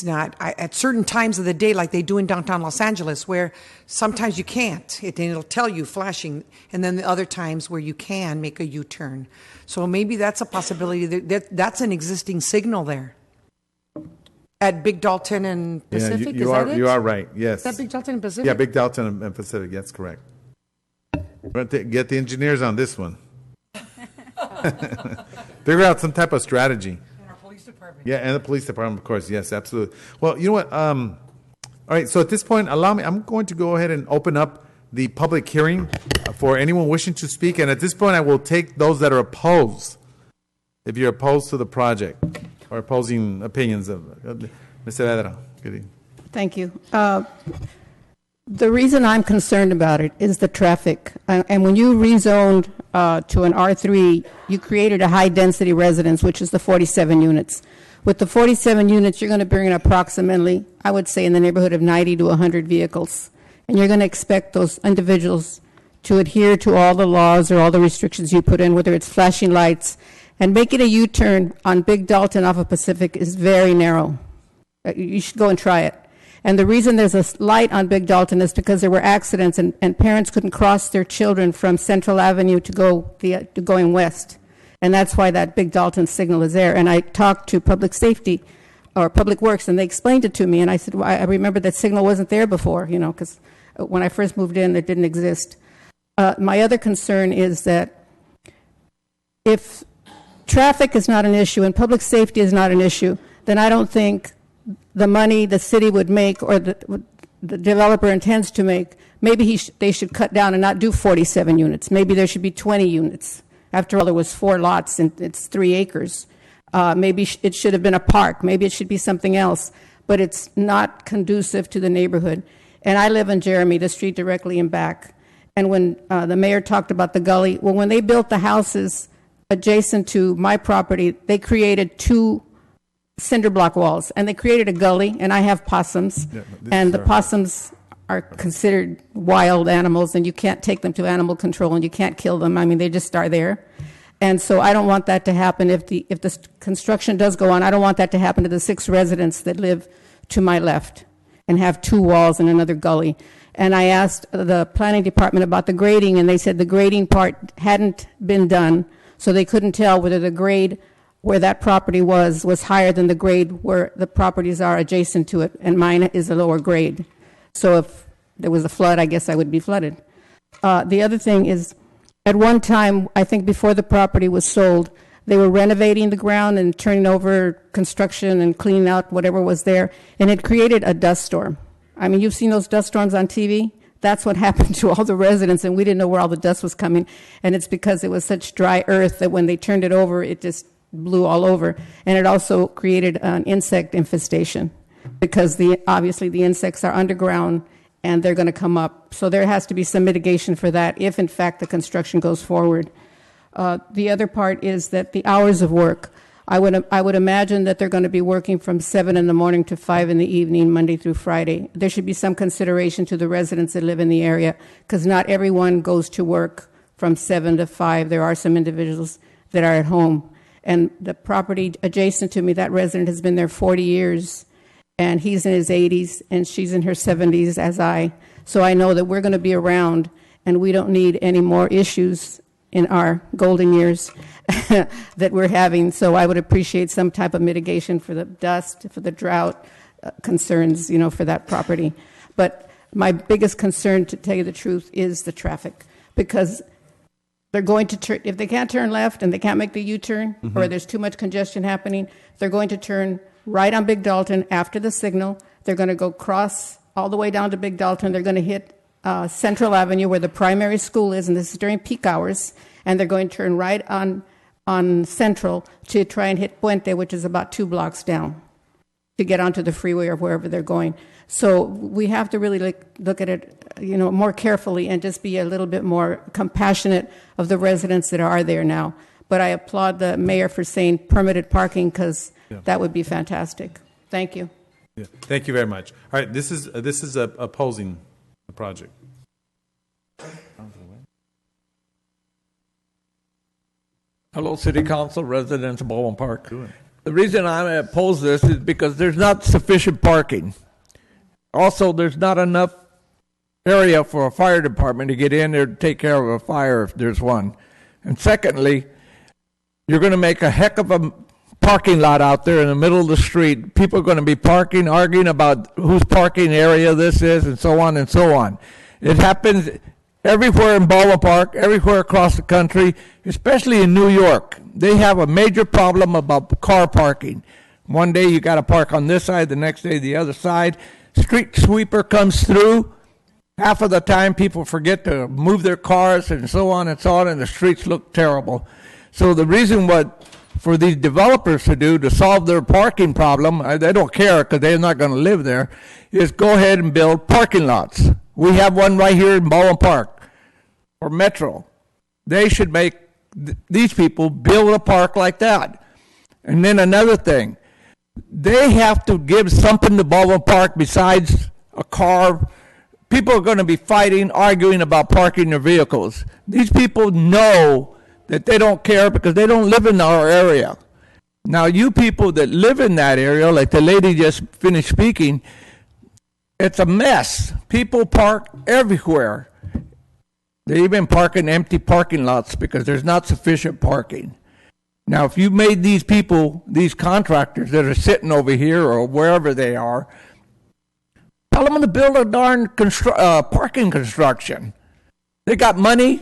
not at certain times of the day, like they do in downtown Los Angeles, where sometimes you can't. It'll tell you flashing, and then the other times where you can make a U-turn. So maybe that's a possibility. That's an existing signal there at Big Dalton and Pacific. You are right. Yes. Is that Big Dalton and Pacific? Yeah, Big Dalton and Pacific. That's correct. Get the engineers on this one. Figure out some type of strategy. Yeah, and the police department, of course. Yes, absolutely. Well, you know what? All right, so at this point, I'm going to go ahead and open up the public hearing for anyone wishing to speak. And at this point, I will take those that are opposed, if you're opposed to the project or opposing opinions of Ms. Saavedra. Good evening. Thank you. The reason I'm concerned about it is the traffic. And when you rezoned to an R3, you created a high-density residence, which is the 47 units. With the 47 units, you're going to bring in approximately, I would say, in the neighborhood of 90 to 100 vehicles. And you're going to expect those individuals to adhere to all the laws or all the restrictions you put in, whether it's flashing lights. And making a U-turn on Big Dalton off of Pacific is very narrow. You should go and try it. And the reason there's a light on Big Dalton is because there were accidents and parents couldn't cross their children from Central Avenue to going west. And that's why that big Dalton signal is there. And I talked to Public Safety or Public Works, and they explained it to me. And I said, well, I remember that signal wasn't there before, because when I first moved in, it didn't exist. My other concern is that if traffic is not an issue and public safety is not an issue, then I don't think the money the city would make or the developer intends to make, maybe they should cut down and not do 47 units. Maybe there should be 20 units. After all, there was 4 lots and it's 3 acres. Maybe it should have been a park. Maybe it should be something else. But it's not conducive to the neighborhood. And I live in Jeremy, the street directly in back. And when the mayor talked about the gully, well, when they built the houses adjacent to my property, they created 2 cinder block walls, and they created a gully, and I have possums, and the possums are considered wild animals, and you can't take them to animal control, and you can't kill them. I mean, they just are there. And so I don't want that to happen. If the construction does go on, I don't want that to happen to the 6 residents that live to my left and have 2 walls and another gully. And I asked the planning department about the grading, and they said the grading part hadn't been done, so they couldn't tell whether the grade where that property was higher than the grade where the properties are adjacent to it, and mine is a lower grade. So if there was a flood, I guess I would be flooded. The other thing is, at one time, I think before the property was sold, they were renovating the ground and turning over construction and cleaning out whatever was there, and it created a dust storm. I mean, you've seen those dust storms on TV? That's what happened to all the residents, and we didn't know where all the dust was coming. And it's because it was such dry earth that when they turned it over, it just blew all over. And it also created an insect infestation because obviously the insects are underground and they're going to come up. So there has to be some mitigation for that if, in fact, the construction goes forward. The other part is that the hours of work. I would imagine that they're going to be working from 7 in the morning to 5 in the evening, Monday through Friday. There should be some consideration to the residents that live in the area, because not everyone goes to work from 7 to 5. There are some individuals that are at home. And the property adjacent to me, that resident has been there 40 years, and he's in his 80s, and she's in her 70s, as I. So I know that we're going to be around, and we don't need any more issues in our golden years that we're having. So I would appreciate some type of mitigation for the dust, for the drought concerns, for that property. But my biggest concern, to tell you the truth, is the traffic, because they're going to turn, if they can't turn left and they can't make the U-turn, or there's too much congestion happening, they're going to turn right on Big Dalton after the signal. They're going to go cross all the way down to Big Dalton. They're going to hit Central Avenue where the primary school is, and this is during peak hours, and they're going to turn right on Central to try and hit Puente, which is about 2 blocks down, to get onto the freeway or wherever they're going. So we have to really look at it, more carefully and just be a little bit more compassionate of the residents that are there now. But I applaud the mayor for saying permitted parking, because that would be fantastic. Thank you. Yeah. Thank you very much. All right, this is opposing the project. Hello, City Council, residents of Baldwin Park. The reason I oppose this is because there's not sufficient parking. Also, there's not enough area for a fire department to get in there to take care of a fire if there's one. And secondly, you're going to make a heck of a parking lot out there in the middle of the street. People are going to be parking, arguing about whose parking area this is, and so on and so on. It happens everywhere in Baldwin Park, everywhere across the country, especially in New York. They have a major problem about car parking. One day you got to park on this side, the next day the other side. Street sweeper comes through. Half of the time people forget to move their cars and so on, and the streets look terrible. So the reason for these developers to do to solve their parking problem, they don't care because they're not going to live there, is go ahead and build parking lots. We have one right here in Baldwin Park for Metro. They should make these people build a park like that. And then another thing, they have to give something to Baldwin Park besides a car. People are going to be fighting, arguing about parking their vehicles. These people know that they don't care because they don't live in our area. Now, you people that live in that area, like the lady just finished speaking, it's a mess. People park everywhere. They even park in empty parking lots because there's not sufficient parking. Now, if you made these people, these contractors that are sitting over here or wherever they are, tell them to build a darn parking construction. They got money.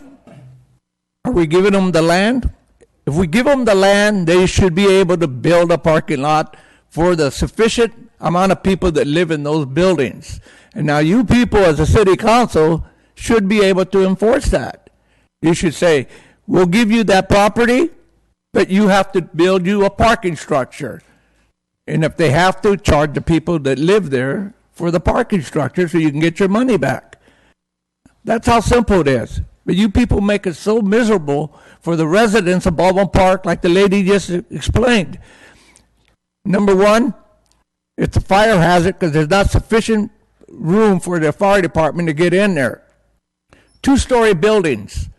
Are we giving them the land? If we give them the land, they should be able to build a parking lot for the sufficient amount of people that live in those buildings. And now you people as a city council should be able to enforce that. You should say, we'll give you that property, but you have to build you a parking structure. And if they have to, charge the people that live there for the parking structure so you can get your money back. That's how simple it is. But you people make it so miserable for the residents of Baldwin Park, like the lady just explained. Number one, it's a fire hazard because there's not sufficient room for the fire department to get in there. 2-story buildings.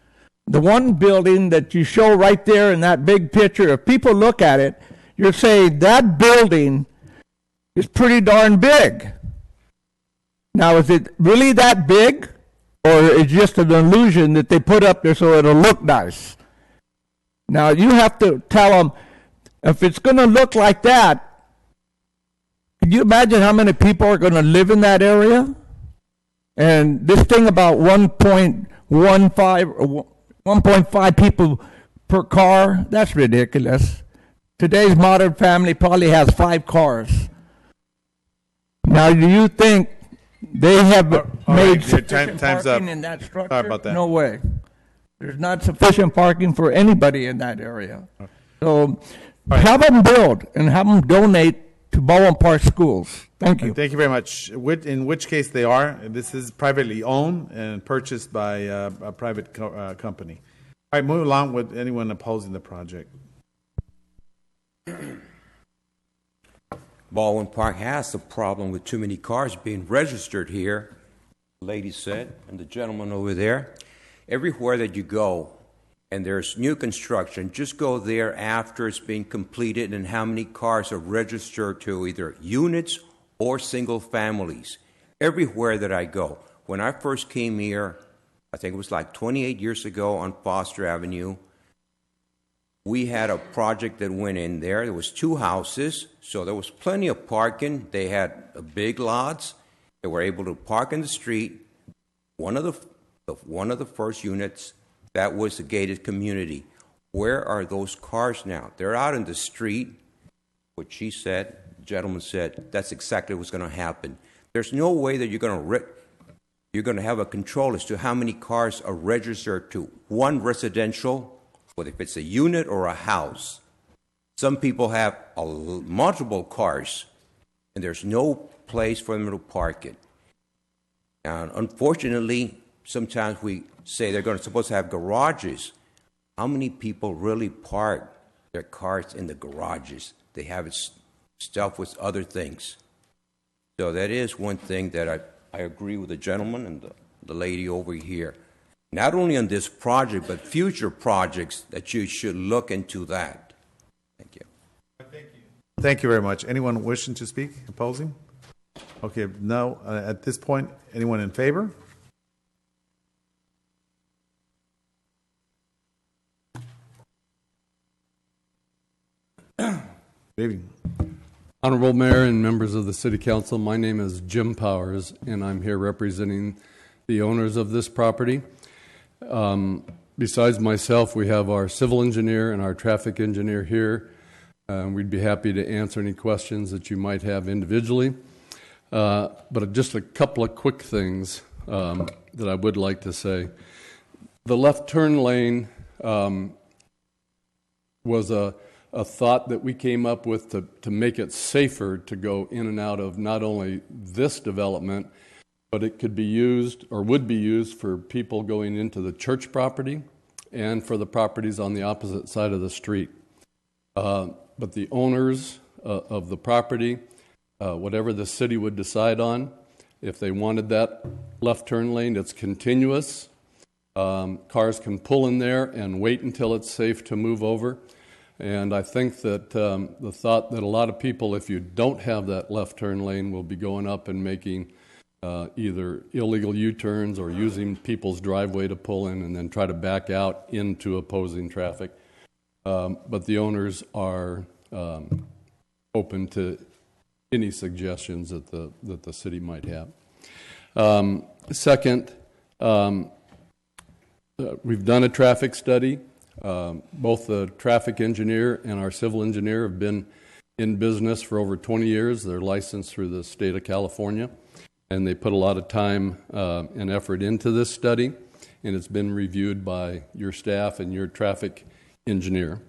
The one building that you show right there in that big picture, if people look at it, you're saying that building is pretty darn big. Now, is it really that big? Or it's just an illusion that they put up there so it'll look nice? Now, you have to tell them, if it's going to look like that, can you imagine how many people are going to live in that area? And this thing about 1.5 people per car, that's ridiculous. Today's modern family probably has 5 cars. Now, do you think they have made sufficient parking in that structure? Sorry about that. No way. There's not sufficient parking for anybody in that area. So have them build and have them donate to Baldwin Park schools. Thank you. Thank you very much. In which case they are. This is privately owned and purchased by a private company. All right, move along with anyone opposing the project. Baldwin Park has the problem with too many cars being registered here, the lady said, and the gentleman over there. Everywhere that you go and there's new construction, just go there after it's being completed and how many cars are registered to either units or single families. Everywhere that I go. When I first came here, I think it was like 28 years ago on Foster Avenue, we had a project that went in there. There was 2 houses, so there was plenty of parking. They had big lots. They were able to park in the street. One of the first units, that was a gated community. Where are those cars now? They're out in the street. What she said, the gentleman said, that's exactly what's going to happen. There's no way that you're going to have a control as to how many cars are registered to one residential, whether if it's a unit or a house. Some people have multiple cars, and there's no place for them to park it. And unfortunately, sometimes we say they're supposed to have garages. How many people really park their cars in the garages? They have it stuffed with other things. So that is one thing that I agree with the gentleman and the lady over here. Not only on this project, but future projects that you should look into that. Thank you. Thank you very much. Anyone wishing to speak, opposing? Okay, no. At this point, anyone in favor? David. Honorable Mayor and members of the City Council, my name is Jim Powers, and I'm here representing the owners of this property. Besides myself, we have our civil engineer and our traffic engineer here. We'd be happy to answer any questions that you might have individually. But just a couple of quick things that I would like to say. The left turn lane was a thought that we came up with to make it safer to go in and out of not only this development, but it could be used or would be used for people going into the church property and for the properties on the opposite side of the street. But the owners of the property, whatever the city would decide on, if they wanted that left turn lane, it's continuous. Cars can pull in there and wait until it's safe to move over. And I think that the thought that a lot of people, if you don't have that left turn lane, will be going up and making either illegal U-turns or using people's driveway to pull in and then try to back out into opposing traffic. but the owners are open to any suggestions that the city might have. Second, we've done a traffic study. Both the traffic engineer and our civil engineer have been in business for over 20 years. They're licensed through the state of California, and they put a lot of time and effort into this study, and it's been reviewed by your staff and your traffic engineer.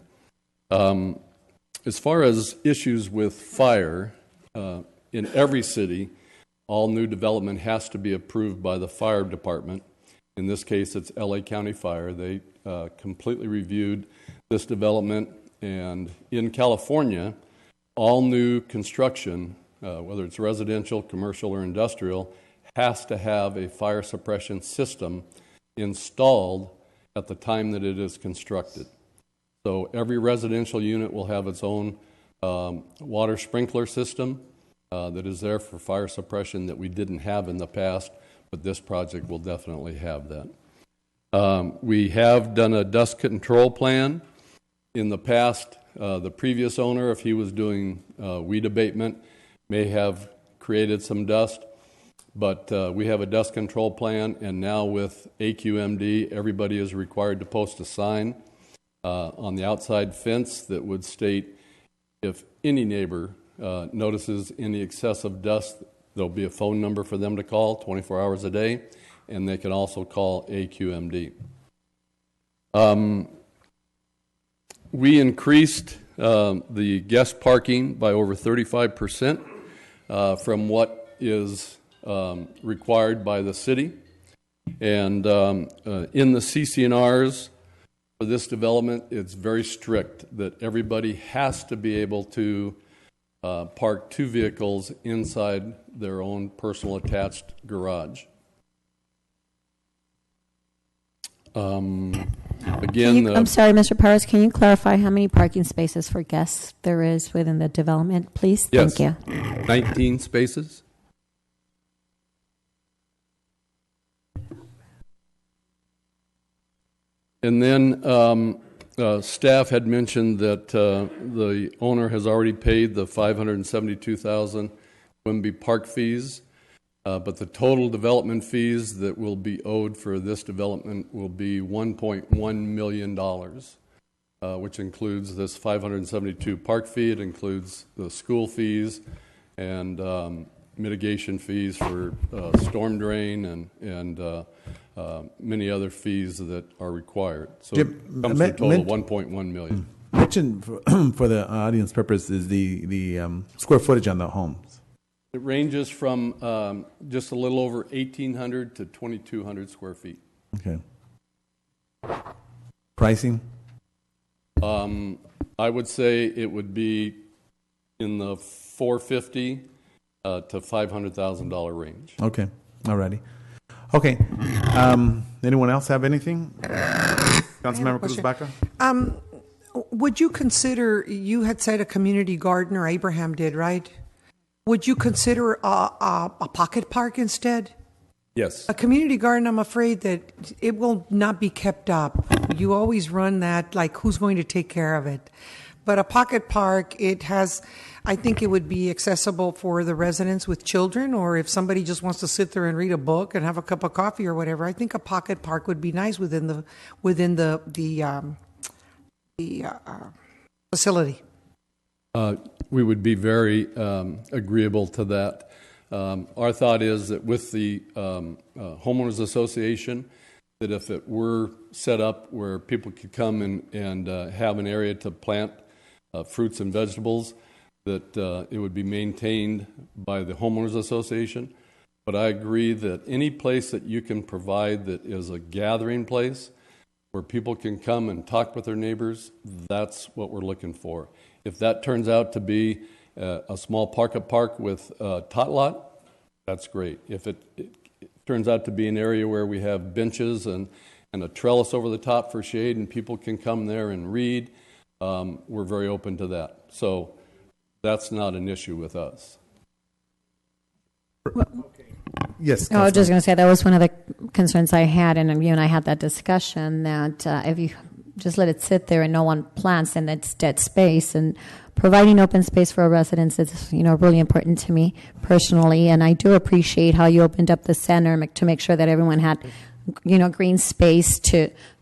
As far as issues with fire, in every city, all new development has to be approved by the fire department. In this case, it's LA County Fire. They completely reviewed this development, and in California, all new construction, whether it's residential, commercial, or industrial, has to have a fire suppression system installed at the time that it is constructed. So every residential unit will have its own water sprinkler system that is there for fire suppression that we didn't have in the past, but this project will definitely have that. We have done a dust control plan. In the past, the previous owner, if he was doing weed abatement, may have created some dust, but we have a dust control plan, and now with AQMD, everybody is required to post a sign on the outside fence that would state if any neighbor notices any excessive dust, there'll be a phone number for them to call 24 hours a day, and they can also call AQMD. We increased the guest parking by over 35% from what is required by the city. And in the CC&Rs for this development, it's very strict that everybody has to be able to park 2 vehicles inside their own personal attached garage. Again, I'm sorry, Mr. Paris, can you clarify how many parking spaces for guests there is within the development, please? Yes, Thank you. 19 spaces. And then staff had mentioned that the owner has already paid the $572,000 Quimby Park fees, but the total development fees that will be owed for this development will be $1.1 million, which includes this 572 park fee. It includes the school fees and mitigation fees for storm drain and many other fees that are required. So it comes to a total of $1.1 million. Mention for the audience purpose is the square footage on the homes. It ranges from just a little over 1,800 to 2,200 square feet. Okay. Pricing? I would say it would be in the $450,000 to $500,000 range. Okay. Alrighty. Okay. Anyone else have anything? Councilmember Cruz-Baca? Would you consider, you had said a community garden, or Abraham did, right? Would you consider a pocket park instead? Yes. A community garden, I'm afraid that it will not be kept up. You always run that, like, who's going to take care of it? But a pocket park, it has, I think it would be accessible for the residents with children, or if somebody just wants to sit there and read a book and have a cup of coffee or whatever. I think a pocket park would be nice within the facility. We would be very agreeable to that. Our thought is that with the homeowners association, that if it were set up where people could come and have an area to plant fruits and vegetables, that it would be maintained by the homeowners association. But I agree that any place that you can provide that is a gathering place where people can come and talk with their neighbors, that's what we're looking for. If that turns out to be a small pocket park with a tot lot, that's great. If it turns out to be an area where we have benches and a trellis over the top for shade and people can come there and read, we're very open to that. So that's not an issue with us. Yes. I was just going to say that was one of the concerns I had, and you and I had that discussion, that if you just let it sit there and no one plants, and it's dead space. And providing open space for our residents is, really important to me personally. And I do appreciate how you opened up the center to make sure that everyone had, green space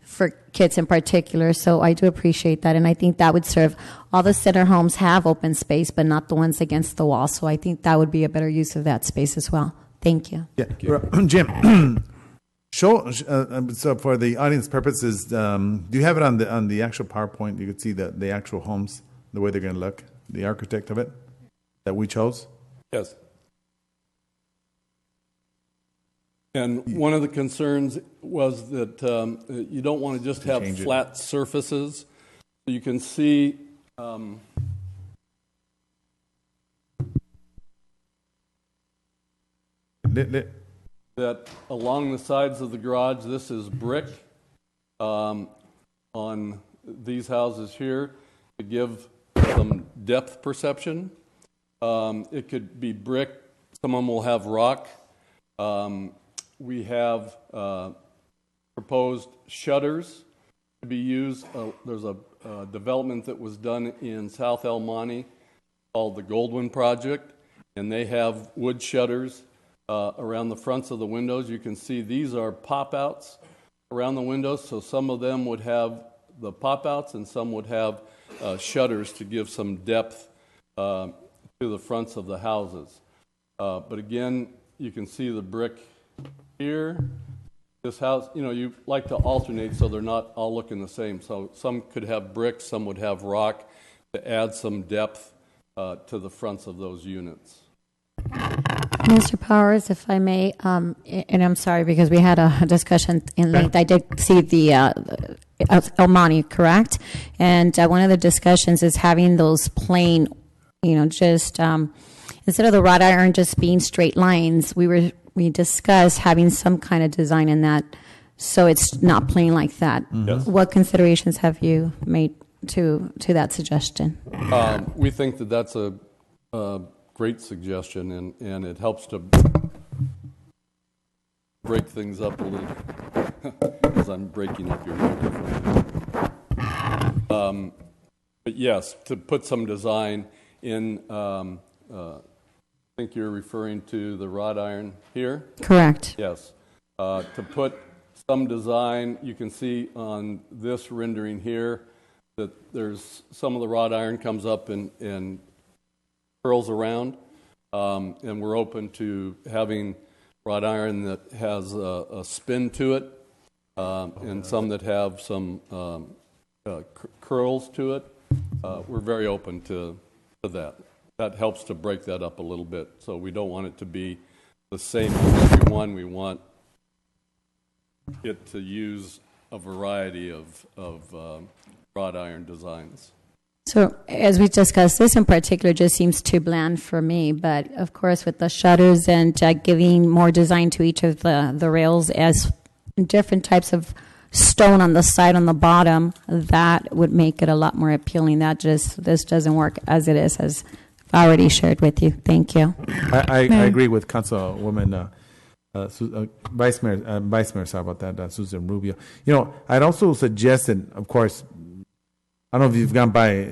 for kids in particular. So I do appreciate that. And I think that would serve. All the center homes have open space, but not the ones against the wall. So I think that would be a better use of that space as well. Thank you. Yeah, Jim. So for the audience purposes, do you have it on the actual PowerPoint? You could see the actual homes, the way they're going to look, the architect of it that we chose. Yes. And one of the concerns was that you don't want to just have flat surfaces. You can see that along the sides of the garage, this is brick on these houses here to give some depth perception. It could be brick. Some of them will have rock. We have proposed shutters to be used. There's a development that was done in South El Monte called the Baldwin project, and they have wood shutters around the fronts of the windows. You can see these are pop-outs around the windows, so some of them would have the pop-outs and some would have shutters to give some depth to the fronts of the houses. But again, you can see the brick here. This house, you like to alternate so they're not all looking the same. So some could have brick, some would have rock to add some depth to the fronts of those units. Mr. Powers, if I may, and I'm sorry because we had a discussion in length. I did see the El Monte, correct? And one of the discussions is having those plain, just instead of the wrought iron just being straight lines, we discussed having some kind of design in that, so it's not plain like that. Yes. What considerations have you made to that suggestion? We think that that's a great suggestion, and it helps to break things up a little, because I'm breaking up your microphone. But yes, to put some design in, I think you're referring to the wrought iron here? Correct. Yes. To put some design, you can see on this rendering here that there's some of the wrought iron comes up and curls around, and we're open to having wrought iron that has a spin to it, and some that have some curls to it. We're very open to that. That helps to break that up a little bit. So we don't want it to be the same as every one. We want it to use a variety of wrought iron designs. So as we discussed, this in particular just seems too bland for me. But of course, with the shutters and giving more design to each of the rails as different types of stone on the side, on the bottom, that would make it a lot more appealing. This doesn't work as it is, as I already shared with you. Thank you. I agree with Councilwoman Vice Mayor, sorry about that, Susan Rubio. I'd also suggested, of course, I don't know if you've gone by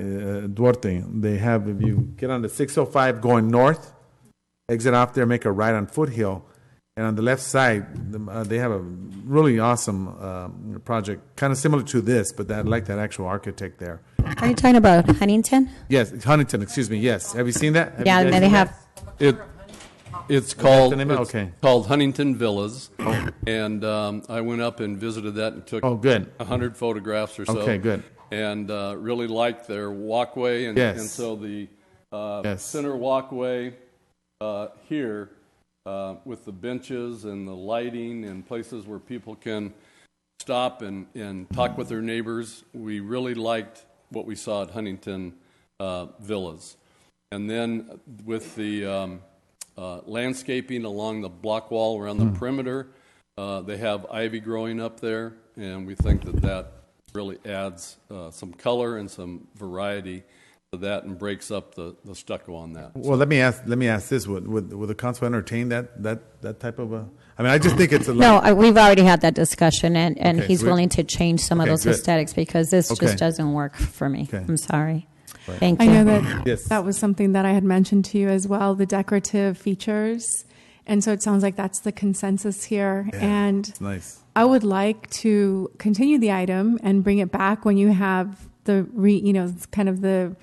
Duarte. They have, if you get on the 605 going north, exit off there, make a right on Foothill, and on the left side, they have a really awesome project, kind of similar to this, but I like that actual architect there. Are you talking about Huntington? Yes, Huntington, excuse me, yes. Have you seen that? Yeah, and they have... It's called okay. called Huntington Villas, and I went up and visited that and took 100 photographs or so. Okay, good. And really liked their walkway, and so the center walkway here with the benches and the lighting and places where people can stop and talk with their neighbors. We really liked what we saw at Huntington Villas. And then with the landscaping along the block wall around the perimeter, they have ivy growing up there, and we think that really adds some color and some variety to that and breaks up the stucco on that. Well, let me ask this: Would the council entertain that type of a? I mean, I just think it's a No, we've already had that discussion, and Okay, he's so we- willing to change some of Okay, those good. aesthetics because this Okay. just doesn't work for me. Okay. I'm sorry. Right. Thank I you. know that Yes. that was something that I had mentioned to you as well, the decorative features. And so it sounds like that's the consensus here. Yeah, And it's nice. I would like to continue the item and bring it back when you have the kind of the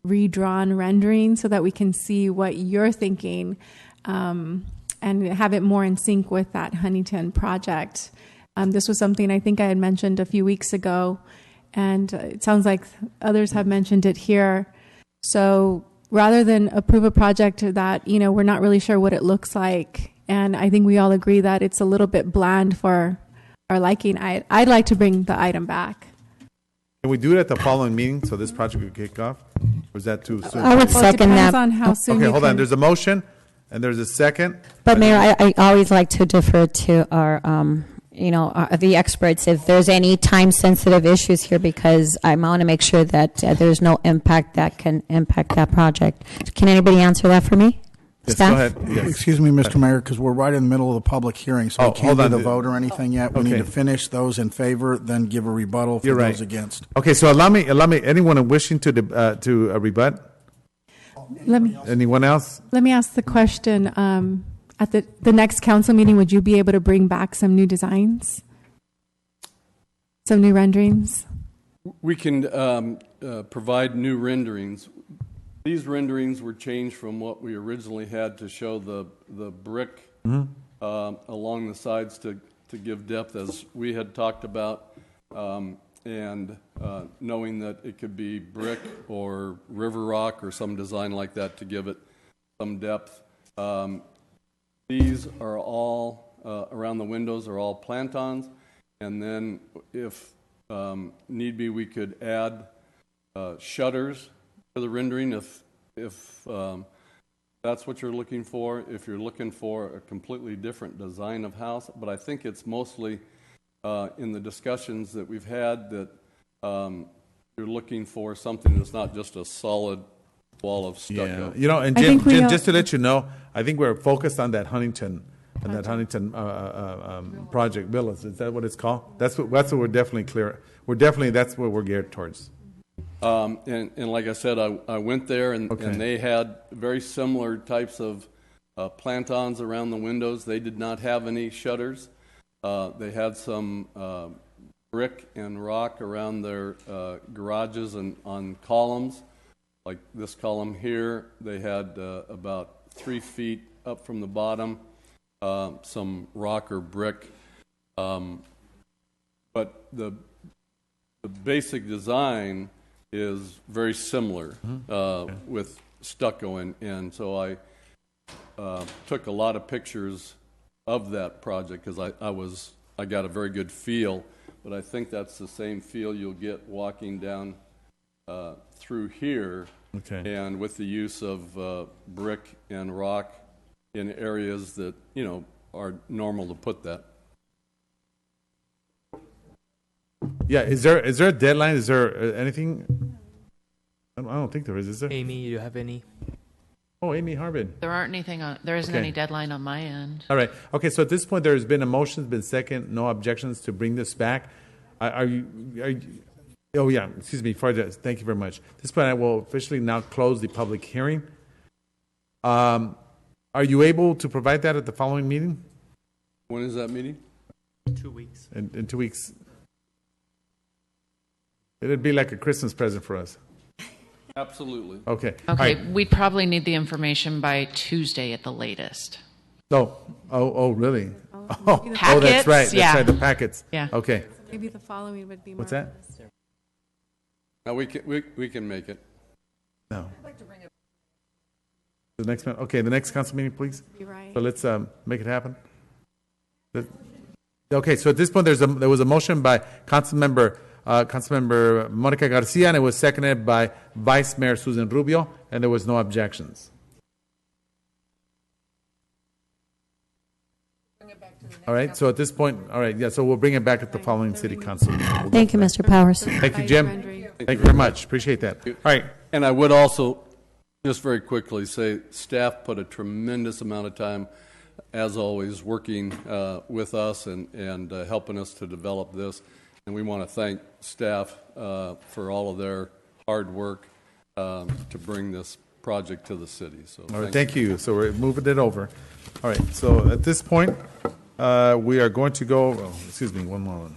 redrawn rendering so that we can see what you're thinking and have it more in sync with that Huntington project. This was something I think I had mentioned a few weeks ago, and it sounds like others have mentioned it here. So rather than approve a project that, we're not really sure what it looks like, and I think we all agree that it's a little bit bland for our liking, I'd like to bring the item back. Can we do it at the following meeting so this project could kick off? Or is that too soon? I would second depends that. on how soon Okay, you hold on. can- There's a motion and there's a second. But Mayor, I always like to defer to our, the experts if there's any time-sensitive issues here, because I want to make sure that there's no impact that can impact that project. Can anybody answer that for me? Yes, Staff? go ahead. Yes. Excuse me, Mr. Mayor, because we're right in the middle of the public hearing, so Oh, we can't hold do on. the vote or anything yet. We need Okay. to finish those in favor, then give a rebuttal for You're right. those against. Okay, so allow me. Anyone wishing to rebut? Let me Anyone else? ask the question. At the next council meeting, would you be able to bring back some new designs? Some new renderings? We can provide new renderings. These renderings were changed from what we originally had to show the brick along the sides to give depth, as we had talked about, and knowing that it could be brick or river rock or some design like that to give it some depth. These are all, around the windows are all plantons, and then if need be, we could add shutters to the rendering if that's what you're looking for, if you're looking for a completely different design of house. But I think it's mostly in the discussions that we've had that you're looking for something that's not just a solid wall of stucco. Yeah, and Jim, just to let you know, I think we're focused on that Huntington project villas. Is that what it's called? That's what we're definitely clear. That's what we're geared towards. And like I said, I went there and they had very similar types of plantons around the windows. They did not have any shutters. They had some brick and rock around their garages and on columns. Like this column here, they had about 3 feet up from the bottom, some rock or brick. But the basic design is very similar with stucco, and so I took a lot of pictures of that project because I got a very good feel, but I think that's the same feel you'll get walking down through here, and with the use of brick and rock in areas that are normal to put that. Yeah, is there a deadline? Is there anything? I don't think there is. Is there? Amy, you have any? Oh, Amy Harbin. There isn't Okay. any deadline on my end. All right. Okay. So at this point, there has been a motion, been second, no objections to bring this back. Are you? Oh yeah. Excuse me. Thank you very much. At this point, I will officially now close the public hearing. Are you able to provide that at the following meeting? When is that meeting? 2 weeks. In 2 weeks. It'd be like a Christmas present for us. Absolutely. Okay. All Okay, right. we'd probably need the information by Tuesday at the latest. Oh, really? Packets, that's right. That's yeah. right. The packets. Yeah. Okay. Maybe the following would be more. What's that? Now we can make it. No. The next one. Okay, the next council meeting, please. You're right. So let's make it happen. Okay, so at this point, there was a motion by Councilmember Monica Garcia, and it was seconded by Vice Mayor Susan Rubio, and there was no objections. All right, so at this point, all right, yeah, so we'll bring it back at the following city council meeting. We'll Thank you, Mr. Powers. Thank you, Jim. Thank you very much. Appreciate that. All right. And I would also, just very quickly, say staff put a tremendous amount of time, as always, working with us and helping us to develop this. And we want to thank staff for all of their hard work to bring this project to the city. So, all right, thank you. So we're moving it over. All right, so at this point, we are going to go, excuse me, one moment.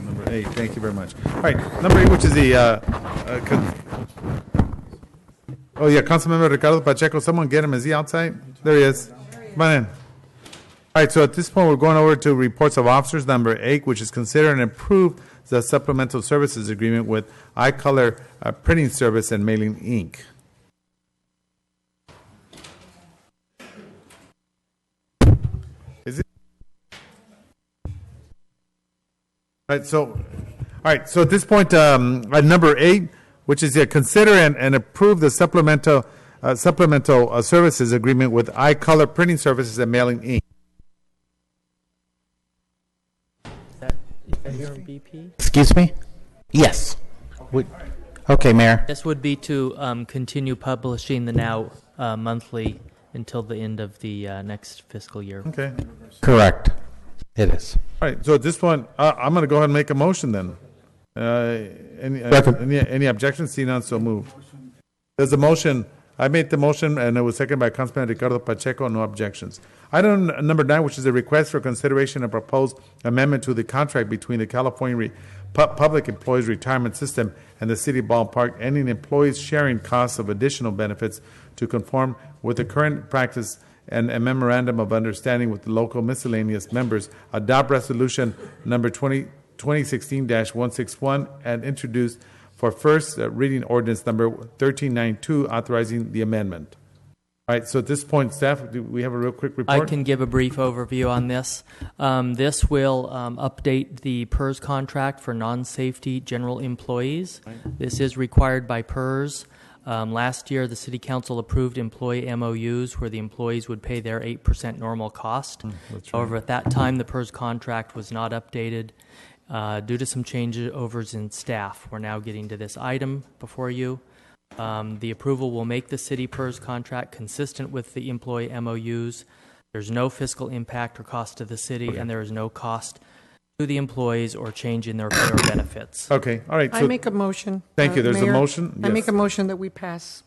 Number 8, thank you very much. All right, number 8, which is the, Councilmember Ricardo Pacheco. Someone get him. Is he outside? There he is. Come on in. All right, so at this point, we're going over to reports of officers, number 8, which is consider and approve the supplemental services agreement with iColor Printing Service and Mailing Inc. Is it? All right, so at this point, at number 8, which is consider and approve the supplemental services agreement with iColor Printing Services and Mailing Inc. Is that your BP? Excuse me? Yes. Okay, Mayor. This would be to continue publishing the Now monthly until the end of the next fiscal year. Okay. Correct. It is. All right, so at this point, I'm going to go ahead and make a motion then. Any objections? See none, so move. There's a motion. I made the motion, and it was seconded by Councilman Ricardo Pacheco. No objections. Item number 9, which is a request for consideration of proposed amendment to the contract between the California Public Employees Retirement System and the City of Ballpark, ending employees sharing costs of additional benefits to conform with the current practice and a memorandum of understanding with the local miscellaneous members. Adopt resolution number 2016-161 and introduce for first reading ordinance number 1392 authorizing the amendment. All right, so at this point, staff, do we have a real quick report? I can give a brief overview on this. This will update the PERS contract for non-safety general employees. Right. This is required by PERS. Last year, the City Council approved employee MOUs where the employees would pay their 8% normal cost. However, at that time, the PERS contract was not updated due to some changeovers in staff. We're now getting to this item before you. The approval will make the city PERS contract consistent with the employee MOUs. There's no fiscal impact or cost to the city, and there is no cost to the employees or change in their pay or benefits. Okay, all right. I make a motion. Thank you. There's Mayor, a motion. I make a motion that we pass.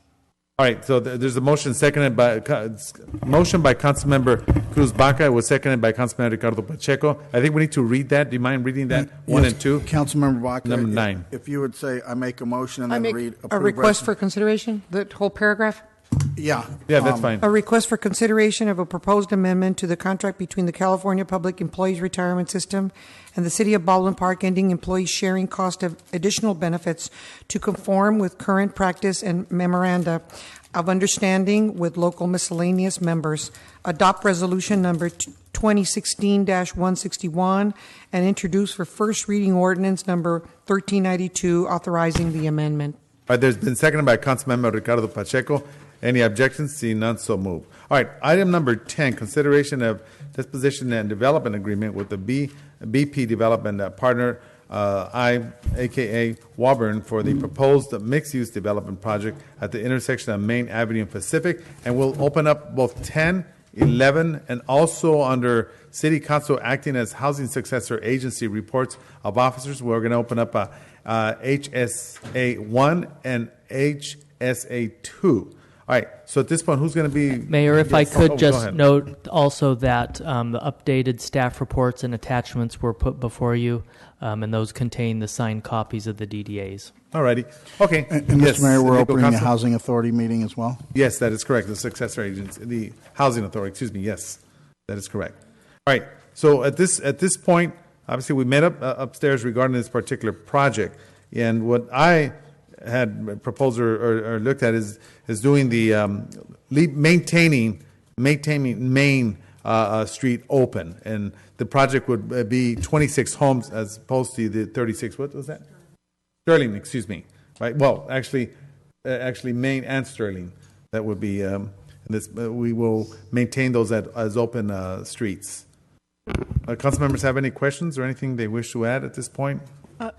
All right, so there's a motion seconded by Councilmember Cruz Baca. It was seconded by Councilmember Ricardo Pacheco. I think we need to read that. Do you mind reading that? Yes, 1 and 2? Councilmember Baca. Number 9. If you would say, I make a motion and I then make read a request for consideration, the whole paragraph. Yeah. Yeah, that's fine. A request for consideration of a proposed amendment to the contract between the California Public Employees Retirement System and the City of Baldwin Park, ending employees sharing cost of additional benefits to conform with current practice and memoranda of understanding with local miscellaneous members. Adopt resolution number 2016-161 and introduce for first reading ordinance number 1392 authorizing the amendment. All right, there's been seconded by Councilmember Ricardo Pacheco. Any objections? See none, so move. All right, item number 10, consideration of disposition and development agreement with the BP development partner, aka Woburn, for the proposed mixed-use development project at the intersection of Main Avenue and Pacific. And we'll open up both 10, 11, and also under City Council acting as housing successor agency reports of officers. We're going to open up HSA 1 and HSA 2. All right, so at this point, who's going to be... Mayor, if I could just note also that the updated staff reports and attachments were put before you, and those contain the signed copies of the DDAs. All righty. Okay. And yes, Mr. Mayor, we're opening Council? the Housing Authority meeting as well? Yes, that is correct. The successor agency, the Housing Authority, excuse me. Yes, that is correct. All right, so at this point, obviously, we met up upstairs regarding this particular project, and what I had proposed or looked at is doing the maintaining Main Street open, and the project would be 26 homes as opposed to the 36. What was that? Sterling, excuse me. Right. Well, actually, Main and Sterling. That would be this. We will maintain those as open streets. Council members have any questions or anything they wish to add at this point?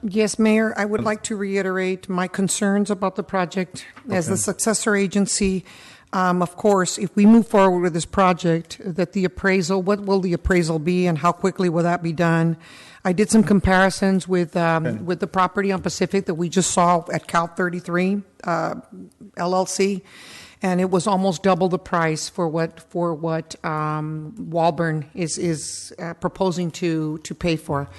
Yes, Mayor, I would like to reiterate my concerns about the project. As the successor agency, of course, if we move forward with this project, that the appraisal, what will the appraisal be and how quickly will that be done? I did some comparisons with the property on Pacific that we just saw at Cal 33 LLC, and it was almost double the price for what Walburn is proposing to pay for.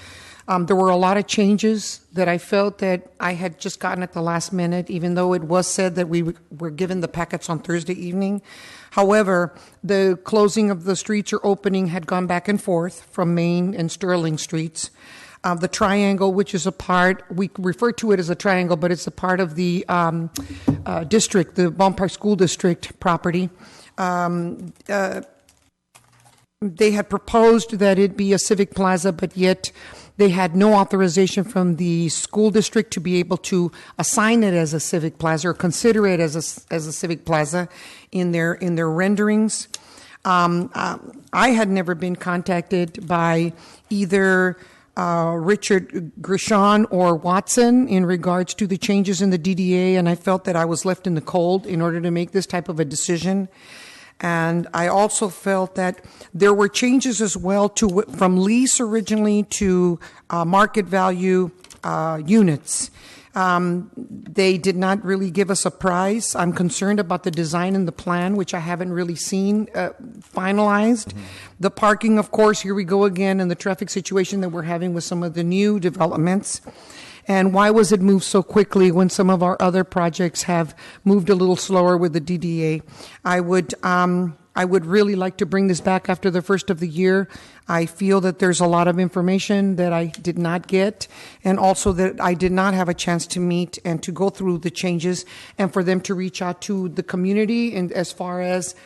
There were a lot of changes that I felt that I had just gotten at the last minute, even though it was said that we were given the packets on Thursday evening. However, the closing of the streets or opening had gone back and forth from Main and Sterling streets. The triangle, which is a part, we refer to it as a triangle, but it's a part of the district, the Baldwin Park School District property. They had proposed that it be a civic plaza, but yet they had no authorization from the school district to be able to assign it as a civic plaza or consider it as a civic plaza in their renderings. I had never been contacted by either Richard Grishon or Watson in regards to the changes in the DDA, and I felt that I was left in the cold in order to make this type of a decision. And I also felt that there were changes as well from lease originally to market value units. They did not really give us a price. I'm concerned about the design and the plan, which I haven't really seen finalized. Mm-hmm. The parking, of course, here we go again, and the traffic situation that we're having with some of the new developments. And why was it moved so quickly when some of our other projects have moved a little slower with the DDA? I would really like to bring this back after the first of the year. I feel that there's a lot of information that I did not get, and also that I did not have a chance to meet and to go through the changes, and for them to reach out to the community and as far as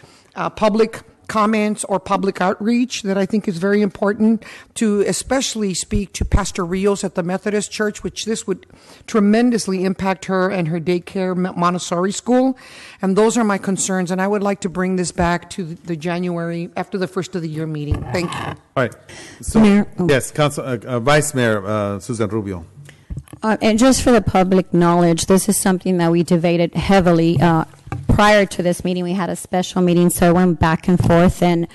public comments or public outreach that I think is very important, to especially speak to Pastor Rios at the Methodist Church, which this would tremendously impact her and her daycare Montessori school. And those are my concerns, and I would like to bring this back to the January, after the first of the year meeting. Thank you. All right. So, Mayor, yes, Vice Mayor Susan Rubio. And just for the public knowledge, this is something that we debated heavily. Prior to this meeting, we had a special meeting, so I went back and forth, and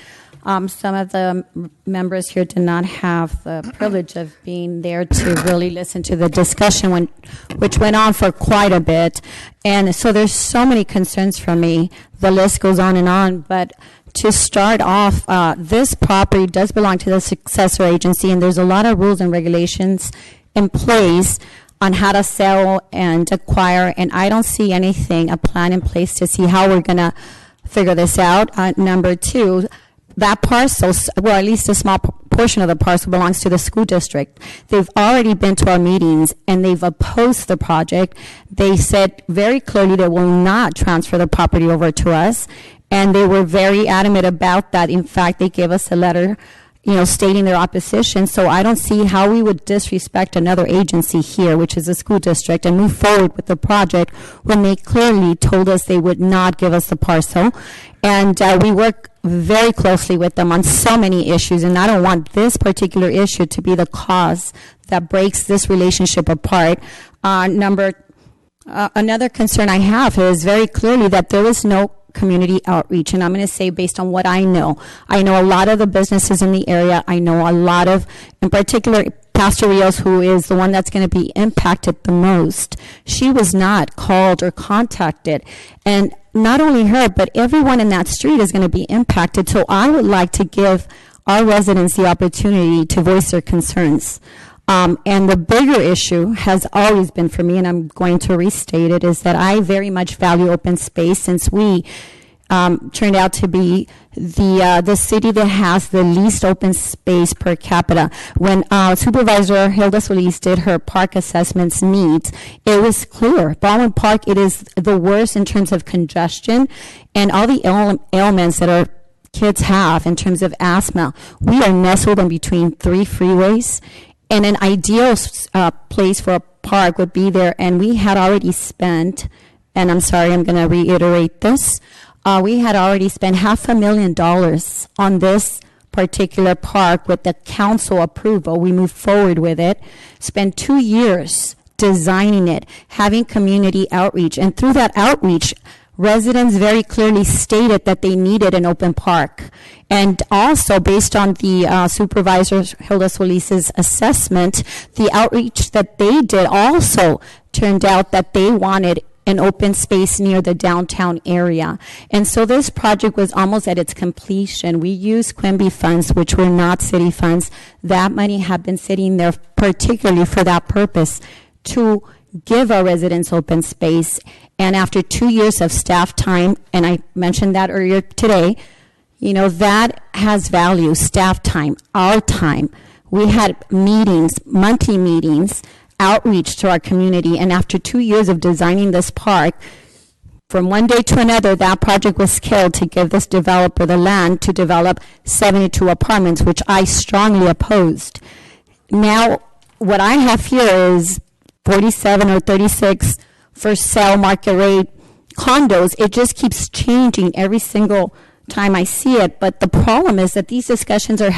some of the members here did not have the privilege of being there to really listen to the discussion, which went on for quite a bit. And so there's so many concerns for me. The list goes on, but to start off, this property does belong to the successor agency, and there's a lot of rules and regulations in place on how to sell and acquire, and I don't see a plan in place to see how we're going to figure this out. Number two, that parcel, well, at least a small portion of the parcel belongs to the school district. They've already been to our meetings, and they've opposed the project. They said very clearly they will not transfer the property over to us, and they were very adamant about that. In fact, they gave us a letter stating their opposition. So I don't see how we would disrespect another agency here, which is the school district, and move forward with the project when they clearly told us they would not give us the parcel. And we work very closely with them on so many issues, and I don't want this particular issue to be the cause that breaks this relationship apart. Another concern I have is very clearly that there is no community outreach, and I'm going to say based on what I know a lot of the businesses in the area. I know a lot of, in particular, Pastor Rios, who is the one that's going to be impacted the most. She was not called or contacted, and not only her, but everyone in that street is going to be impacted. So I would like to give our residents the opportunity to voice their concerns. And the bigger issue has always been for me, and I'm going to restate it, is that I very much value open space, since we turned out to be the city that has the least open space per capita. When Supervisor Hilda Solis did her park assessments needs, it was clear. Baldwin Park, it is the worst in terms of congestion and all the ailments that our kids have in terms of asthma. We are nestled in between 3 freeways, and an ideal place for a park would be there. And we had already spent, and I'm sorry, I'm going to reiterate this, we had already spent $500,000 on this particular park with the council approval. We moved forward with it, spent 2 years designing it, having community outreach. And through that outreach, residents very clearly stated that they needed an open park. And also, based on the Supervisor Hilda Solis's assessment, the outreach that they did also turned out that they wanted an open space near the downtown area. And so this project was almost at its completion. We used Quimby funds, which were not city funds. That money had been sitting there particularly for that purpose, to give our residents open space. And after 2 years of staff time, and I mentioned that earlier today, you know, that has value, staff time, our time. We had meetings, monthly meetings, outreach to our community, and after 2 years of designing this park, from one day to another, that project was killed to give this developer the land to develop 72 apartments, which I strongly opposed. Now, what I have here is 47 or 36 for sale market rate condos. It just keeps changing every single time I see it. But the problem is that these discussions are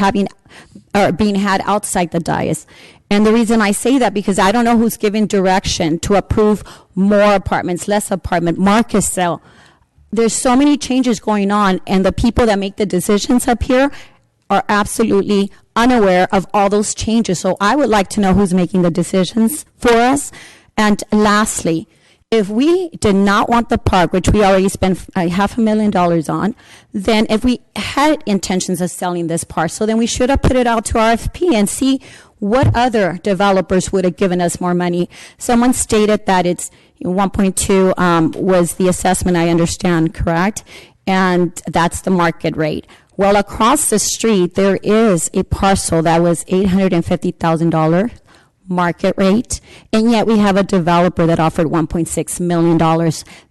being had outside the dais. And the reason I say that, because I don't know who's giving direction to approve more apartments, less apartment, market sale. There's so many changes going on, and the people that make the decisions up here are absolutely unaware of all those changes. So I would like to know who's making the decisions for us. And lastly, if we did not want the park, which we already spent $500,000 on, then if we had intentions of selling this parcel, then we should have put it out to RFP and see what other developers would have given us more money. Someone stated that it's 1.2 was the assessment, I understand, correct? And that's the market rate. Well, across the street, there is a parcel that was $850,000 market rate, and yet we have a developer that offered $1.6 million.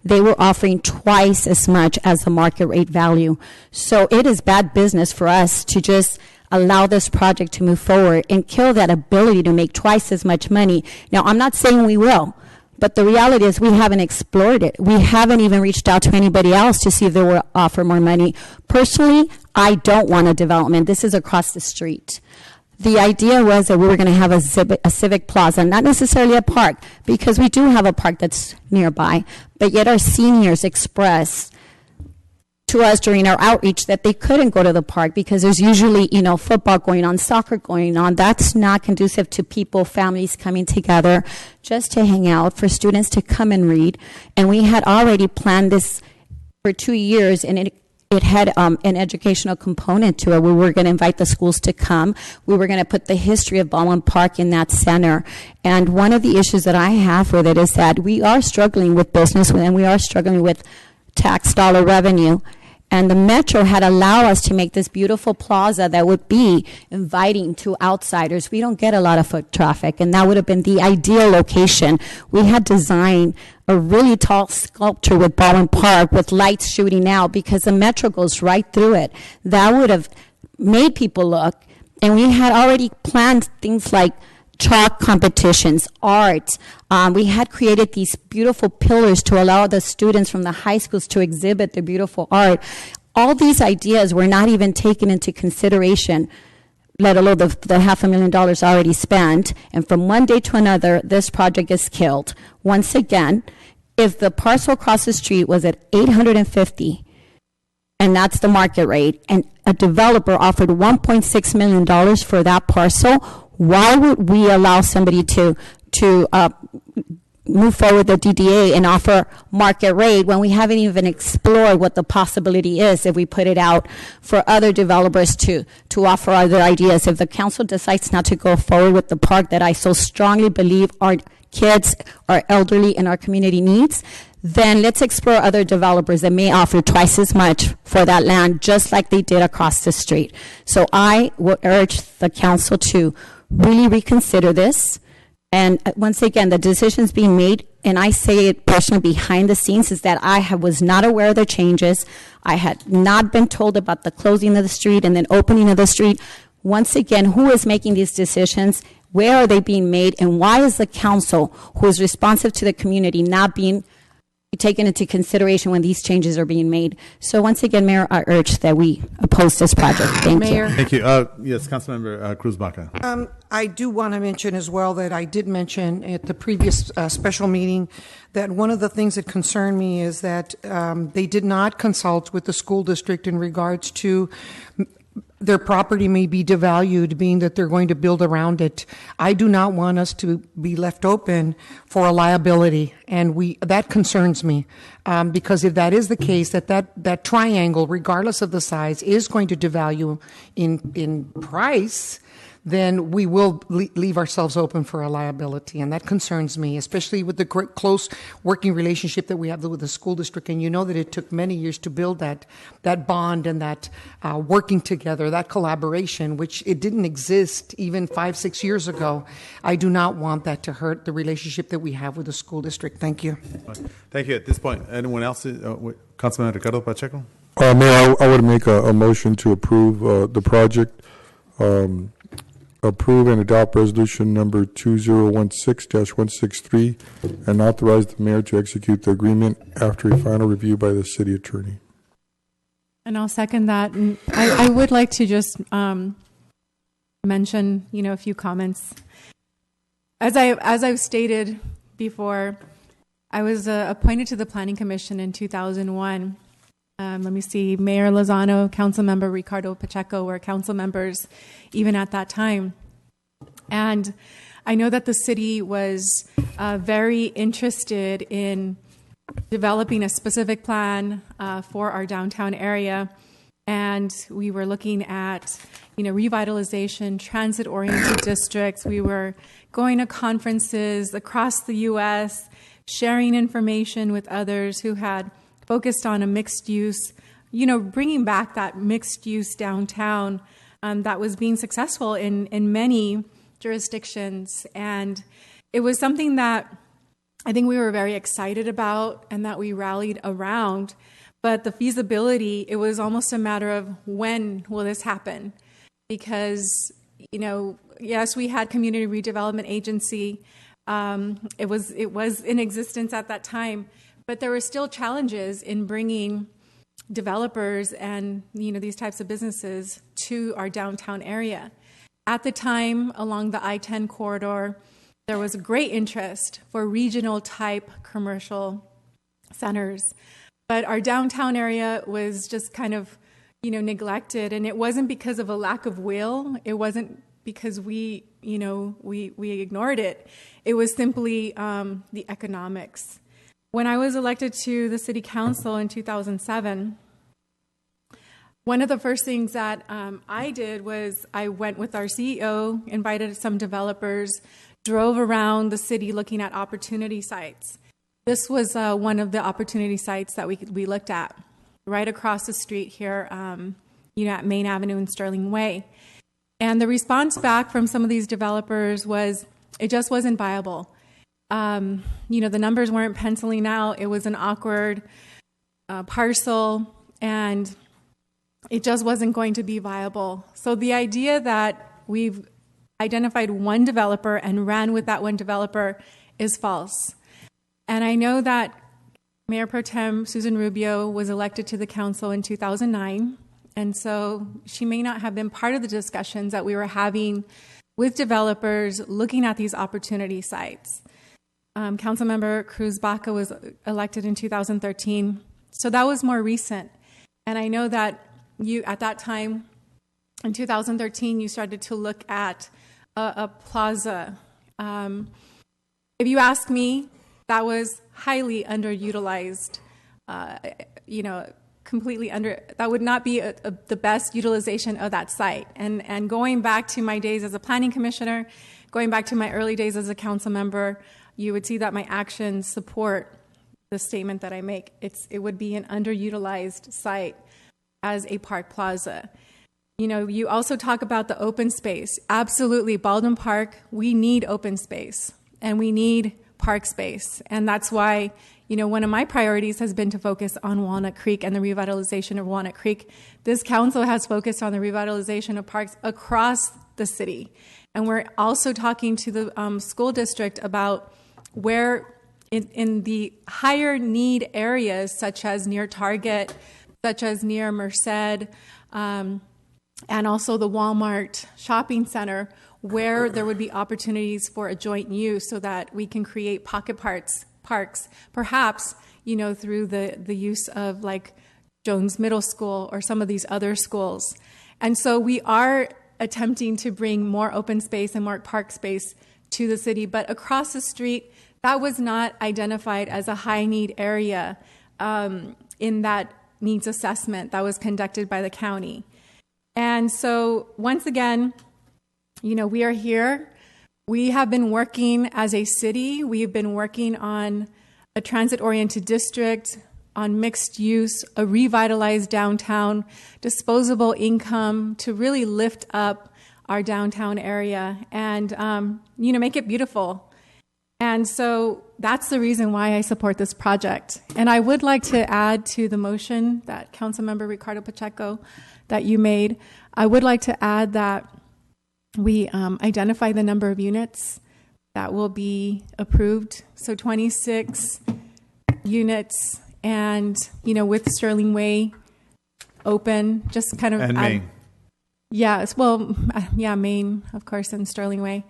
They were offering twice as much as the market rate value. So it is bad business for us to just allow this project to move forward and kill that ability to make twice as much money. Now, I'm not saying we will, but the reality is we haven't explored it. We haven't even reached out to anybody else to see if they will offer more money. Personally, I don't want a development. This is across the street. The idea was that we were going to have a civic plaza, not necessarily a park, because we do have a park that's nearby, but yet our seniors express to us during our outreach that they couldn't go to the park because there's usually, you know, football going on, soccer going on. That's not conducive to people, families coming together just to hang out, for students to come and read. And we had already planned this for 2 years, and it had an educational component to it. We were going to invite the schools to come. We were going to put the history of Baldwin Park in that center. And one of the issues that I have with it is that we are struggling with business, and we are struggling with tax dollar revenue. And the Metro had allowed us to make this beautiful plaza that would be inviting to outsiders. We don't get a lot of foot traffic, and that would have been the ideal location. We had designed a really tall sculpture with Baldwin Park with lights shooting out because the Metro goes right through it. That would have made people look. And we had already planned things like chalk competitions, art. We had created these beautiful pillars to allow the students from the high schools to exhibit their beautiful art. All these ideas were not even taken into consideration, let alone the $500,000 already spent. And from one day to another, this project is killed. Once again, if the parcel across the street was at $850,000, and that's the market rate, and a developer offered $1.6 million for that parcel, why would we allow somebody to move forward the DDA and offer market rate when we haven't even explored what the possibility is if we put it out for other developers to offer other ideas? If the council decides not to go forward with the park that I so strongly believe our kids, our elderly, and our community needs, then let's explore other developers that may offer twice as much for that land, just like they did across the street. So I would urge the council to really reconsider this. And once again, the decisions being made, and I say it personally behind the scenes, is that I was not aware of the changes. I had not been told about the closing of the street and then opening of the street. Once again, who is making these decisions? Where are they being made? And why is the council, who is responsive to the community, not being taken into consideration when these changes are being made. So once again, Mayor, I urge that we oppose this project. Thank Mayor. you. Thank you. Yes, Councilmember Cruz Baca. I do want to mention as well that I did mention at the previous special meeting that one of the things that concerned me is that they did not consult with the school district in regards to their property may be devalued, being that they're going to build around it. I do not want us to be left open for a liability, and that concerns me because if that is the case, that triangle, regardless of the size, is going to devalue in price, then we will leave ourselves open for a liability, and that concerns me, especially with the close working relationship that we have with the school district. And you know that it took many years to build that bond and that working together, that collaboration, which it didn't exist even 5-6 years ago. I do not want that to hurt the relationship that we have with the school district. Thank you. Thank you. At this point, anyone else? Councilman Ricardo Pacheco? Mayor, I would make a motion to approve the project. Approve and adopt resolution number 2016-163 and authorize the mayor to execute the agreement after a final review by the city attorney. And I'll second that. And I would like to just mention, a few comments. As I've stated before, I was appointed to the Planning Commission in 2001. Let me see, Mayor Lozano, Councilmember Ricardo Pacheco were council members even at that time. And I know that the city was very interested in developing a specific plan for our downtown area. And we were looking at, revitalization, transit-oriented districts. We were going to conferences across the U.S., sharing information with others who had focused on a mixed use, bringing back that mixed use downtown that was being successful in many jurisdictions. And it was something that I think we were very excited about and that we rallied around. But the feasibility, it was almost a matter of when will this happen? Because, yes, we had Community Redevelopment Agency. It was in existence at that time. But there were still challenges in bringing developers and these types of businesses to our downtown area. At the time, along the I-10 corridor, there was a great interest for regional type commercial centers. But our downtown area was just kind of, neglected, and it wasn't because of a lack of will. It wasn't because we ignored it. It was simply the economics. When I was elected to the city council in 2007, one of the first things that I did was I went with our CEO, invited some developers, drove around the city looking at opportunity sites. This was one of the opportunity sites that we looked at right across the street here, at Main Avenue and Sterling Way. And the response back from some of these developers was it just wasn't viable. The numbers weren't penciling out. It was an awkward parcel, and it just wasn't going to be viable. So the idea that we've identified one developer and ran with that one developer is false. And I know that Mayor Pro Tem Susan Rubio was elected to the council in 2009, and so she may not have been part of the discussions that we were having with developers looking at these opportunity sites. Councilmember Cruz Baca was elected in 2013, so that was more recent. And I know that you, at that time, in 2013, you started to look at a plaza. If you ask me, that was highly underutilized, completely that would not be the best utilization of that site. And going back to my days as a planning commissioner, going back to my early days as a council member, you would see that my actions support the statement that I make. It would be an underutilized site as a park plaza. You also talk about the open space. Absolutely, Baldwin Park, we need open space and we need park space. And that's why, one of my priorities has been to focus on Walnut Creek and the revitalization of Walnut Creek. This council has focused on the revitalization of parks across the city. And we're also talking to the school district about where in the higher need areas, such as near Target, such as near Merced, and also the Walmart shopping center, where there would be opportunities for a joint use so that we can create pocket parks, perhaps, through the use of like Jones Middle School or some of these other schools. And so we are attempting to bring more open space and more park space to the city, but across the street, that was not identified as a high need area in that needs assessment that was conducted by the county. And so once again, we are here. We have been working as a city. We've been working on a transit-oriented district, on mixed use, a revitalized downtown, disposable income to really lift up our downtown area and, make it beautiful. And so that's the reason why I support this project. And I would like to add to the motion that Councilmember Ricardo Pacheco that you made, I would like to add that we identify the number of units that will be approved. So 26 units and, with Sterling Way open, just kind of... And Main. Yes, well, Main, of course, and Sterling Way.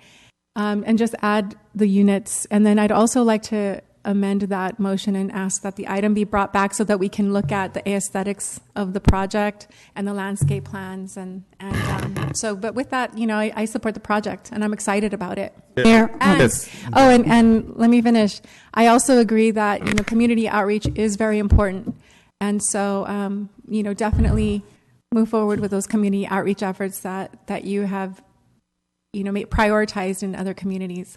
And just add the units. And then I'd also like to amend that motion and ask that the item be brought back so that we can look at the aesthetics of the project and the landscape plans. But with that, I support the project and I'm excited about it. Yeah. And let me finish. I also agree that, community outreach is very important. And so, definitely move forward with those community outreach efforts that you have prioritized in other communities.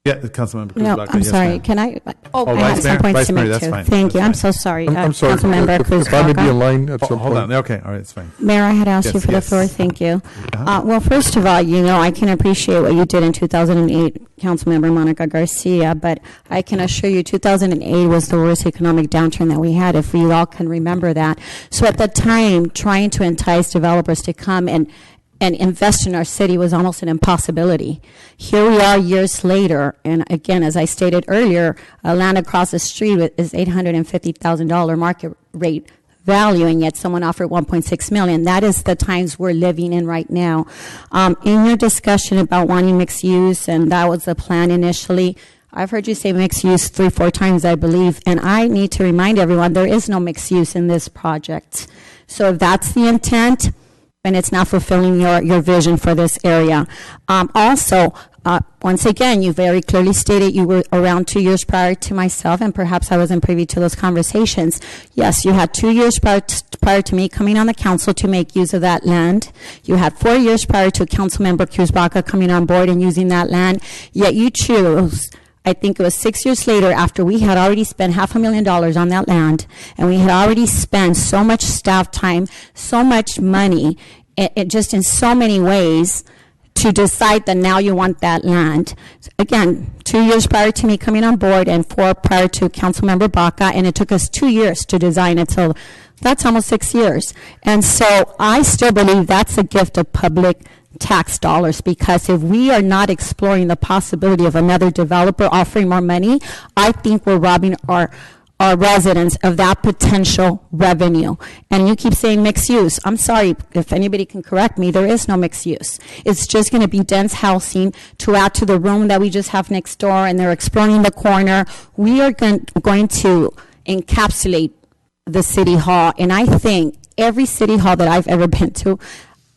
Yeah, Councilmember. No, I'm sorry. Can I? I have some points to make too. Fine. Thank you. Fine. I'm so sorry. I'm sorry. Councilmember If I may be in line at some Hold point. on. Okay. All right. It's fine. Mayor, I had asked you for the floor. Thank you. Well, first of all, I can appreciate what you did in 2008, Councilmember Monica Garcia, but I can assure you 2008 was the worst economic downturn that we had, if we all can remember that. So at the time, trying to entice developers to come and invest in our city was almost an impossibility. Here we are years later, and again, as I stated earlier, land across the street is $850,000 market rate value, and yet someone offered $1.6 million. That is the times we're living in right now. In your discussion about wanting mixed use, and that was the plan initially, I've heard you say mixed use 3-4 times, I believe, and I need to remind everyone there is no mixed use in this project. So if that's the intent, and it's not fulfilling your vision for this area. Once again, you very clearly stated you were around 2 years prior to myself, and perhaps I wasn't privy to those conversations. Yes, you had 2 years prior to me coming on the council to make use of that land. You had 4 years prior to Councilmember Cruz Baca coming on board and using that land, yet you chose, I think it was 6 years later, after we had already spent $500,000 on that land, and we had already spent so much staff time, so much money, just in so many ways, to decide that now you want that land. Again, 2 years prior to me coming on board and 4 prior to Councilmember Baca, and it took us 2 years to design it, so that's almost 6 years. And so I still believe that's a gift of public tax dollars, because if we are not exploring the possibility of another developer offering more money, I think we're robbing our residents of that potential revenue. And you keep saying mixed use. I'm sorry, if anybody can correct me, there is no mixed use. It's just going to be dense housing to add to the room that we just have next door, and they're exploring the corner. We are going to encapsulate the city hall, and I think every city hall that I've ever been to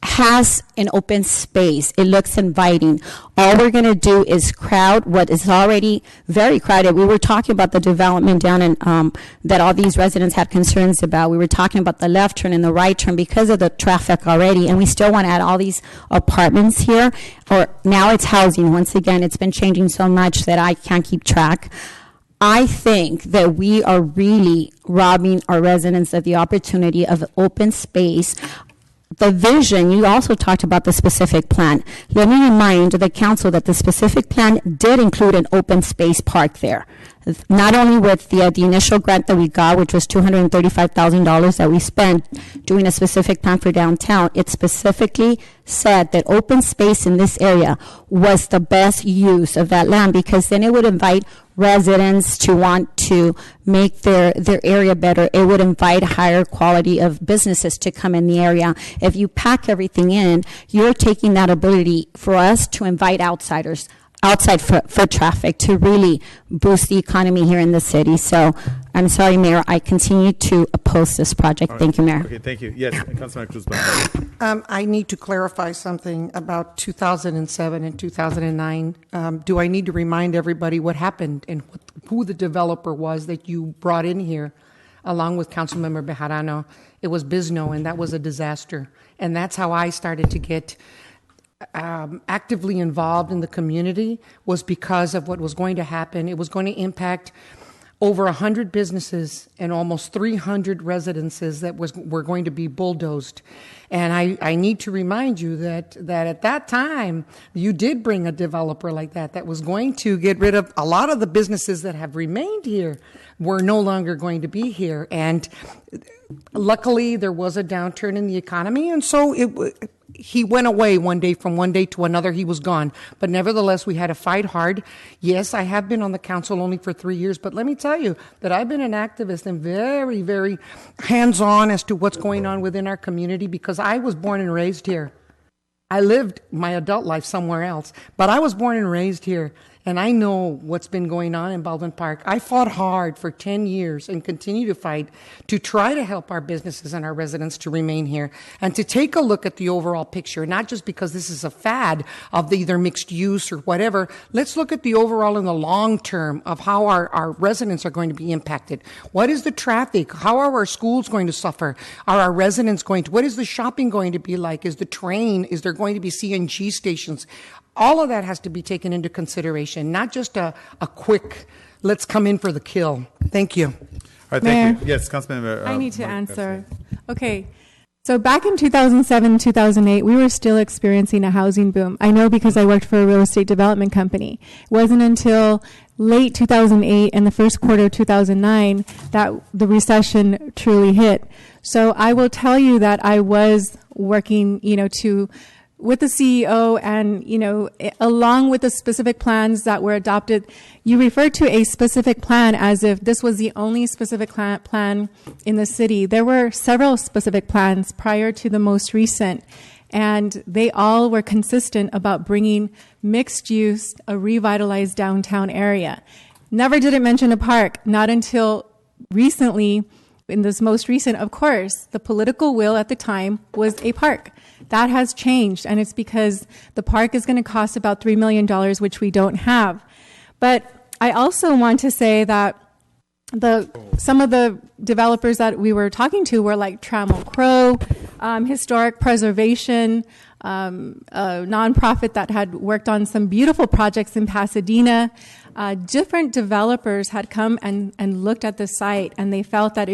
has an open space. It looks inviting. All we're going to do is crowd what is already very crowded. We were talking about the development down in that all these residents had concerns about. We were talking about the left turn and the right turn because of the traffic already, and we still want to add all these apartments here. Or now it's housing. Once again, it's been changing so much that I can't keep track. I think that we are really robbing our residents of the opportunity of open space. The vision, you also talked about the specific plan. Let me remind the council that the specific plan did include an open space park there. not only with the initial grant that we got, which was $235,000 that we spent doing a specific plan for downtown, it specifically said that open space in this area was the best use of that land, because then it would invite residents to want to make their area better. It would invite higher quality of businesses to come in the area. If you pack everything in, you're taking that ability for us to invite outsiders, outside foot traffic, to really boost the economy here in the city. So I'm sorry, Mayor, I continue to oppose this project. All right. Thank you, Mayor. Okay, thank you. Yes, Councilman Cruz. I need to clarify something about 2007 and 2009. Do I need to remind everybody what happened and who the developer was that you brought in here, along with Councilmember Bejarano? It was Bisno, and that was a disaster. And that's how I started to get actively involved in the community, was because of what was going to happen. It was going to impact over 100 businesses and almost 300 residences that were going to be bulldozed. And I need to remind you that at that time, you did bring a developer like that was going to get rid of a lot of the businesses that have remained here were no longer going to be here. And luckily, there was a downturn in the economy, and so he went away one day. From one day to another, he was gone. But nevertheless, we had to fight hard. Yes, I have been on the council only for 3 years, but let me tell you that I've been an activist and very, very hands-on as to what's going on within our community, because I was born and raised here. I lived my adult life somewhere else, but I was born and raised here. And I know what's been going on in Baldwin Park. I fought hard for 10 years and continue to fight to try to help our businesses and our residents to remain here and to take a look at the overall picture, not just because this is a fad of either mixed use or whatever. Let's look at the overall in the long term of how our residents are going to be impacted. What is the traffic? How are our schools going to suffer? Are our residents going to, what is the shopping going to be like? Is the train, is there going to be CNG stations? All of that has to be taken into consideration, not just a quick, let's come in for the kill. Thank you. All right, thank you. Yes, Councilman. I need to answer. Okay. So back in 2007, 2008, we were still experiencing a housing boom. I know because I worked for a real estate development company. It wasn't until late 2008 and the first quarter of 2009 that the recession truly hit. So I will tell you that I was working, with the CEO and, along with the specific plans that were adopted. You referred to a specific plan as if this was the only specific plan in the city. There were several specific plans prior to the most recent, and they all were consistent about bringing mixed use, a revitalized downtown area. Never did it mention a park, not until recently. In this most recent, of course, the political will at the time was a park. That has changed, and it's because the park is going to cost about $3 million, which we don't have. But I also want to say that some of the developers that we were talking to were like Trammell Crow, Historic Preservation, a nonprofit that had worked on some beautiful projects in Pasadena. Different developers had come and looked at the site, and they felt that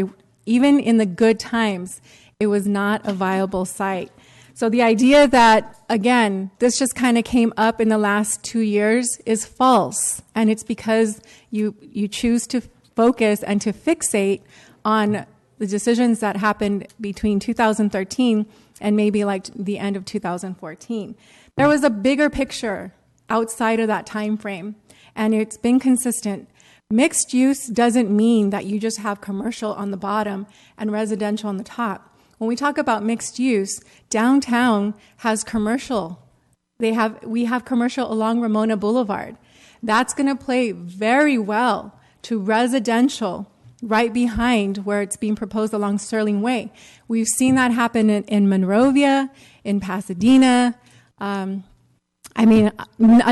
even in the good times, it was not a viable site. So the idea that, again, this just kind of came up in the last 2 years is false. And it's because you choose to focus and to fixate on the decisions that happened between 2013 and maybe like the end of 2014. There was a bigger picture outside of that time frame, and it's been consistent. Mixed use doesn't mean that you just have commercial on the bottom and residential on the top. When we talk about mixed use, downtown has commercial. We have commercial along Ramona Boulevard. That's going to play very well to residential right behind where it's being proposed along Sterling Way. We've seen that happen in Monrovia, in Pasadena, a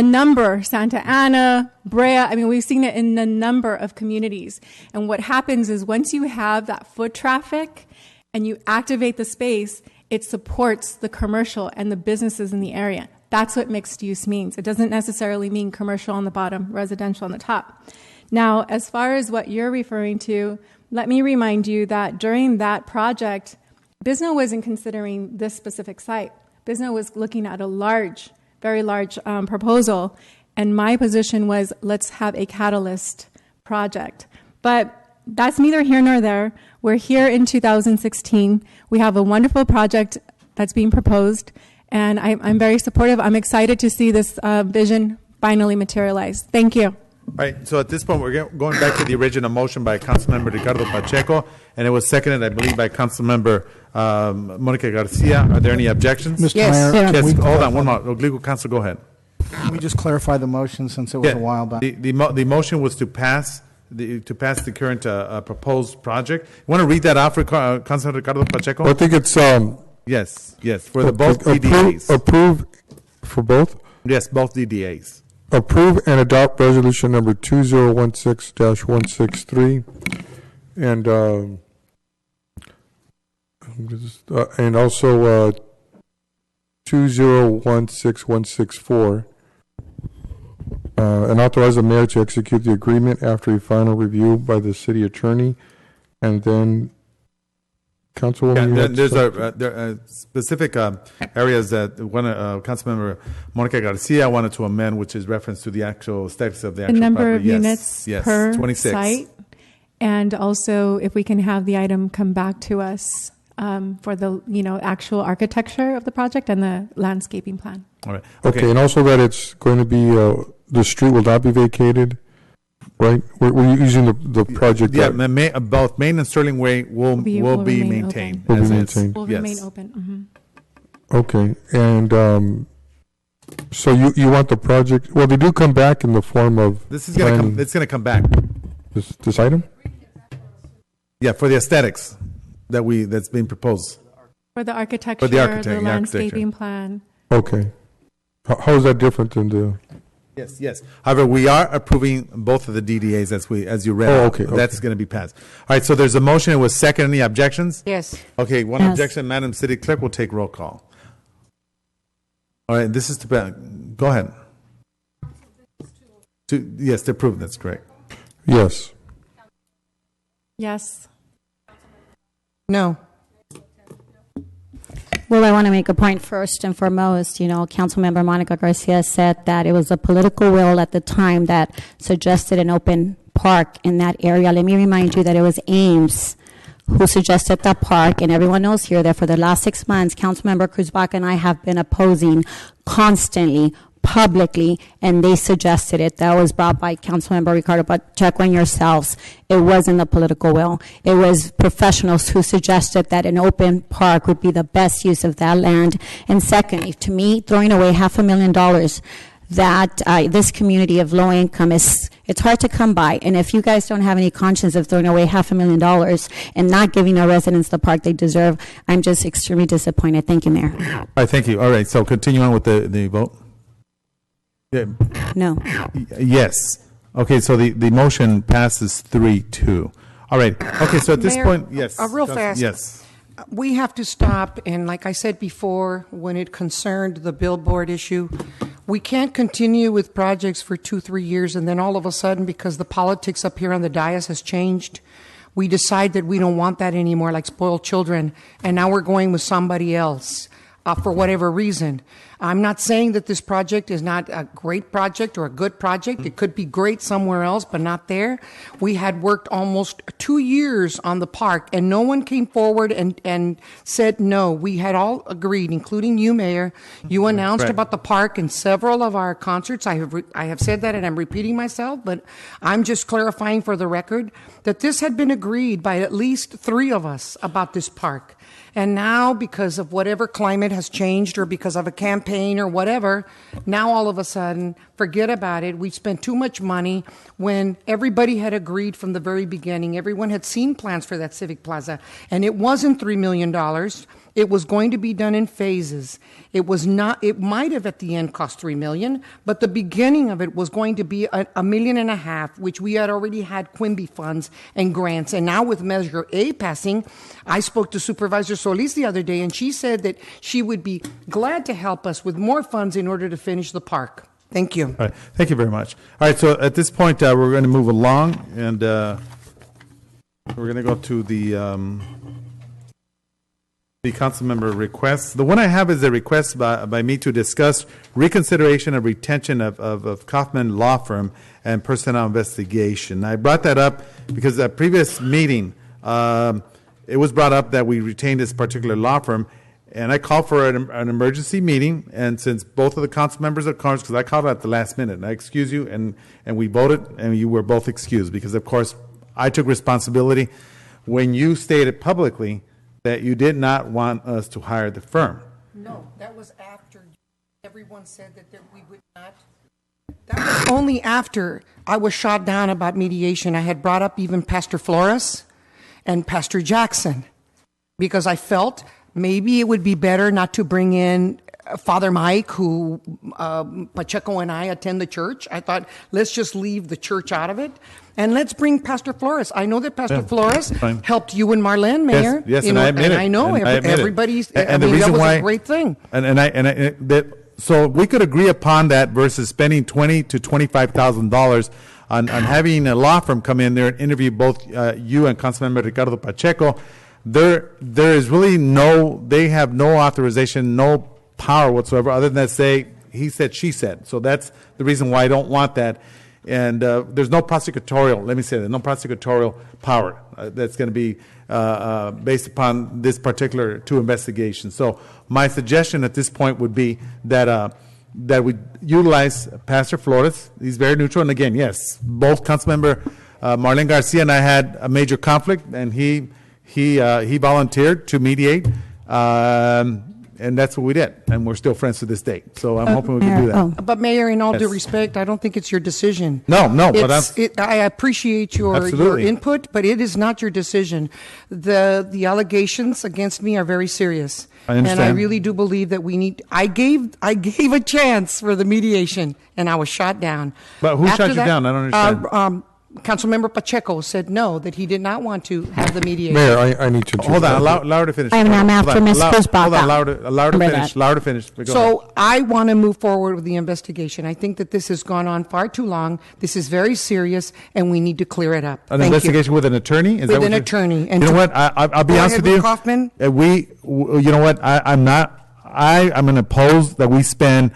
number, Santa Ana, Brea. We've seen it in a number of communities. And what happens is once you have that foot traffic and you activate the space, it supports the commercial and the businesses in the area. That's what mixed use means. It doesn't necessarily mean commercial on the bottom, residential on the top. Now, as far as what you're referring to, let me remind you that during that project, Bisno wasn't considering this specific site. Bisno was looking at a very large proposal, and my position was let's have a catalyst project. But that's neither here nor there. We're here in 2016. We have a wonderful project that's being proposed, and I'm very supportive. I'm excited to see this vision finally materialize. Thank you. All right, so at this point, we're going back to the original motion by Councilmember Ricardo Pacheco, and it was seconded, I believe, by Councilmember Monica Garcia. Are there any objections? Mr. Mayor, Yes, we- hold on, one moment. Legal counsel, go ahead. Can we just clarify the motion since it was a while back? The motion was to pass the current proposed project. You want to read that out for Councilor Ricardo Pacheco? I think it's yes, for the both DDAs. Approve for both. Yes, both DDAs. Approve and adopt resolution number 2016-163, and also 2016-164, and authorize the mayor to execute the agreement after a final review by the city attorney, and then Councilwoman. There are specific areas that Councilmember Monica Garcia wanted to amend, which is reference to the actual status of the actual number property. of units per 26. site, and also if we can have the item come back to us for the actual architecture of the project and the landscaping plan. All right. Okay, and also that it's going to be the street will not be vacated. Right, we're using the project. Yeah, both Main and Sterling Way will be maintained. Will be maintained. Will remain open. Okay, and so you want the project? Well, they do come back in the form of. This is going to come. It's going to come back. This item. Yeah, for the aesthetics that's being proposed. For the architecture, the landscaping plan. Okay, how is that different than the? Yes. However, we are approving both of the DDAs as you read. Okay. That's going to be passed. All right. So there's a motion. It was second. Any objections? Yes. Okay. One Yes. objection. Madam City Clerk will take roll call. All right. This is to go ahead. Yes, to approve. That's correct. Yes. Yes. No. Well, I want to make a point first and foremost. Councilmember Monica Garcia said that it was a political will at the time that suggested an open park in that area. Let me remind you that it was Ames who suggested that park, and everyone knows here that for the last 6 months, Councilmember Cruzbach and I have been opposing constantly, publicly, and they suggested it. That was brought by Councilmember Ricardo Pacheco and yourselves. It wasn't a political will. It was professionals who suggested that an open park would be the best use of that land. And secondly, to me, throwing away $500,000 that this community of low income it's hard to come by. And if you guys don't have any conscience of throwing away $500,000 and not giving our residents the park they deserve, I'm just extremely disappointed. Thank you, Mayor. All right. Thank you. All right. So continue on with the vote. Yeah. No. Yes. Okay, so the motion passes 3-2. All right. Okay, so at this Mayor, point, yes. real fast. Yes. We have to stop, and like I said before, when it concerned the billboard issue, we can't continue with projects for 2-3 years, and then all of a sudden, because the politics up here on the dais has changed, we decide that we don't want that anymore, like spoiled children, and now we're going with somebody else. For whatever reason. I'm not saying that this project is not a great project or a good project. It could be great somewhere else, but not there. We had worked almost 2 years on the park, and no one came forward and said no. We had all agreed, including you, Mayor. You announced Right. about the park in several of our concerts. I have said that, and I'm repeating myself, but I'm just clarifying for the record that this had been agreed by at least 3 of us about this park. And now, because of whatever climate has changed or because of a campaign or whatever, now all of a sudden, forget about it. We spent too much money when everybody had agreed from the very beginning. Everyone had seen plans for that Civic Plaza. And it wasn't $3 million. It was going to be done in phases. It was not, it might have at the end cost $3 million, but the beginning of it was going to be $1.5 million, which we had already had Quimby funds and grants. And now with Measure A passing, I spoke to Supervisor Solis the other day, and she said that she would be glad to help us with more funds in order to finish the park. Thank you. All right. Thank you very much. All right, so at this point, we're going to move along, and we're going to go to the the council member requests. The one I have is a request by me to discuss reconsideration of retention of Kaufman Law Firm and personnel investigation. I brought that up because at a previous meeting, it was brought up that we retained this particular law firm, and I called for an emergency meeting, and since both of the council members are cards, because I called it at the last minute, and I excuse you, and we voted, and you were both excused, because of course, I took responsibility when you stated publicly that you did not want us to hire the firm. No, that was after everyone said that we would not. That was only after I was shot down about mediation. I had brought up even Pastor Flores and Pastor Jackson because I felt maybe it would be better not to bring in Father Mike, who Pacheco and I attend the church. I thought, let's just leave the church out of it. And let's bring Pastor Flores. I know that Pastor Flores helped you and Marlene, Mayor. Yes, and I admit it. And I know everybody's. And the that reason was why a great thing. So we could agree upon that versus spending $20,000 to $25,000 on having a law firm come in there and interview both you and Councilmember Ricardo Pacheco. There is really they have no authorization, no power whatsoever, other than that say he said, she said. So that's the reason why I don't want that. And there's no prosecutorial, let me say that, no prosecutorial power that's going to be based upon this particular two investigations. So my suggestion at this point would be that we utilize Pastor Flores. He's very neutral. And again, yes, both Councilmember Marlene Garcia and I had a major conflict, and he volunteered to mediate. And that's what we did, and we're still friends to this day. So I'm hoping we can do that. But Mayor, in all due respect, I don't think it's your decision. No, but I appreciate your input, but it is not your decision. The allegations against me are very serious. I understand. And I really do believe that we need. I gave a chance for the mediation, and I was shot down. But who shot you down? I don't understand. Councilmember Pacheco said no, that he did not want to have the mediation. Mayor, I need to. Hold on, allow her to finish. I'm after Ms. Kuzbaka. Hold on, allow her to finish. So I want to move forward with the investigation. I think that this has gone on far too long. This is very serious, and we need to clear it up. An investigation with an attorney? With an attorney. And you know what? I'll be honest with you. Kaufman? You know what? I'm going to oppose that we spend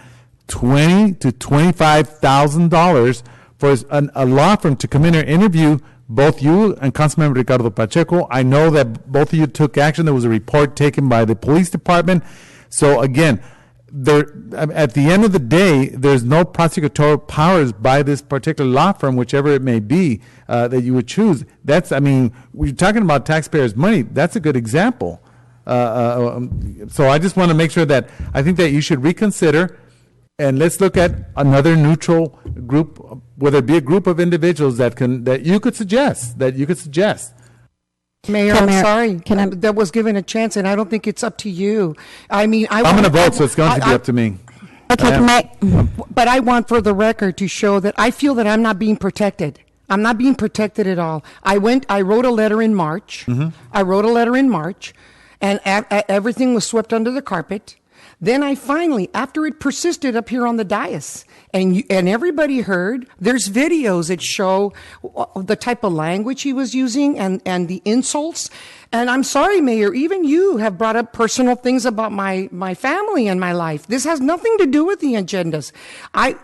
$20,000 to $25,000 for a law firm to come in and interview both you and Councilmember Ricardo Pacheco. I know that both of you took action. There was a report taken by the police department. So again, at the end of the day, there's no prosecutorial powers by this particular law firm, whichever it may be, that you would choose. We're talking about taxpayers' money. That's a good example. So I just want to make sure that I think that you should reconsider. And let's look at another neutral group, whether it be a group of individuals that you could suggest. Mayor, I'm sorry. That was given a chance, and I don't think it's up to you. I'm going to vote, so it's going to be up to me. Okay, but I want for the record to show that I feel that I'm not being protected. I'm not being protected at all. I wrote a letter in March. And everything was swept under the carpet. Then I finally, after it persisted up here on the dais, and everybody heard, there's videos that show the type of language he was using and the insults. And I'm sorry, Mayor, even you have brought up personal things about my family and my life. This has nothing to do with the agendas. I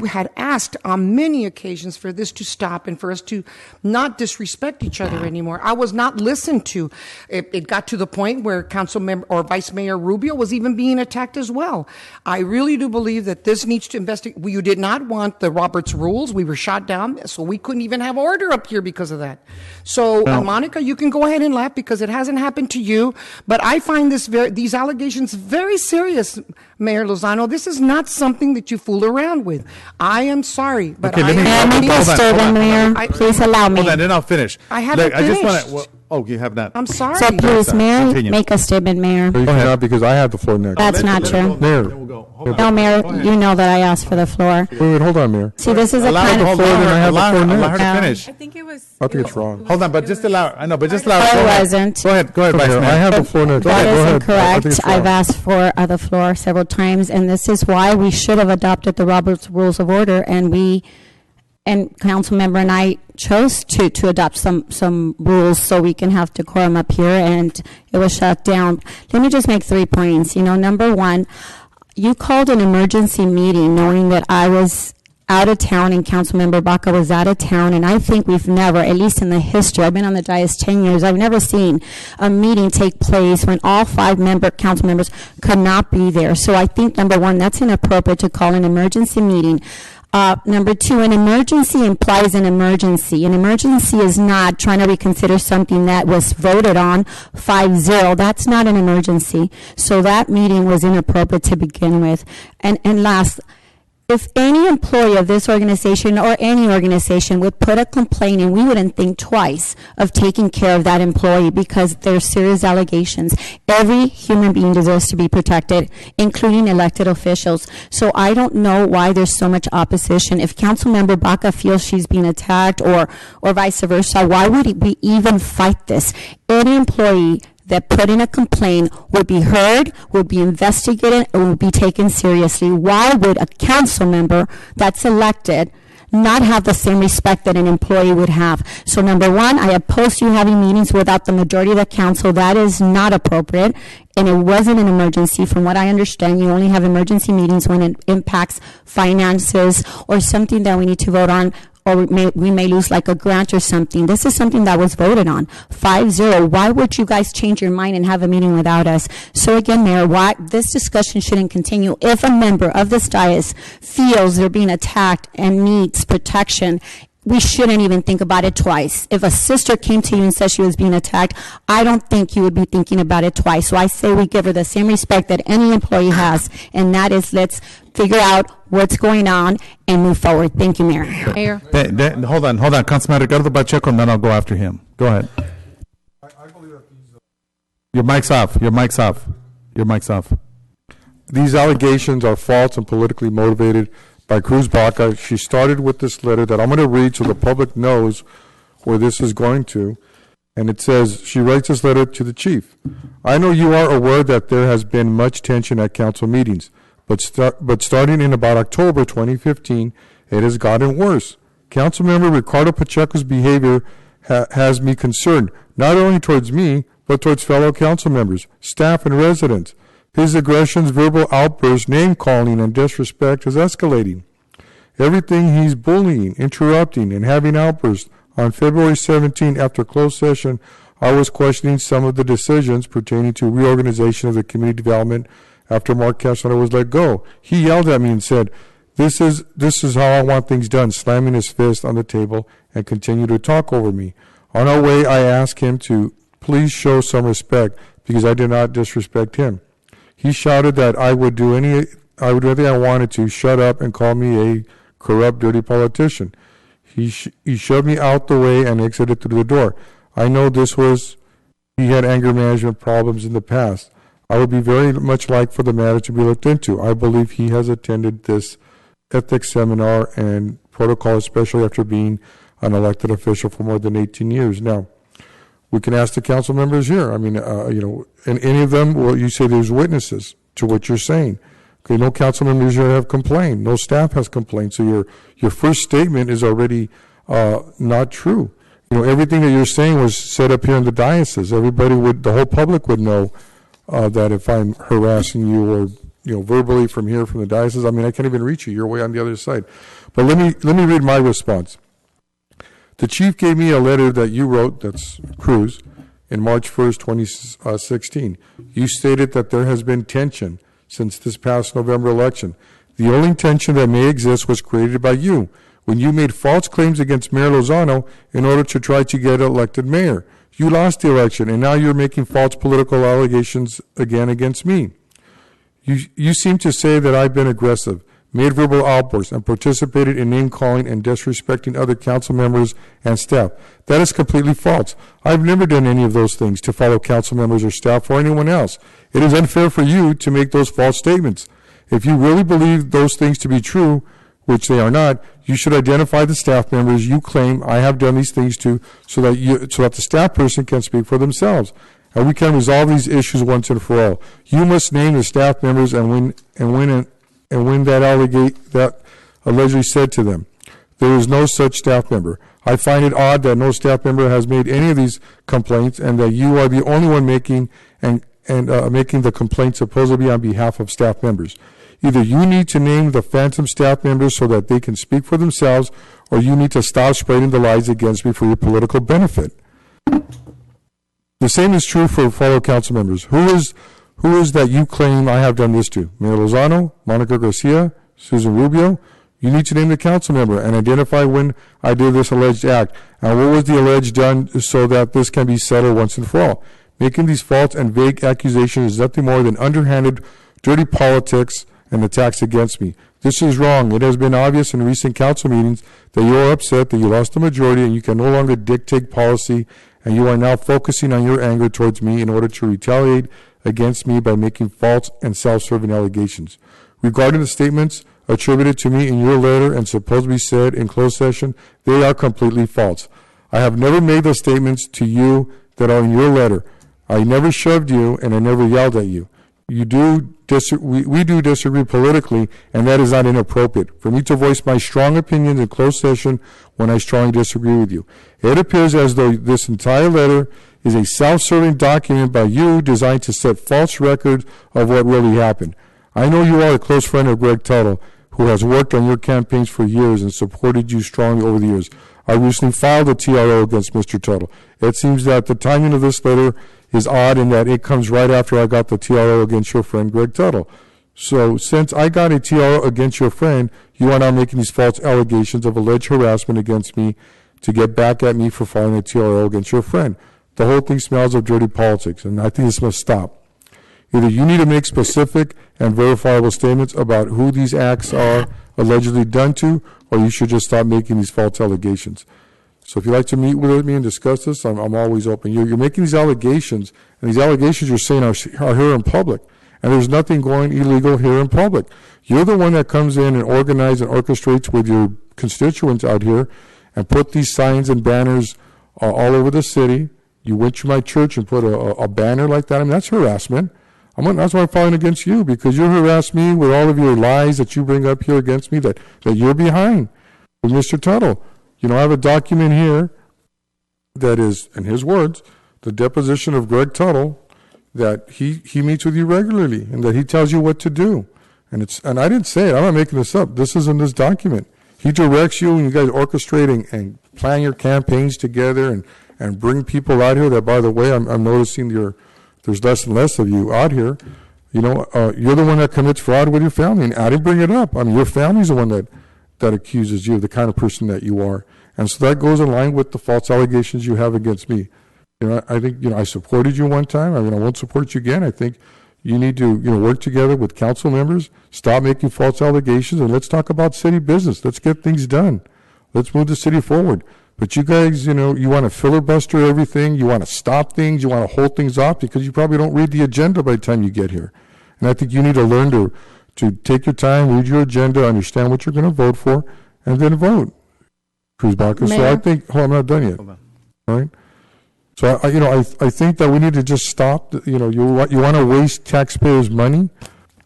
had asked on many occasions for this to stop and for us to not disrespect each other anymore. I was not listened to. It got to the point where Councilmember or Vice Mayor Rubio was even being attacked as well. I really do believe that this needs to investigate. You did not want the Roberts rules. We were shot down, so we couldn't even have order up here because of that. So, Monica, you can go ahead and laugh because it hasn't happened to you. But I find these allegations very serious, Mayor Lozano. This is not something that you fool around with. I am sorry, but okay, Mayor. Please allow me. Hold on, then I'll finish. I haven't finished. I just want to. You have not. I'm sorry. So please, Mayor, make a statement, Mayor. Go ahead, because I have the floor next. That's not true. Mayor. No, Mayor, you know that I asked for the floor. Wait, hold on, Mayor. See, this is a kind of floor. Allow her to finish. I think it's wrong. Hold on, but just allow. I know, but just allow. I wasn't. Go ahead, Vice Mayor. I have the floor next. That is incorrect. I've asked for the floor several times, and this is why we should have adopted the Roberts Rules of Order, and we and council member and I chose to adopt some rules so we can have decorum up here, and it was shut down. Let me just make 3 points. Number one, you called an emergency meeting knowing that I was out of town and Councilmember Baca was out of town, and I think we've never, at least in the history, I've been on the dais 10 years, I've never seen a meeting take place when all 5 council members could not be there. So I think, number one, that's inappropriate to call an emergency meeting. Number two, an emergency implies an emergency. An emergency is not trying to reconsider something that was voted on 5-0. That's not an emergency. So that meeting was inappropriate to begin with. And last, if any employee of this organization or any organization would put a complaint in, we wouldn't think twice of taking care of that employee because there's serious allegations. Every human being deserves to be protected, including elected officials. So I don't know why there's so much opposition. If Councilmember Baca feels she's being attacked or vice versa, why would we even fight this? Any employee that put in a complaint would be heard, would be investigated, and would be taken seriously. Why would a council member that's elected not have the same respect that an employee would have? So number one, I oppose you having meetings without the majority of the council. That is not appropriate, and it wasn't an emergency. From what I understand, you only have emergency meetings when it impacts finances or something that we need to vote on, or we may lose like a grant or something. This is something that was voted on, 5-0. Why would you guys change your mind and have a meeting without us? So again, Mayor, why this discussion shouldn't continue. If a member of this dais feels they're being attacked and needs protection, we shouldn't even think about it twice. If a sister came to you and said she was being attacked, I don't think you would be thinking about it twice. So I say we give her the same respect that any employee has, and that is let's figure out what's going on and move forward. Thank you, Mayor. Mayor. Hold on. Councilman Ricardo Pacheco, and then I'll go after him. Go ahead. Your mic's off. Your mic's off. Your mic's off. These allegations are false and politically motivated by Cruz Baca. She started with this letter that I'm going to read so the public knows where this is going to. And it says, she writes this letter to the chief. I know you are aware that there has been much tension at council meetings, but starting in about October 2015, it has gotten worse. Councilmember Ricardo Pacheco's behavior has me concerned, not only towards me, but towards fellow council members, staff, and residents. His aggressions, verbal outbursts, name-calling, and disrespect is escalating. Everything he's bullying, interrupting, and having outbursts. On February 17, after closed session, I was questioning some of the decisions pertaining to reorganization of the community development after Mark Castaneda was let go. He yelled at me and said, this is how I want things done, slamming his fist on the table and continued to talk over me. On our way, I asked him to please show some respect because I did not disrespect him. He shouted that I would do anything I wanted to, shut up, and call me a corrupt, dirty politician. He shoved me out the way and exited through the door. I know he had anger management problems in the past. I would be very much like for the matter to be looked into. I believe he has attended this ethics seminar and protocol, especially after being an elected official for more than 18 years. Now, we can ask the council members here. I mean, and any of them, well, you say there's witnesses to what you're saying. Okay, no council members here have complained. No staff has complained. So your first statement is already not true. Everything that you're saying was said up here in the diocese. The whole public would know that if I'm harassing you or verbally from here from the diocese, I mean, I can't even reach you. You're way on the other side. But let me read my response. The chief gave me a letter that you wrote, that's Cruz, in March 1st, 2016. You stated that there has been tension since this past November election. The only tension that may exist was created by you when you made false claims against Mayor Lozano in order to try to get elected mayor. You lost the election, and now you're making false political allegations again against me. You seem to say that I've been aggressive, made verbal outbursts, and participated in name-calling and disrespecting other council members and staff. That is completely false. I've never done any of those things to fellow council members or staff or anyone else. It is unfair for you to make those false statements. If you really believe those things to be true, which they are not, you should identify the staff members you claim I have done these things to so that the staff person can speak for themselves. And we can resolve these issues once and for all. You must name the staff members and when that allegedly said to them. There is no such staff member. I find it odd that no staff member has made any of these complaints and that you are the only one making making the complaint supposedly on behalf of staff members. Either you need to name the phantom staff members so that they can speak for themselves, or you need to stop spreading the lies against me for your political benefit. The same is true for fellow council members. Who is that you claim I have done this to? Mayor Lozano, Monica Garcia, Susan Rubio? You need to name the council member and identify when I did this alleged act. And what was the alleged done so that this can be settled once and for all? Making these false and vague accusations is nothing more than underhanded, dirty politics and attacks against me. This is wrong. It has been obvious in recent council meetings that you are upset that you lost the majority and you can no longer dictate policy, and you are now focusing on your anger towards me in order to retaliate against me by making false and self-serving allegations. Regarding the statements attributed to me in your letter and supposedly said in closed session, they are completely false. I have never made those statements to you that are in your letter. I never shoved you and I never yelled at you. We do disagree politically, and that is not inappropriate for me to voice my strong opinions in closed session when I strongly disagree with you. It appears as though this entire letter is a self-serving document by you designed to set false records of what really happened. I know you are a close friend of Greg Tuttle, who has worked on your campaigns for years and supported you strongly over the years. I recently filed a TRO against Mr. Tuttle. It seems that the timing of this letter is odd in that it comes right after I got the TRO against your friend Greg Tuttle. So since I got a TRO against your friend, you are now making these false allegations of alleged harassment against me to get back at me for filing a TRO against your friend. The whole thing smells of dirty politics, and I think this must stop. Either you need to make specific and verifiable statements about who these acts are allegedly done to, or you should just stop making these false allegations. So if you'd like to meet with me and discuss this, I'm always open. You're making these allegations, and these allegations you're saying are here in public, and there's nothing going illegal here in public. You're the one that comes in and organizes and orchestrates with your constituents out here and put these signs and banners all over the city. You went to my church and put a banner like that. I mean, that's harassment. That's why I'm filing against you, because you harass me with all of your lies that you bring up here against me that you're behind with Mr. Tuttle. You know, I have a document here that is, in his words, the deposition of Greg Tuttle, that he meets with you regularly and that he tells you what to do. And I didn't say it. I'm not making this up. This is in this document. He directs you, and you guys orchestrate and plan your campaigns together and bring people out here that, by the way, I'm noticing there's less and less of you out here. You know, you're the one that commits fraud with your family, and I didn't bring it up. I mean, your family's the one that accuses you of the kind of person that you are. And so that goes in line with the false allegations you have against me. You know, I think, I supported you one time. I mean, I won't support you again. I think you need to, work together with council members, stop making false allegations, and let's talk about city business. Let's get things done. Let's move the city forward. But you guys, you want to filibuster everything. You want to stop things. You want to hold things off because you probably don't read the agenda by the time you get here. And I think you need to learn to take your time, read your agenda, understand what you're going to vote for, and then vote. Cruz Baca. So I think, I'm not done yet. All right. So I think that we need to just stop. You want to waste taxpayers' money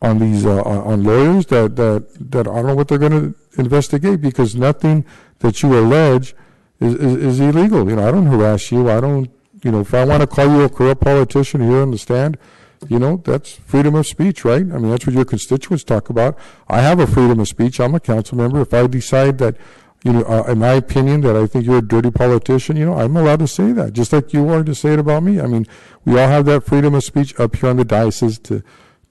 on these on lawyers that I don't know what they're going to investigate, because nothing that you allege is illegal. I don't harass you. I don't. If I want to call you a corrupt politician here on the stand, that's freedom of speech, right? I mean, that's what your constituents talk about. I have a freedom of speech. I'm a council member. If I decide that, in my opinion, that I think you're a dirty politician, I'm allowed to say that, just like you are to say it about me. I mean, we all have that freedom of speech up here on the diocese to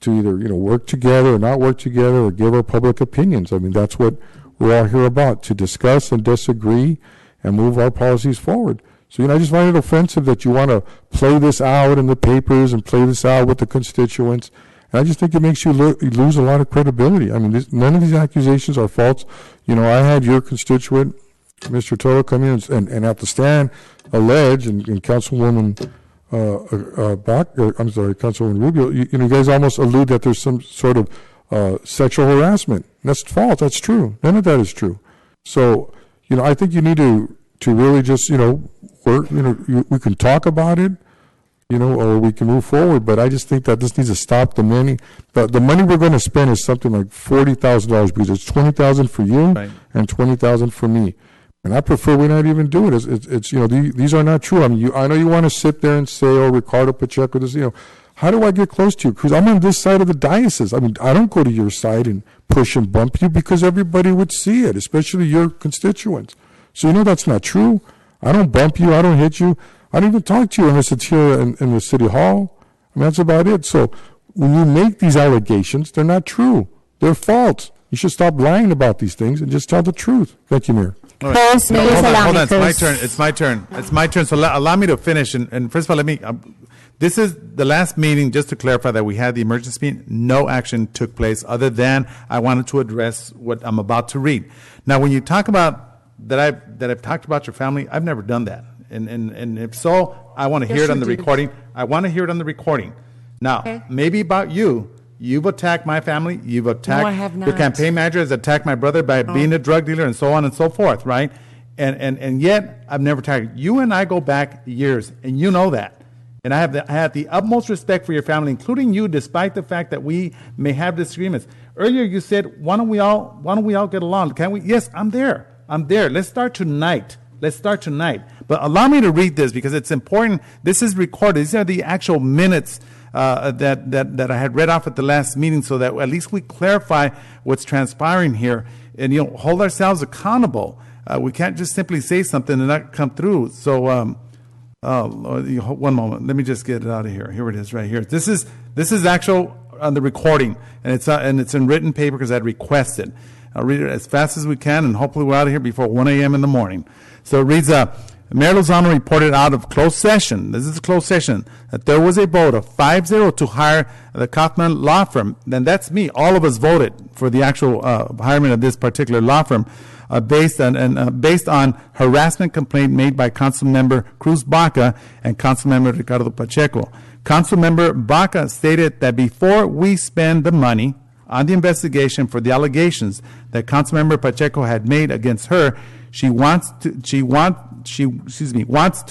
either, work together or not work together or give our public opinions. I mean, that's what we're all here about, to discuss and disagree and move our policies forward. So, I just find it offensive that you want to play this out in the papers and play this out with the constituents. And I just think it makes you lose a lot of credibility. I mean, none of these accusations are false. I had your constituent, Mr. Toto, come in and at the stand allege, and Councilwoman Councilwoman Rubio, you guys almost allude that there's some sort of sexual harassment. That's false. That's true. None of that is true. So, I think you need to really just, work. We can talk about it, or we can move forward. But I just think that this needs to stop. The money we're going to spend is something like $40,000 because it's $20,000 for you and $20,000 for me. And I prefer we not even do it. It's these are not true. I mean, I know you want to sit there and say, "Oh, Ricardo Pacheco," this, how do I get close to you? Because I'm on this side of the diocese. I mean, I don't go to your side and push and bump you because everybody would see it, especially your constituents. So that's not true. I don't bump you. I don't hit you. I don't even talk to you unless it's here in the city hall. I mean, that's about it. So when you make these allegations, they're not true. They're false. You should stop lying about these things and just tell the truth. Thank you, Mayor. All right. Hold on. It's my turn. So allow me to finish. And first of all, this is the last meeting, just to clarify that we had the emergency meeting. No action took place other than I wanted to address what I'm about to read. Now, when you talk about that I've talked about your family, I've never done that. And if so, I want to hear it on the recording. I want to hear it on the recording. Now, maybe about you. You've attacked my family. You've attacked I have not. Your campaign manager has attacked my brother by being a drug dealer and so on and so forth, right? And yet I've never attacked you. And I go back years, and you know that. And I have the utmost respect for your family, including you, despite the fact that we may have disagreements. Earlier you said, why don't we all get along? Can we? Yes, I'm there. Let's start tonight. But allow me to read this because it's important. This is recorded. These are the actual minutes that I had read off at the last meeting, so that at least we clarify what's transpiring here and hold ourselves accountable. We can't just simply say something and not come through. So one moment, let me just get it out of here. Here it is, right here. This is actual on the recording, and it's in written paper because I'd requested. I'll read it as fast as we can, and hopefully we're out of here before 1 a.m. in the morning. So it reads, Mayor Lozano reported out of closed session, this is a closed session, that there was a vote of 5-0 to hire the Kaufman law firm. And that's me. All of us voted for the actual hiring of this particular law firm based on harassment complaint made by Councilmember Cruz Baca and Councilmember Ricardo Pacheco. Councilmember Baca stated that before we spend the money on the investigation for the allegations that Councilmember Pacheco had made against her, she wants to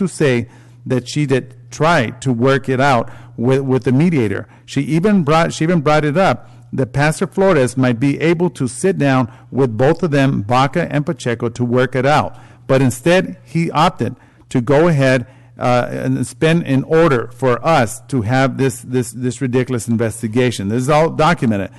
say that she did try to work it out with the mediator. She even brought it up that Pastor Flores might be able to sit down with both of them, Baca and Pacheco, to work it out. But instead, he opted to go ahead and spend in order for us to have this ridiculous investigation. This is all documented.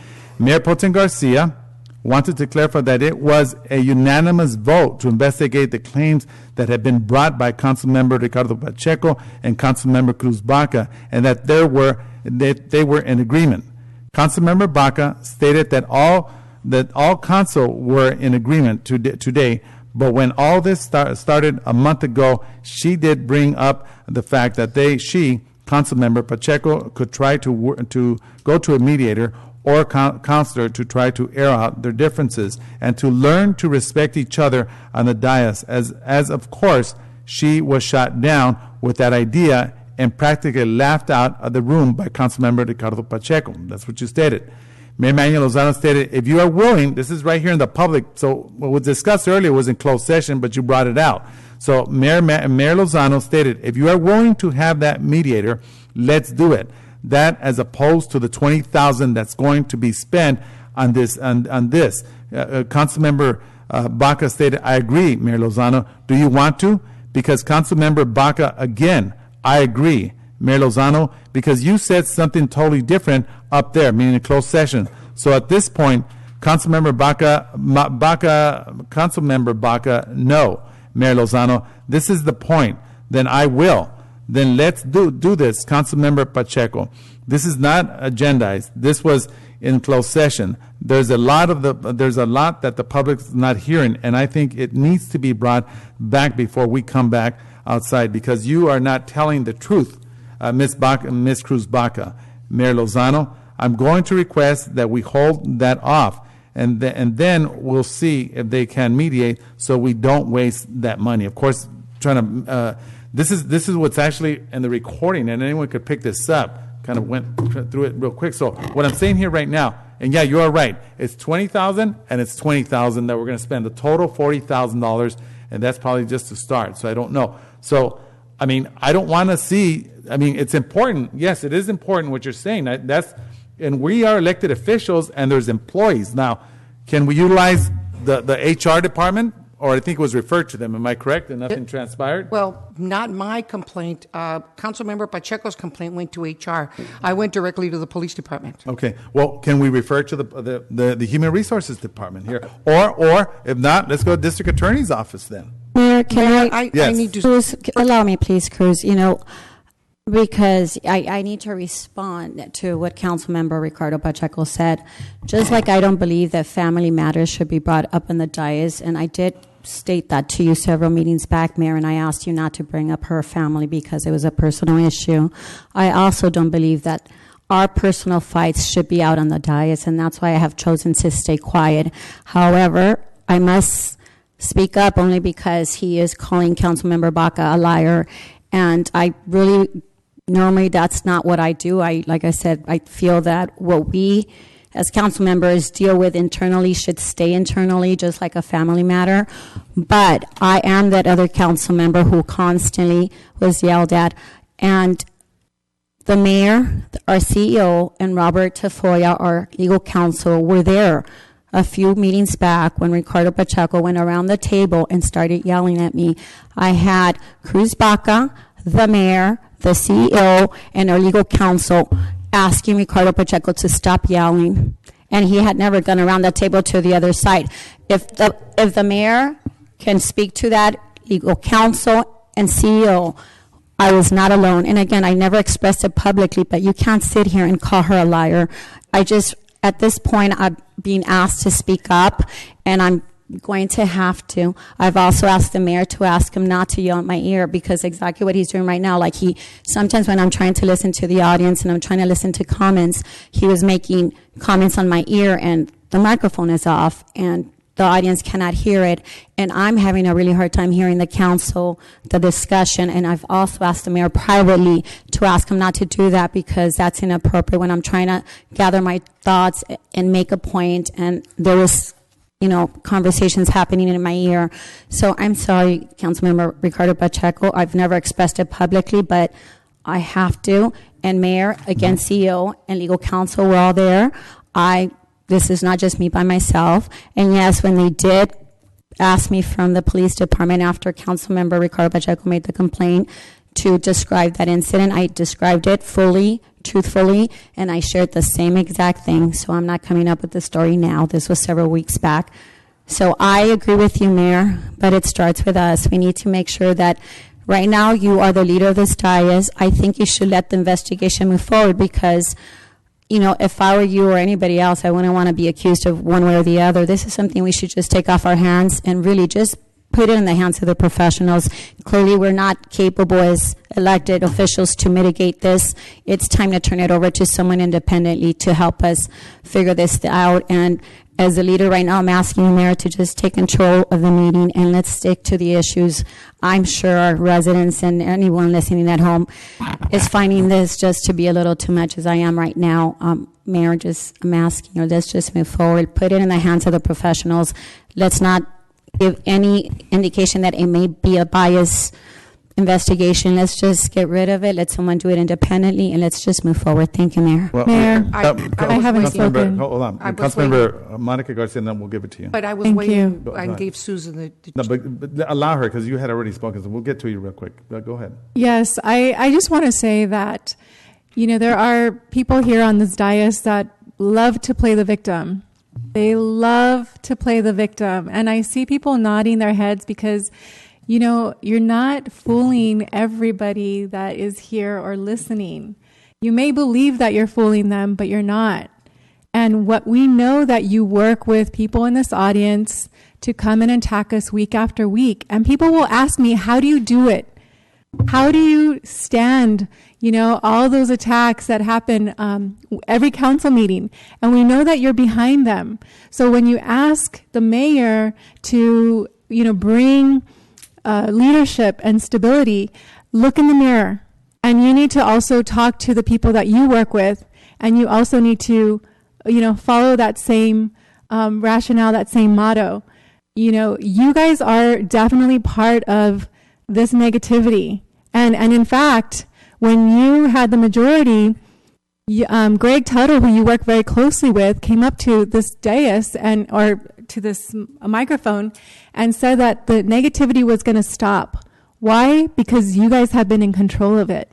Mayor Pro Tem Garcia wanted to clarify that it was a unanimous vote to investigate the claims that had been brought by Councilmember Ricardo Pacheco and Councilmember Cruz Baca, and that they were in agreement. Councilmember Baca stated that all council were in agreement today, but when all this started a month ago, she did bring up the fact that Councilmember Pacheco, could try to go to a mediator or counselor to try to air out their differences and to learn to respect each other on the dais, as of course she was shot down with that idea and practically laughed out of the room by Councilmember Ricardo Pacheco. That's what you stated. Mayor Manuel Lozano stated, if you are willing, this is right here in the public, so what was discussed earlier was in closed session, but you brought it out. So Mayor Lozano stated, if you are willing to have that mediator, let's do it. That as opposed to the $20,000 that's going to be spent on this. Councilmember Baca stated, I agree, Mayor Lozano. Do you want to? Because Councilmember Baca, again, I agree, Mayor Lozano, because you said something totally different up there, meaning a closed session. So at this point, Councilmember Baca, no, Mayor Lozano, this is the point. Then I will. Then let's do this, Councilmember Pacheco. This is not agendized. This was in closed session. There's a lot that the public is not hearing, and I think it needs to be brought back before we come back outside, because you are not telling the truth, Ms. Cruz Baca. Mayor Lozano, I'm going to request that we hold that off, and then we'll see if they can mediate so we don't waste that money. Of course, this is what's actually in the recording, and anyone could pick this up. Kind of went through it real quick. So what I'm saying here right now, and yeah, you are right. It's $20,000 and it's $20,000 that we're going to spend. The total $40,000, and that's probably just to start. So I don't know. So I mean, I don't want to see I mean, it's important. Yes, it is important what you're saying. And we are elected officials, and there's employees. Now, can we utilize the HR department? Or I think it was referred to them. Am I correct? And nothing transpired? Well, not my complaint. Councilmember Pacheco's complaint went to HR. I went directly to the police department. Okay. Well, can we refer to the Human Resources Department here? Or if not, let's go to District Attorney's Office then. Mayor, can I Yes. need to... Cruz, allow me, please, Cruz, because I need to respond to what Councilmember Ricardo Pacheco said. Just like I don't believe that family matters should be brought up in the dais, and I did state that to you several meetings back, Mayor, and I asked you not to bring up her family because it was a personal issue. I also don't believe that our personal fights should be out on the dais, and that's why I have chosen to stay quiet. However, I must speak up only because he is calling Councilmember Baca a liar, and I really, normally that's not what I do. Like I said, I feel that what we as council members deal with internally should stay internally, just like a family matter. But I am that other council member who constantly was yelled at. And the mayor, our CEO, and Robert Tafoya, our legal counsel, were there a few meetings back when Ricardo Pacheco went around the table and started yelling at me. I had Cruz Baca, the mayor, the CEO, and our legal counsel asking Ricardo Pacheco to stop yelling, and he had never gone around the table to the other side. If the mayor can speak to that, legal counsel and CEO, I was not alone. And again, I never expressed it publicly, but you can't sit here and call her a liar. At this point, I'm being asked to speak up, and I'm going to have to. I've also asked the mayor to ask him not to yell at my ear, because exactly what he's doing right now, like sometimes when I'm trying to listen to the audience and I'm trying to listen to comments, he was making comments on my ear and the microphone is off and the audience cannot hear it. And I'm having a really hard time hearing the council, the discussion. And I've also asked the mayor privately to ask him not to do that, because that's inappropriate when I'm trying to gather my thoughts and make a point. And there was conversations happening in my ear. So I'm sorry, Councilmember Ricardo Pacheco. I've never expressed it publicly, but I have to. And Mayor, again, CEO and legal counsel were all there. This is not just me by myself. And yes, when they did ask me from the police department after Councilmember Ricardo Pacheco made the complaint to describe that incident, I described it fully, truthfully, and I shared the same exact thing. So I'm not coming up with the story now. This was several weeks back. So I agree with you, Mayor, but it starts with us. We need to make sure that right now you are the leader of this dais. I think you should let the investigation move forward, because if I were you or anybody else, I wouldn't want to be accused of one way or the other. This is something we should just take off our hands and really just put it in the hands of the professionals. Clearly, we're not capable as elected officials to mitigate this. It's time to turn it over to someone independently to help us figure this out. And as a leader right now, I'm asking the mayor to just take control of the meeting and let's stick to the issues. I'm sure our residents and anyone listening at home is finding this just to be a little too much, as I am right now. Mayor, I'm asking, let's just move forward. Put it in the hands of the professionals. Let's not give any indication that it may be a bias investigation. Let's just get rid of it. Let someone do it independently, and let's just move forward. Thank you, Mayor. Well, Mayor, I haven't spoken. Hold on. Councilmember Monica Garcia, and then we'll give it to you. But I was Thank waiting. you. I gave Susan the... No, but allow her, because you had already spoken, so we'll get to you real quick. Go ahead. Yes, I just want to say that, there are people here on this dais that love to play the victim. They love to play the victim. And I see people nodding their heads because, you're not fooling everybody that is here or listening. You may believe that you're fooling them, but you're not. And what we know that you work with people in this audience to come and attack us week after week. And people will ask me, how do you do it? How do you stand, all those attacks that happen every council meeting? And we know that you're behind them. So when you ask the mayor to, bring leadership and stability, look in the mirror. And you need to also talk to the people that you work with. And you also need to, follow that same rationale, that same motto. You guys are definitely part of this negativity. And in fact, when you had the majority, Greg Tuttle, who you work very closely with, came up to this dais or to this microphone and said that the negativity was going to stop. Why? Because you guys have been in control of it.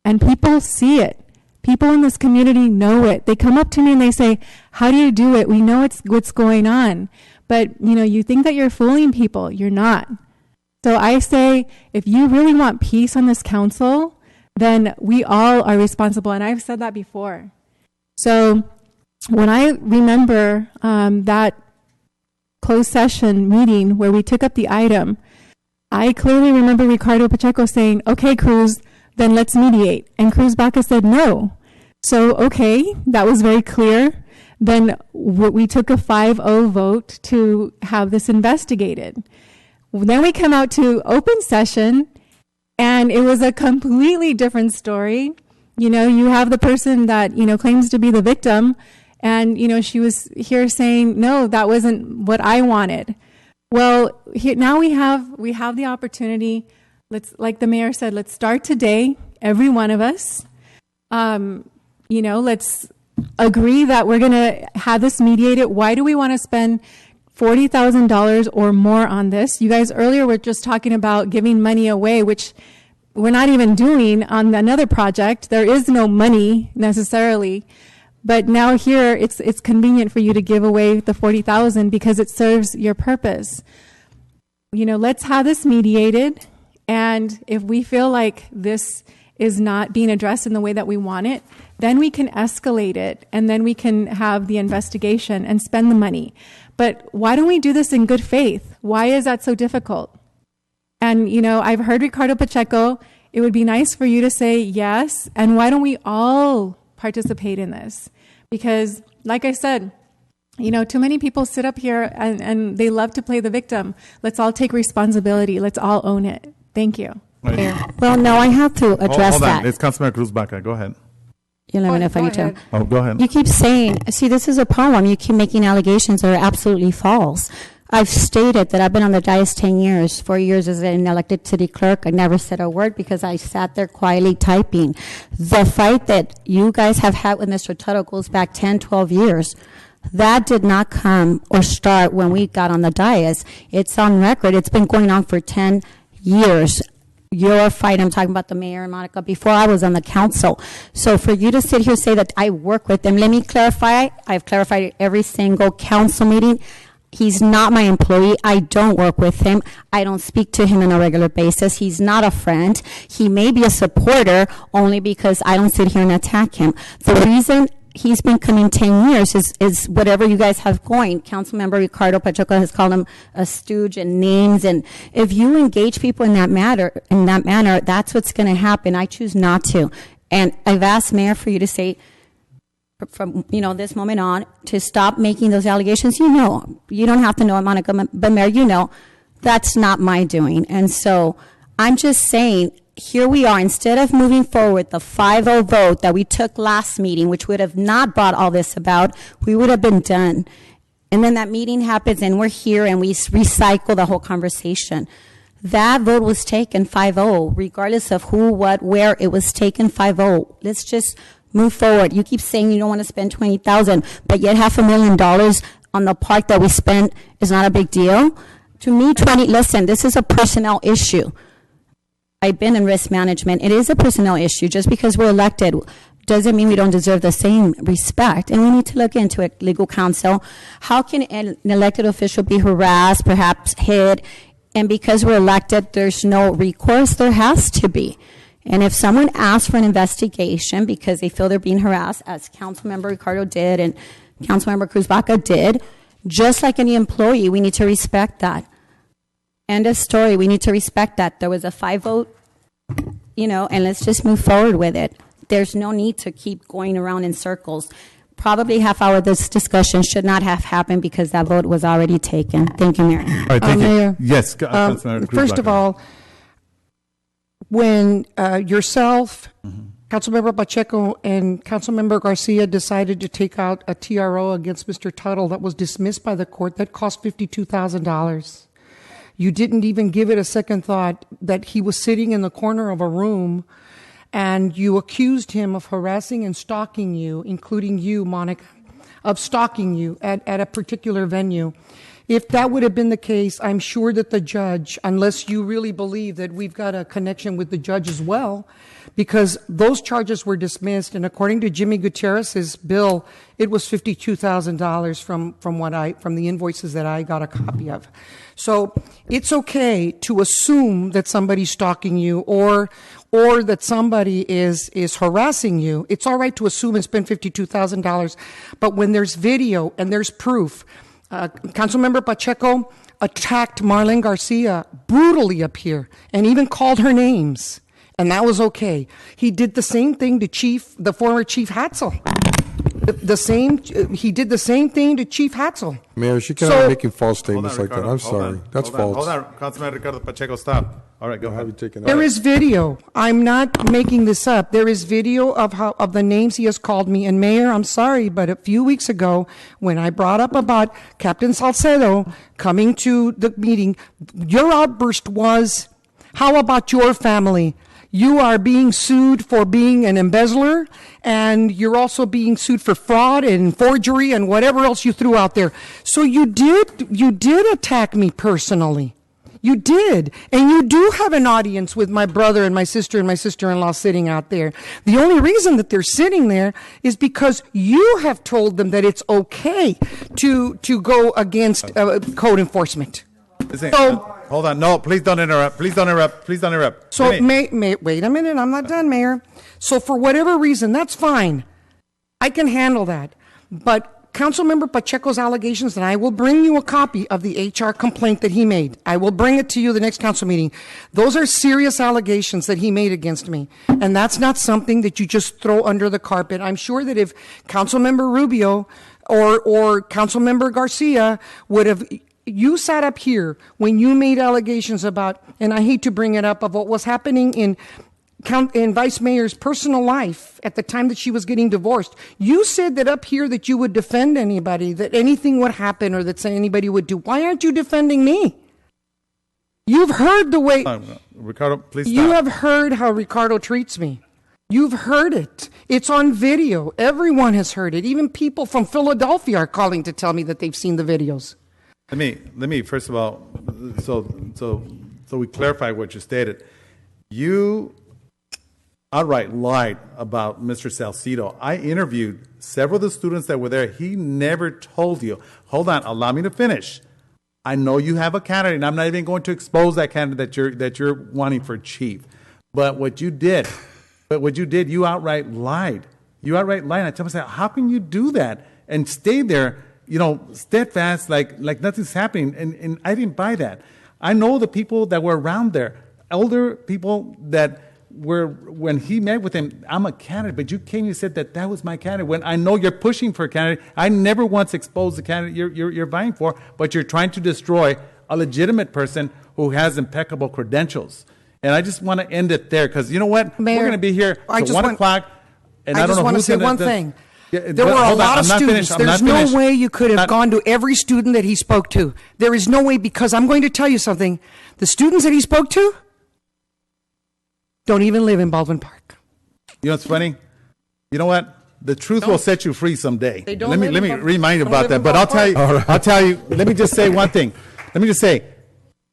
And people see it. People in this community know it. They come up to me and they say, how do you do it? We know what's going on. But, you think that you're fooling people. You're not. So I say, if you really want peace on this council, then we all are responsible. And I've said that before. So when I remember that closed session meeting where we took up the item, I clearly remember Ricardo Pacheco saying, okay, Cruz, then let's mediate. And Cruz Baca said no. So, okay, that was very clear. Then we took a 5-0 vote to have this investigated. Then we come out to open session, and it was a completely different story. You have the person that, claims to be the victim, and, she was here saying, no, that wasn't what I wanted. Well, now we have the opportunity. Like the mayor said, let's start today, every one of us. Let's agree that we're going to have this mediated. Why do we want to spend $40,000 or more on this? You guys earlier were just talking about giving money away, which we're not even doing on another project. There is no money necessarily. But now here, it's convenient for you to give away the $40,000 because it serves your purpose. Let's have this mediated. And if we feel like this is not being addressed in the way that we want it, then we can escalate it, and then we can have the investigation and spend the money. But why don't we do this in good faith? Why is that so difficult? And, I've heard Ricardo Pacheco, it would be nice for you to say yes, and why don't we all participate in this? Because, like I said, too many people sit up here and they love to play the victim. Let's all take responsibility. Let's all own it. Thank you. Well, no, I have to address hold that. on. It's Councilmember Cruz Baca. Go ahead. You let me know if I need to. Oh, go ahead. You keep saying, see, this is a problem. You keep making allegations that are absolutely false. I've stated that I've been on the dais 10 years, 4 years as an elected city clerk. I never said a word because I sat there quietly typing. The fight that you guys have had with Mr. Tuttle goes back 10, 12 years. That did not come or start when we got on the dais. It's on record. It's been going on for 10 years. Your fight, I'm talking about the mayor and Monica, before I was on the council. So for you to sit here and say that I work with him, let me clarify. I've clarified it every single council meeting. He's not my employee. I don't work with him. I don't speak to him on a regular basis. He's not a friend. He may be a supporter only because I don't sit here and attack him. The reason he's been coming 10 years is whatever you guys have going. Councilmember Ricardo Pacheco has called him a stooge and names. And if you engage people in that manner, that's what's going to happen. I choose not to. And I've asked Mayor for you to say, from this moment on, to stop making those allegations. You don't have to know it, Monica, but Mayor, that's not my doing. And so I'm just saying, here we are, instead of moving forward the 5-0 vote that we took last meeting, which would have not brought all this about, we would have been done. And then that meeting happens and we're here and we recycle the whole conversation. That vote was taken 5-0, regardless of who, what, where, it was taken 5-0. Let's just move forward. You keep saying you don't want to spend $20,000, but yet $500,000 on the park that we spent is not a big deal. To me, listen, this is a personnel issue. I've been in risk management. It is a personnel issue. Just because we're elected doesn't mean we don't deserve the same respect. And we need to look into it, legal counsel. How can an elected official be harassed, perhaps hit, and because we're elected, there's no recourse? There has to be. And if someone asks for an investigation because they feel they're being harassed, as Councilmember Ricardo did and Councilmember Cruz Baca did, just like any employee, we need to respect that. End of story. We need to respect that. There was a 5 vote, and let's just move forward with it. There's no need to keep going around in circles. Probably half hour of this discussion should not have happened because that vote was already taken. Thank you, Mayor. All right, thank you. Mayor, Yes, Councilmember Cruz first Baca. of all, when yourself, Councilmember Pacheco, and Councilmember Garcia decided to take out a TRO against Mr. Tuttle that was dismissed by the court, that cost $52,000. You didn't even give it a second thought that he was sitting in the corner of a room and you accused him of harassing and stalking you, including you, Monica, of stalking you at a particular venue. If that would have been the case, I'm sure that the judge, unless you really believe that we've got a connection with the judge as well, because those charges were dismissed, and according to Jimmy Gutierrez's bill, it was $52,000 from the invoices that I got a copy of. So it's okay to assume that somebody's stalking you or that somebody is harassing you. It's all right to assume and spend $52,000, but when there's video and there's proof. Councilmember Pacheco attacked Marlene Garcia brutally up here and even called her names, and that was okay. He did the same thing to the former Chief Hatzel. He did the same thing to Chief Hatzel. Mayor, she cannot making false statements like that. I'm sorry. That's false. Hold on, Councilman Ricardo Pacheco, stop. All right, go ahead. There is video. I'm not making this up. There is video of the names he has called me. And Mayor, I'm sorry, but a few weeks ago, when I brought up about Captain Salcedo coming to the meeting, your outburst was, how about your family? You are being sued for being an embezzler, and you're also being sued for fraud and forgery and whatever else you threw out there. So you did attack me personally. You did. And you do have an audience with my brother and my sister-in-law sitting out there. The only reason that they're sitting there is because you have told them that it's okay to go against code enforcement. Hold on. No, please don't interrupt. Please don't interrupt. So, wait a minute. I'm not done, Mayor. So for whatever reason, that's fine. I can handle that. But Councilmember Pacheco's allegations, and I will bring you a copy of the HR complaint that he made. I will bring it to you the next council meeting. Those are serious allegations that he made against me. And that's not something that you just throw under the carpet. I'm sure that if Councilmember Rubio or Councilmember Garcia would have... You sat up here when you made allegations about, and I hate to bring it up, of what was happening in Vice Mayor's personal life at the time that she was getting divorced. You said that up here that you would defend anybody, that anything would happen or that anybody would do. Why aren't you defending me? You've heard the way... Ricardo, please stop. You have heard how Ricardo treats me. You've heard it. It's on video. Everyone has heard it. Even people from Philadelphia are calling to tell me that they've seen the videos. Let me first of all, so we clarify what you stated. You outright lied about Mr. Salcedo. I interviewed several of the students that were there. He never told you. Hold on, allow me to finish. I know you have a candidate, and I'm not even going to expose that candidate that you're wanting for chief. But what you did, you outright lied. You outright lied. And I tell myself, how can you do that and stay there? Steadfast, like nothing's happening. And I didn't buy that. I know the people that were around there, elder people that were, when he met with him, I'm a candidate, but you came and said that was my candidate. When I know you're pushing for a candidate, I never once exposed the candidate you're vying for, but you're trying to destroy a legitimate person who has impeccable credentials. And I just want to end it there, because you know what? Mayor, we're going to be here till 1 o'clock. And I don't know want to who's say gonna, one thing. There were a lot of students. There's no way you could have gone to every student that he spoke to. There is no way, because I'm going to tell you something. The students that he spoke to don't even live in Baldwin Park. You know what's funny? You know what? The truth will set you free someday. Let me remind you about that. But I'll tell you. Let me just say one thing. Let me just say,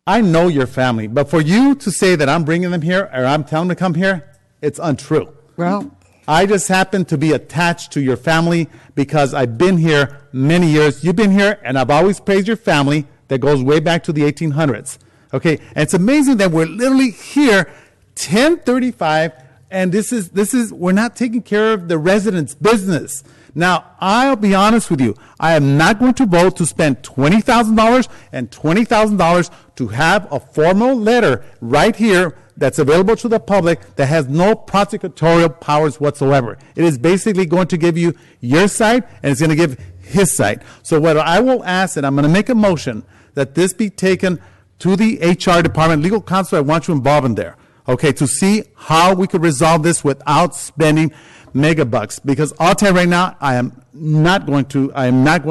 I know your family, but for you to say that I'm bringing them here or I'm telling them to come here, it's untrue. Well, I just happen to be attached to your family because I've been here many years. You've been here, and I've always praised your family that goes way back to the 1800s. Okay, and it's amazing that we're literally here, 10:35, and this is we're not taking care of the residents' business. Now, I'll be honest with you. I am not going to vote to spend $20,000 and $20,000 to have a formal letter right here that's available to the public that has no prosecutorial powers whatsoever. It is basically going to give you your side, and it's going to give his side. So what I will ask, and I'm going to make a motion, that this be taken to the HR department, legal counsel. I want you involved in there, okay, to see how we could resolve this without spending mega bucks. Because I'll tell you right now, I am not going to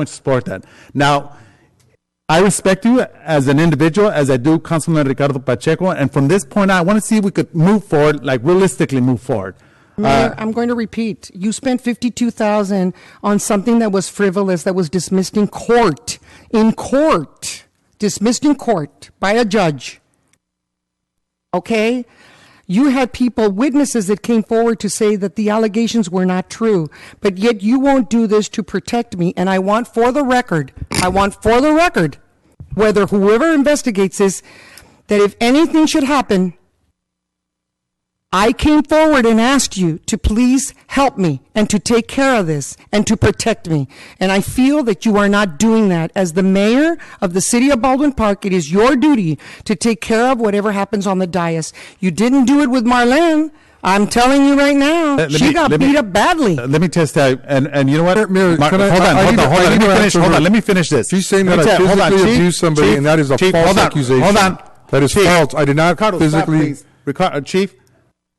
support that. Now, I respect you as an individual, as I do Councilman Ricardo Pacheco, and from this point on, I want to see if we could move forward, like realistically move forward. Mayor, I'm going to repeat. You spent $52,000 on something that was frivolous, that was dismissed in court. Dismissed in court by a judge. Okay? You had people, witnesses that came forward to say that the allegations were not true, but yet you won't do this to protect me. And I want for the record, whether whoever investigates this, that if anything should happen, I came forward and asked you to please help me and to take care of this and to protect me. And I feel that you are not doing that. As the mayor of the city of Baldwin Park, it is your duty to take care of whatever happens on the dais. You didn't do it with Marlene. I'm telling you right now, she got beat up badly. Let me test that. And you know what? Mayor, Hold on. Let me finish this. She's saying that I physically abused somebody, and that is a false accusation. Hold on. That is false. I did not physically. Chief,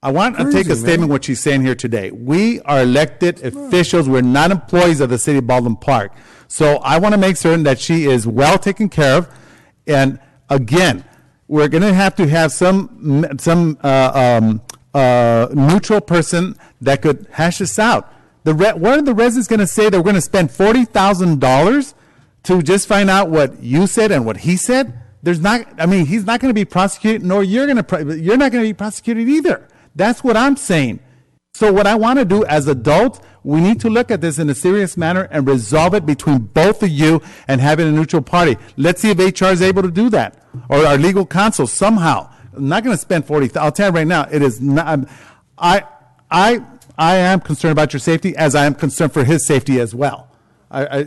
I want to take a statement what she's saying here today. We are elected officials. We're not employees of the city of Baldwin Park. So I want to make certain that she is well taken care of. And again, we're going to have some neutral person that could hash this out. What are the residents going to say? They're going to spend $40,000 to just find out what you said and what he said? He's not going to be prosecuted, nor you're not going to be prosecuted either. That's what I'm saying. So what I want to do as adults, we need to look at this in a serious manner and resolve it between both of you and having a neutral party. Let's see if HR is able to do that, or our legal counsel somehow. I'm not going to spend $40,000. I'll tell you right now, it is not. I am concerned about your safety, as I am concerned for his safety as well.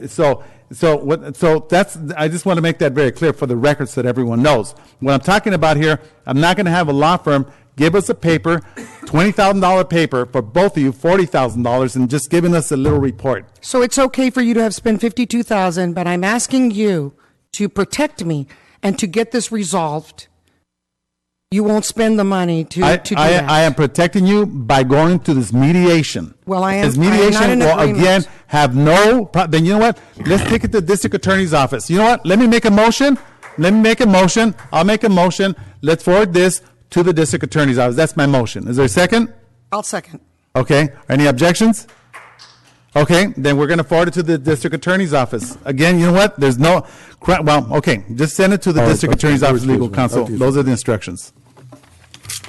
So that's. I just want to make that very clear for the record, so that everyone knows what I'm talking about here. I'm not going to have a law firm give us a paper, $20,000 paper for both of you, $40,000, and just giving us a little report. So it's okay for you to have spent $52,000, but I'm asking you to protect me and to get this resolved. You won't spend the money to do that. I am protecting you by going to this mediation. Well, I am. This mediation I am not in will again have no. Then you know what? Let's take it to the district attorney's office. You know what? Let me make a motion. I'll make a motion. Let's forward this to the district attorney's office. That's my motion. Is there a second? I'll second. Okay. Any objections? Okay. Then we're going to forward it to the district attorney's office. Again, you know what? There's no. Well, okay. Just send it to the district attorney's office, legal counsel. Those are the instructions.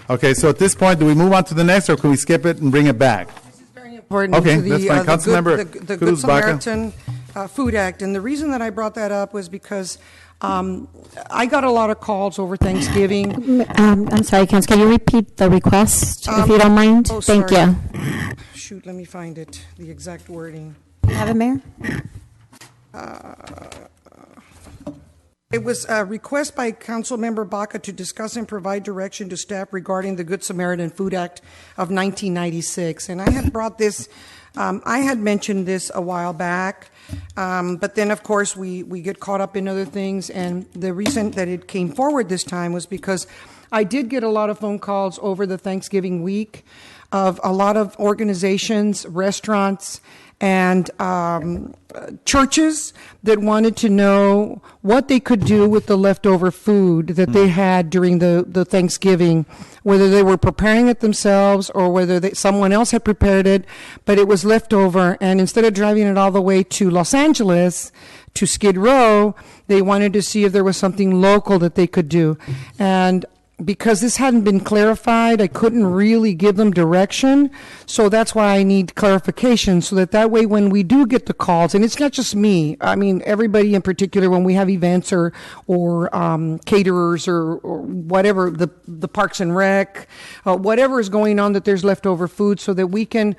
Okay. So at this point, do we move on to the next, or can we skip it and bring it back? This is very important. Okay. To the, that's fine. Councilmember the Good Samaritan Food Act. And the reason that I brought that up was because I got a lot of calls over Thanksgiving. I'm sorry, Council, can you repeat the request, if you don't mind? Oh, Thank sorry. you. Shoot, let me find it, the exact wording. Have it, Mayor? It was a request by Councilmember Baca to discuss and provide direction to staff regarding the Good Samaritan Food Act of 1996. And I had brought this, I had mentioned this a while back. But then, of course, we get caught up in other things. And the reason that it came forward this time was because I did get a lot of phone calls over the Thanksgiving week of a lot of organizations, restaurants, and churches that wanted to know what they could do with the leftover food that they had during the Thanksgiving, whether they were preparing it themselves or whether someone else had prepared it, but it was leftover. And instead of driving it all the way to Los Angeles, to Skid Row, they wanted to see if there was something local that they could do. And because this hadn't been clarified, I couldn't really give them direction. So that's why I need clarification, so that way when we do get the calls, and it's not just me, I mean, everybody in particular, when we have events or caterers or whatever, the Parks and Rec, whatever is going on, that there's leftover food, so that we can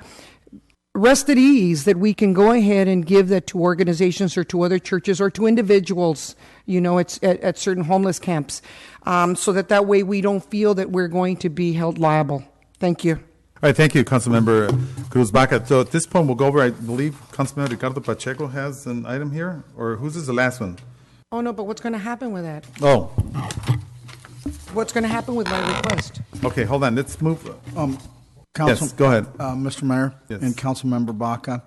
rest at ease, that we can go ahead and give that to organizations or to other churches or to individuals, you know, at certain homeless camps, so that way we don't feel that we're going to be held liable. Thank you. All right, thank you, Councilmember Cruz Baca. So at this point, we'll go over, I believe Councilmember Ricardo Pacheco has an item here, or whose is the last one? Oh, no, but what's going to happen with that? Oh. What's going to happen with my request? Okay, hold on, let's move. Council, yes, go ahead. Mr. Mayor, yes. And Councilmember Baca,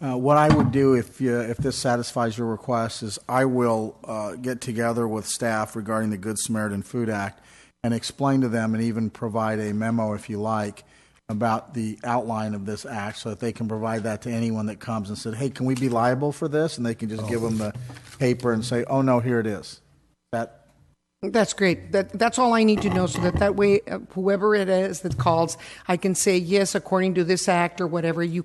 What I would do if this satisfies your request is I will get together with staff regarding the Good Samaritan Food Act and explain to them, and even provide a memo if you like, about the outline of this act, so that they can provide that to anyone that comes and said, hey, can we be liable for this? And they can just give them the paper and say, oh no, here it is. That's great. That's all I need to know, so that way, whoever it is that calls, I can say, yes, according to this act or whatever, you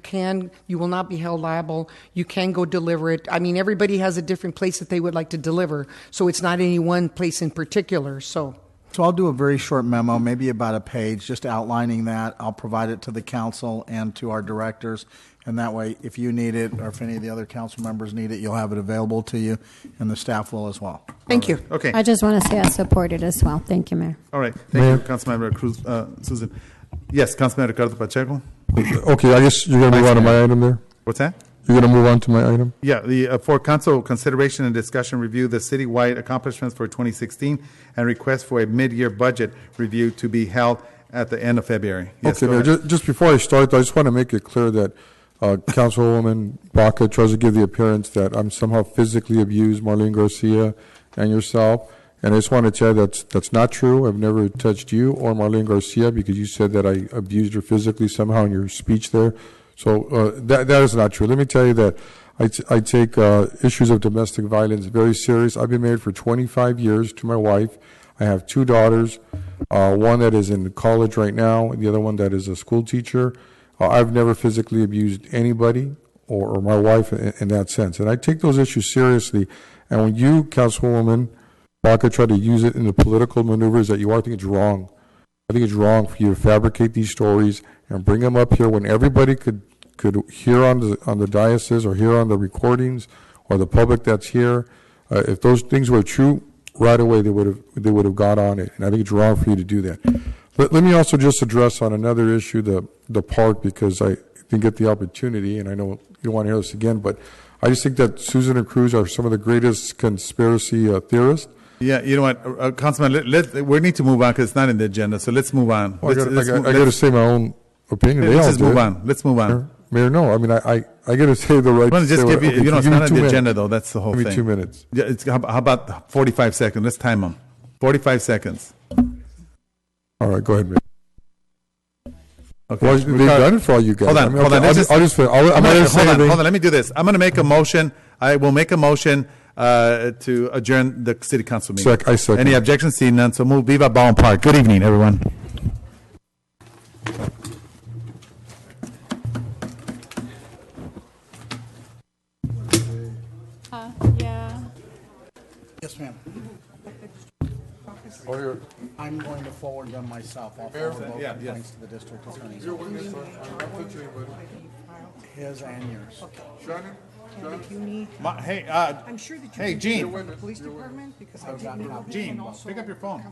will not be held liable. You can go deliver it. I mean, everybody has a different place that they would like to deliver, so it's not any one place in particular. So I'll do a very short memo, maybe about a page, just outlining that. I'll provide it to the council and to our directors, and that way, if you need it, or if any of the other council members need it, you'll have it available to you, and the staff will as well. Thank you. Okay. I just want to say I support it as well. Thank you, Mayor. All right. Thank you, Councilmember Cruz. Susan. Yes, Councilmember Ricardo Pacheco. Okay, I guess you're going to move on to my item there? What's that? You're going to move on to my item? Yeah, for council consideration and discussion review the citywide accomplishments for 2016 and request for a mid-year budget review to be held at the end of February. Yes, Okay, Mayor, just before I start, I just want to make it clear that Councilwoman Baca tries to give the appearance that I'm somehow physically abused Marlene Garcia and yourself. And I just want to tell you that's not true. I've never touched you or Marlene Garcia, because you said that I abused her physically somehow in your speech there. So that is not true. Let me tell you that I take issues of domestic violence very serious. I've been married for 25 years to my wife. I have 2 daughters, one that is in college right now, the other one that is a school teacher. I've never physically abused anybody or my wife in that sense. And I take those issues seriously. And when you, Councilwoman Baca, try to use it in the political maneuvers that you are, I think it's wrong. I think it's wrong for you to fabricate these stories and bring them up here when everybody could hear on the diocese or hear on the recordings, or the public that's here. If those things were true, right away they would have got on it. And I think it's wrong for you to do that. Let me also just address on another issue the park, because I didn't get the opportunity, and I know you don't want to hear this again, but I just think that Susan and Cruz are some of the greatest conspiracy theorists. Yeah, you know what, Councilman, we need to move on because it's not in the agenda, so let's move on. Well, I got to say my own opinion. Let's just move on. Let's move on. Mayor, no, I mean, I got to say the right. I'm going to just give you, it's not on the agenda, though. That's the whole thing. Give me 2 minutes. Yeah, how about 45 seconds? Let's time them. 45 seconds. All right, go ahead, Mayor. Okay. Well, they've done it for all you guys. Hold on, hold on. Hold on. Let me do this. I'm going to make a motion. I will make a motion to adjourn the city council meeting. I second. Any objections? Seeing none, so move. Viva Baldwin Park. Good evening, everyone. Yeah. Yes, ma'am. I'm going to forward them myself. I'll forward both complaints to the district attorney. His and yours. Shannon? If you need, Hey, I'm sure that you hey, can Gene. the police department, because I did Gene, pick up your phone.